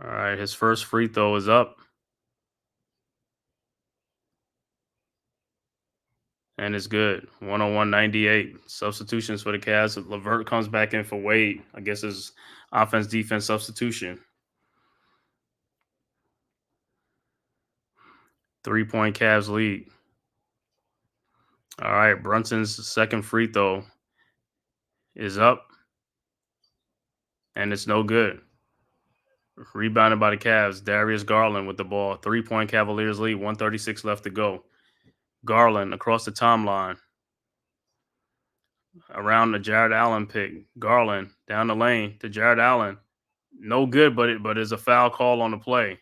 All right. His first free throw is up. And it's good. 101-98. Substitutions for the Cavs. LeVert comes back in for Wade. I guess his offense-defense substitution. 3-point Cavs lead. All right. Brunson's second free throw is up. And it's no good. Rebounded by the Cavs. Darius Garland with the ball. 3-point Cavaliers lead. 1:36 left to go. Garland across the timeline. Around the Jared Allen pick. Garland down the lane to Jared Allen. No good, but it's a foul call on the play.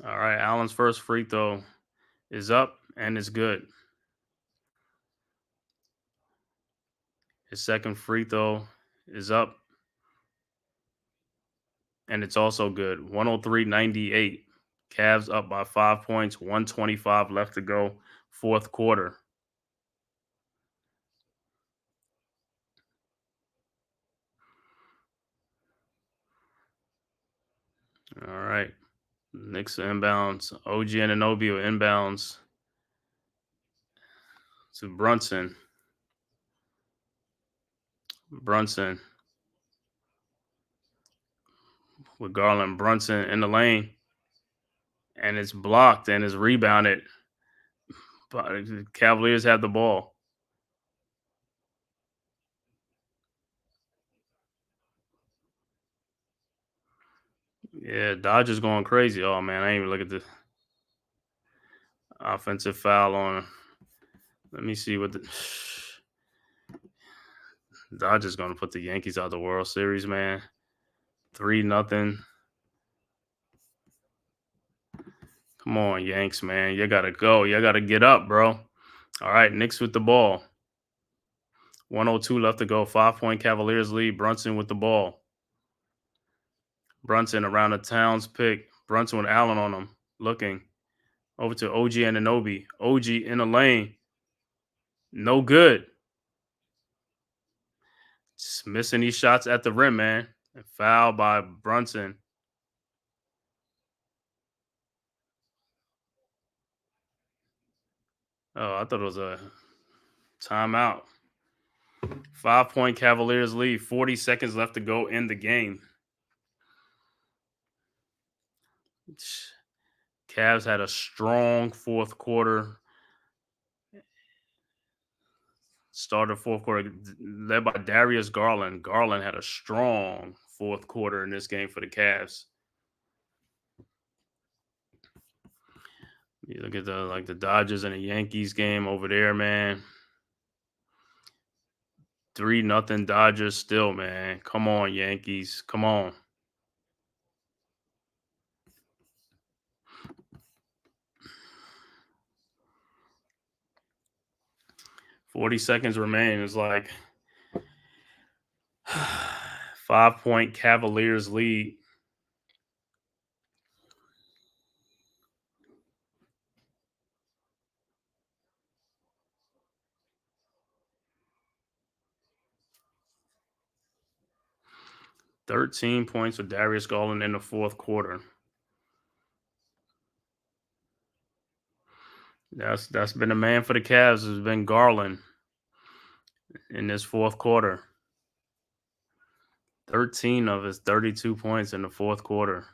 All right, Allen's first free throw is up and it's good. His second free throw is up and it's also good. 103-98. Cavs up by 5 points. 1:25 left to go. Fourth quarter. All right. Knicks inbounds. OG Anunoby inbounds to Brunson. Brunson with Garland. Brunson in the lane. And it's blocked and it's rebounded. But the Cavaliers have the ball. Yeah, Dodgers going crazy. Oh, man, I ain't even look at the offensive foul on. Let me see what the Dodgers going to put the Yankees out of the World Series, man. 3-0. Come on, Yanks, man. You got to go. You got to get up, bro. All right, Knicks with the ball. 102 left to go. 5-point Cavaliers lead. Brunson with the ball. Brunson around the Towns pick. Brunson with Allen on him. Looking. Over to OG Anunoby. OG in the lane. No good. Just missing these shots at the rim, man. And foul by Brunson. Oh, I thought it was a timeout. 5-point Cavaliers lead. 40 seconds left to go in the game. Cavs had a strong fourth quarter. Started fourth quarter led by Darius Garland. Garland had a strong fourth quarter in this game for the Cavs. You look at the Dodgers and the Yankees game over there, man. 3-0 Dodgers still, man. Come on, Yankees. Come on. $40 seconds remain. It's like 5-point Cavaliers lead. $13 points for Darius Garland in the fourth quarter. That's been the man for the Cavs. Has been Garland in this fourth quarter. 13 of his 32 points in the fourth quarter.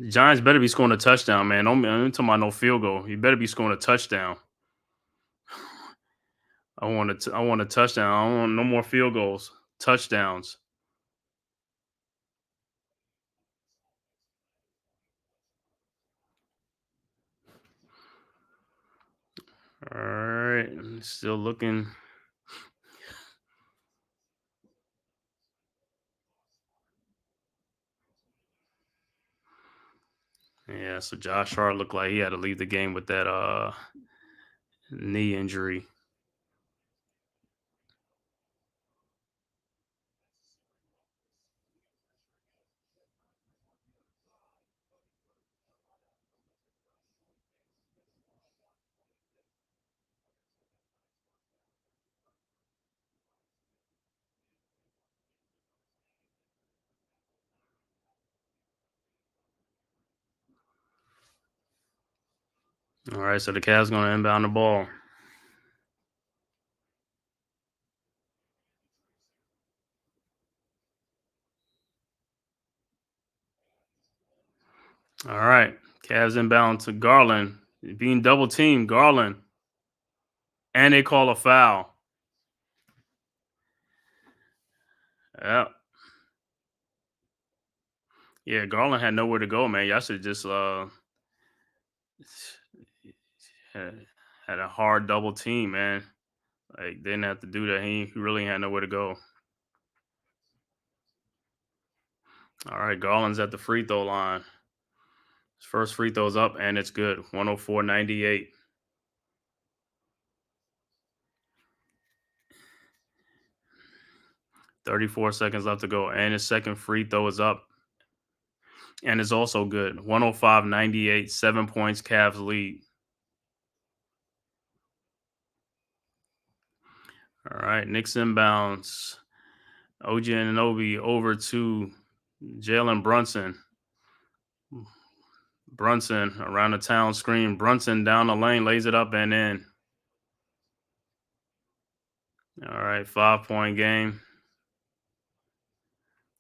Giants better be scoring a touchdown, man. I'm talking about no field goal. You better be scoring a touchdown. I want a touchdown. I don't want no more field goals. Touchdowns. All right. Still looking. Yeah, so Josh Hart looked like he had to leave the game with that knee injury. All right, so the Cavs going to inbound the ball. All right, Cavs inbound to Garland. Being double teamed, Garland. And they call a foul. Yeah. Yeah, Garland had nowhere to go, man. Y'all should just had a hard double team, man. Like, didn't have to do that. He really had nowhere to go. All right, Garland's at the free throw line. His first free throw's up, and it's good. 104-98. $34 seconds left to go, and his second free throw is up, and it's also good. 105-98, 7 points, Cavs lead. All right, Knicks inbounds. OG Anunoby over to Jalen Brunson. Brunson around the town screen. Brunson down the lane, lays it up and in. All right, 5-point game.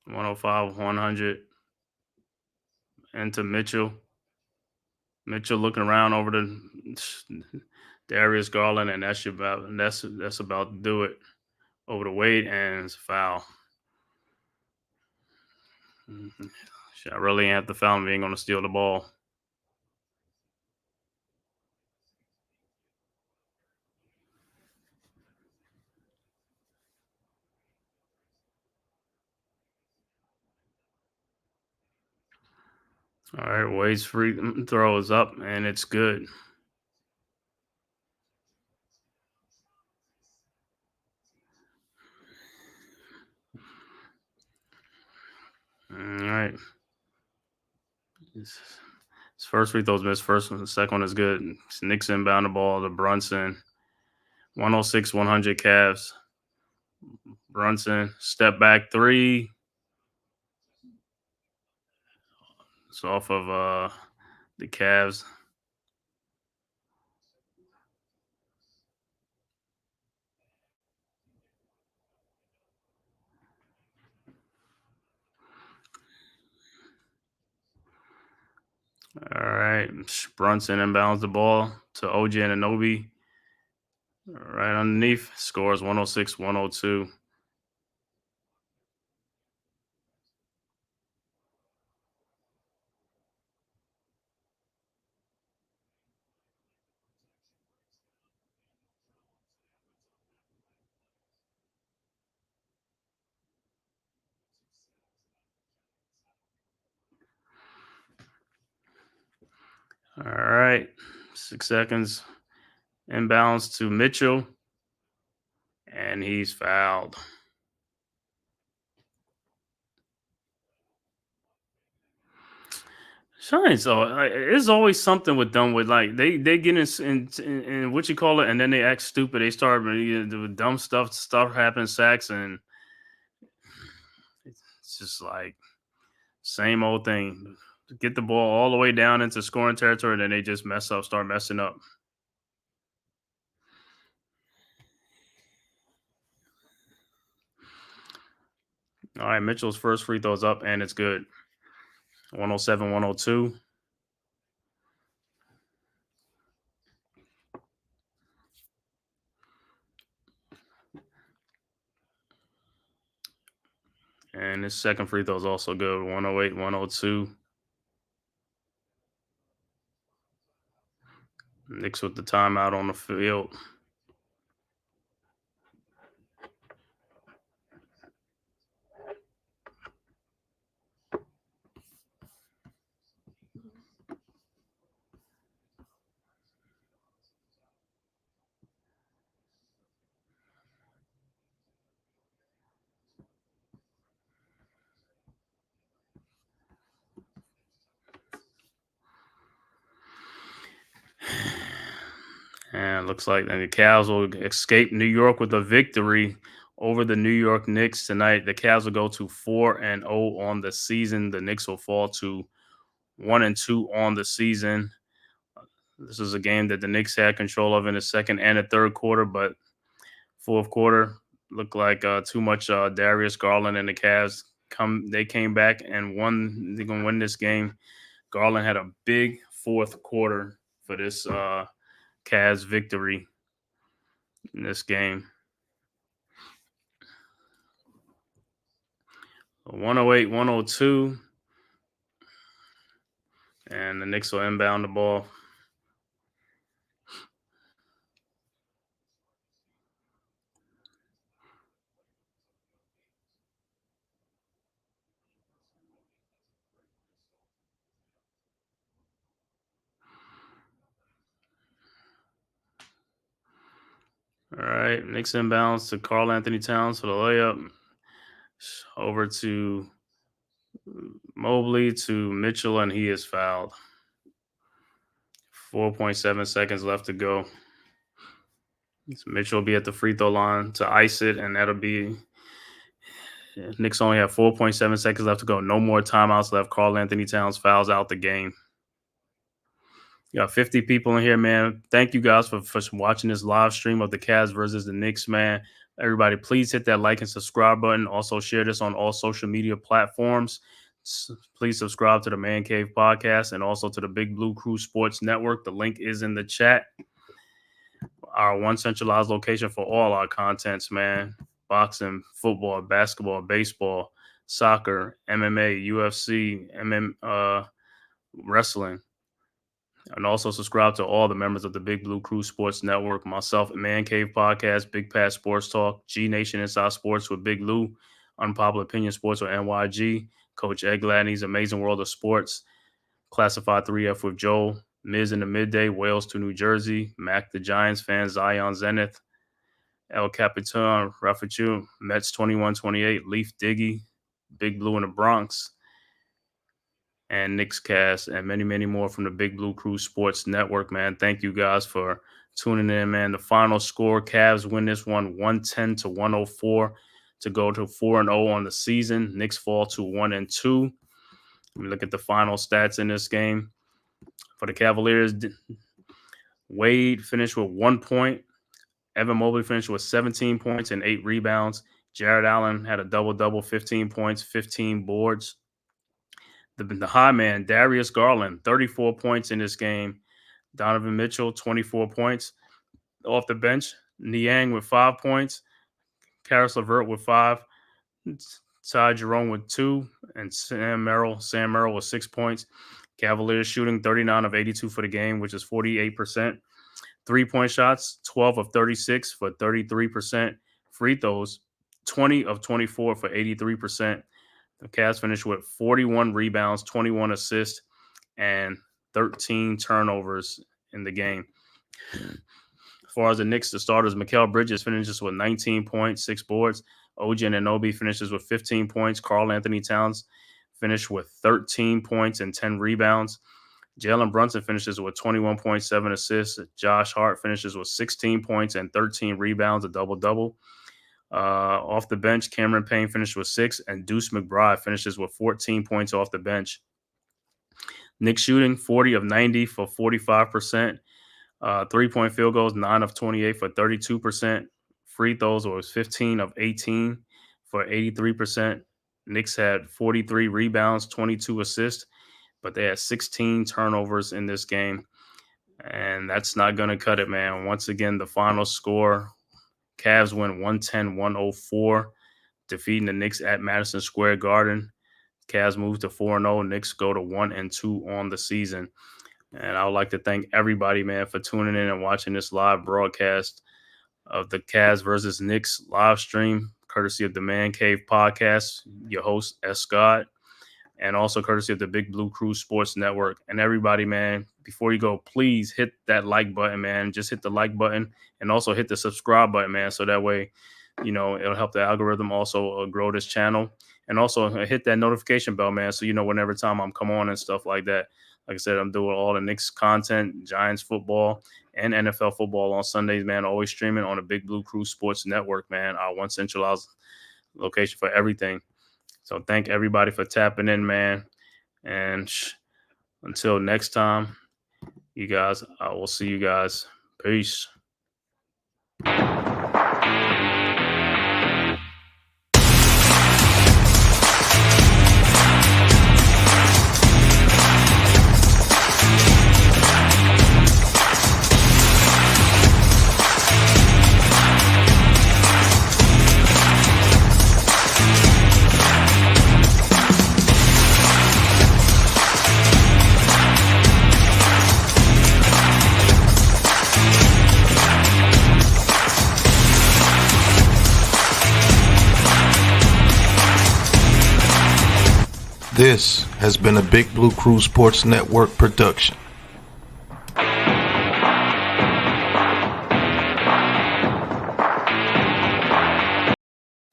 105-100. Into Mitchell. Mitchell looking around over to Darius Garland, and that's about to do it. Over to Wade, and it's a foul. I really have to foul him. He ain't going to steal the ball. All right, Wade's free throw is up, and it's good. All right. His first free throw's missed. First one, the second one is good. Knicks inbound the ball to Brunson. 106-100 Cavs. Brunson, step back three. It's off of the Cavs. All right. Brunson inbounds the ball to OG Anunoby. Right underneath. Scores 106-102. All right. 6 seconds. Inbounds to Mitchell. And he's fouled. Shine. So it's always something with them with like they get in what you call it, and then they act stupid. They start doing dumb stuff. Stuff happens, sacks, and it's just like same old thing. Get the ball all the way down into scoring territory, and then they just start messing up. All right, Mitchell's first free throw's up, and it's good. 107-102. And his second free throw is also good. 108-102. Knicks with the timeout on the field. And it looks like the Cavs will escape New York with a victory over the New York Knicks tonight. The Cavs will go to 4-0 on the season. The Knicks will fall to 1-2 on the season. This is a game that the Knicks had control of in the second and the third quarter, but fourth quarter looked like too much Darius Garland and the Cavs came back and won. They're gonna win this game. Garland had a big fourth quarter for this Cavs victory in this game. 108-102. And the Knicks will inbound the ball. All right, Knicks inbounds to Karl Anthony Towns for the layup. Over to Mobley to Mitchell, and he is fouled. 4.7 seconds left to go. So Mitchell will be at the free throw line to ice it, and that'll be Knicks only have 4.7 seconds left to go. No more timeouts left. Karl Anthony Towns fouls out the game. You got 50 people in here, man. Thank you guys for watching this live stream of the Cavs versus the Knicks, man. Everybody, please hit that like and subscribe button. Also, share this on all social media platforms. Please subscribe to the Man Cave podcast and also to the Big Blue Crew Sports Network. The link is in the chat. Our one centralized location for all our contents, man. Boxing, football, basketball, baseball, soccer, MMA, UFC, wrestling. And also subscribe to all the members of the Big Blue Crew Sports Network, myself at Man-Cave Podcast, Big Pat Sports Talk, G Nation Inside Sports with Big Lou, Unpopular Opinion Sports with NYG, Coach Ed Gladney's Amazing World of Sports, Classified 3F with Joe. Miz in the midday. Wales to New Jersey. Mac the Giants fan. Zion Zenith. El Capitan Rafachu. Mets 21-28. Leaf Diggy. Big Blue in the Bronx. And Knicks Cast, and many, many more from the Big Blue Crew Sports Network, man. Thank you guys for tuning in, man. The final score, Cavs win this one 110-104 to go to 4-0 on the season. Knicks fall to 1-2. Let me look at the final stats in this game. For the Cavaliers, Wade finished with 1 point. Evan Mobley finished with 17 points and 8 rebounds. Jared Allen had a double-double, 15 points, 15 boards. The high man, Darius Garland, 34 points in this game. Donovan Mitchell, 24 points. Off the bench, Niang with 5 points. Karis LeVert with 5. Ty Jerome with 2. And Sam Merrill with 6 points. Cavaliers shooting 39 of 82 for the game, which is 48%. 3-point shots, 12 of 36 for 33%. Free throws, 20 of 24 for 83%. The Cavs finished with 41 rebounds, 21 assists, and 13 turnovers in the game. As far as the Knicks, the starters, Mikal Bridges finishes with 19 points, 6 boards. OG Anunoby finishes with 15 points. Karl Anthony Towns finished with 13 points and 10 rebounds. Jalen Brunson finishes with 21.7 assists. Josh Hart finishes with 16 points and 13 rebounds, a double-double. Off the bench, Cameron Payne finished with 6, and Deuce McBride finishes with 14 points off the bench. Knicks shooting 40 of 90 for 45%. 3-point field goals, 9 of 28 for 32%. Free throws was 15 of 18 for 83%. Knicks had 43 rebounds, 22 assists, but they had 16 turnovers in this game. And that's not going to cut it, man. Once again, the final score, Cavs win 110-104, defeating the Knicks at Madison Square Garden. Cavs move to 4-0. Knicks go to 1-2 on the season. And I would like to thank everybody, man, for tuning in and watching this live broadcast of the Cavs versus Knicks live stream, courtesy of the Man-Cave podcast, your host, S. Scott, and also courtesy of the Big Blue Crew Sports Network. And everybody, man, before you go, please hit that like button, man. Just hit the like button and also hit the subscribe button, man. So that way, you know, it'll help the algorithm also grow this channel. And also hit that notification bell, man, so you know whenever time I'm come on and stuff like that. Like I said, I'm doing all the Knicks content, Giants football, and NFL football on Sundays, man. Always streaming on the Big Blue Crew Sports Network, man. Our one centralized location for everything. So thank everybody for tapping in, man. And until next time, you guys, I will see you guys. Peace. This has been a Big Blue Crew Sports Network production.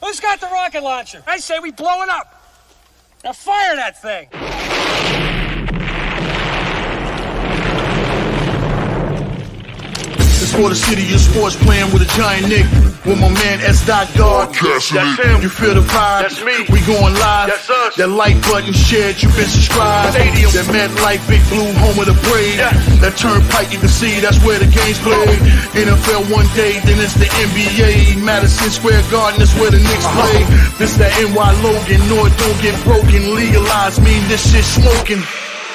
Who's got the rocket launcher? I say we blow it up. Now fire that thing. It's for the city of sports, playing with a giant Nick. With my man S. God. That's him. You feel the vibe? That's me. We going live. That's us. That like button shared, you been subscribed. Stadium. That MetLife, Big Blue, home of the Braves. Yeah. That turnpike, you can see that's where the game's played. NFL one day, then it's the NBA. Madison Square Garden, that's where the Knicks play. This that NY Logan, no it don't get broken. Legalized, mean this shit smoking.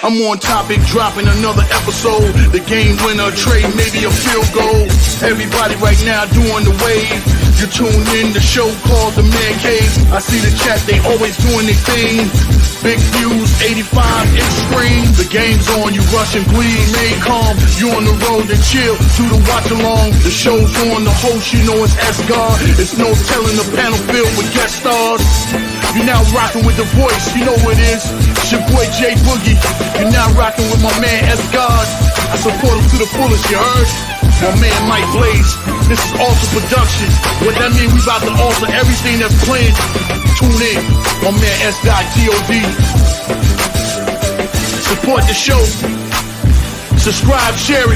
I'm on topic, dropping another episode. The game winner, trade, maybe a field goal. Everybody right now doing the wave. You tune in, the show called The-Man-Cave. I see the chat, they always doing their thing. Big views, 85-inch screen. The game's on, you rush and bleed. Remain calm, you on the road and chill. Do the watch along, the show's on. The host, you know it's S-God. It's no telling the panel filled with guest stars. You now rocking with the voice, you know what it is. It's your boy J Boogie. You're now rocking with my man S God. I support him to the fullest, you heard? My man Mike Blaze. This is Alter Productions. What that mean? We about to alter everything that's playing. Tune in. My man S.God. Support the show. Subscribe, share it.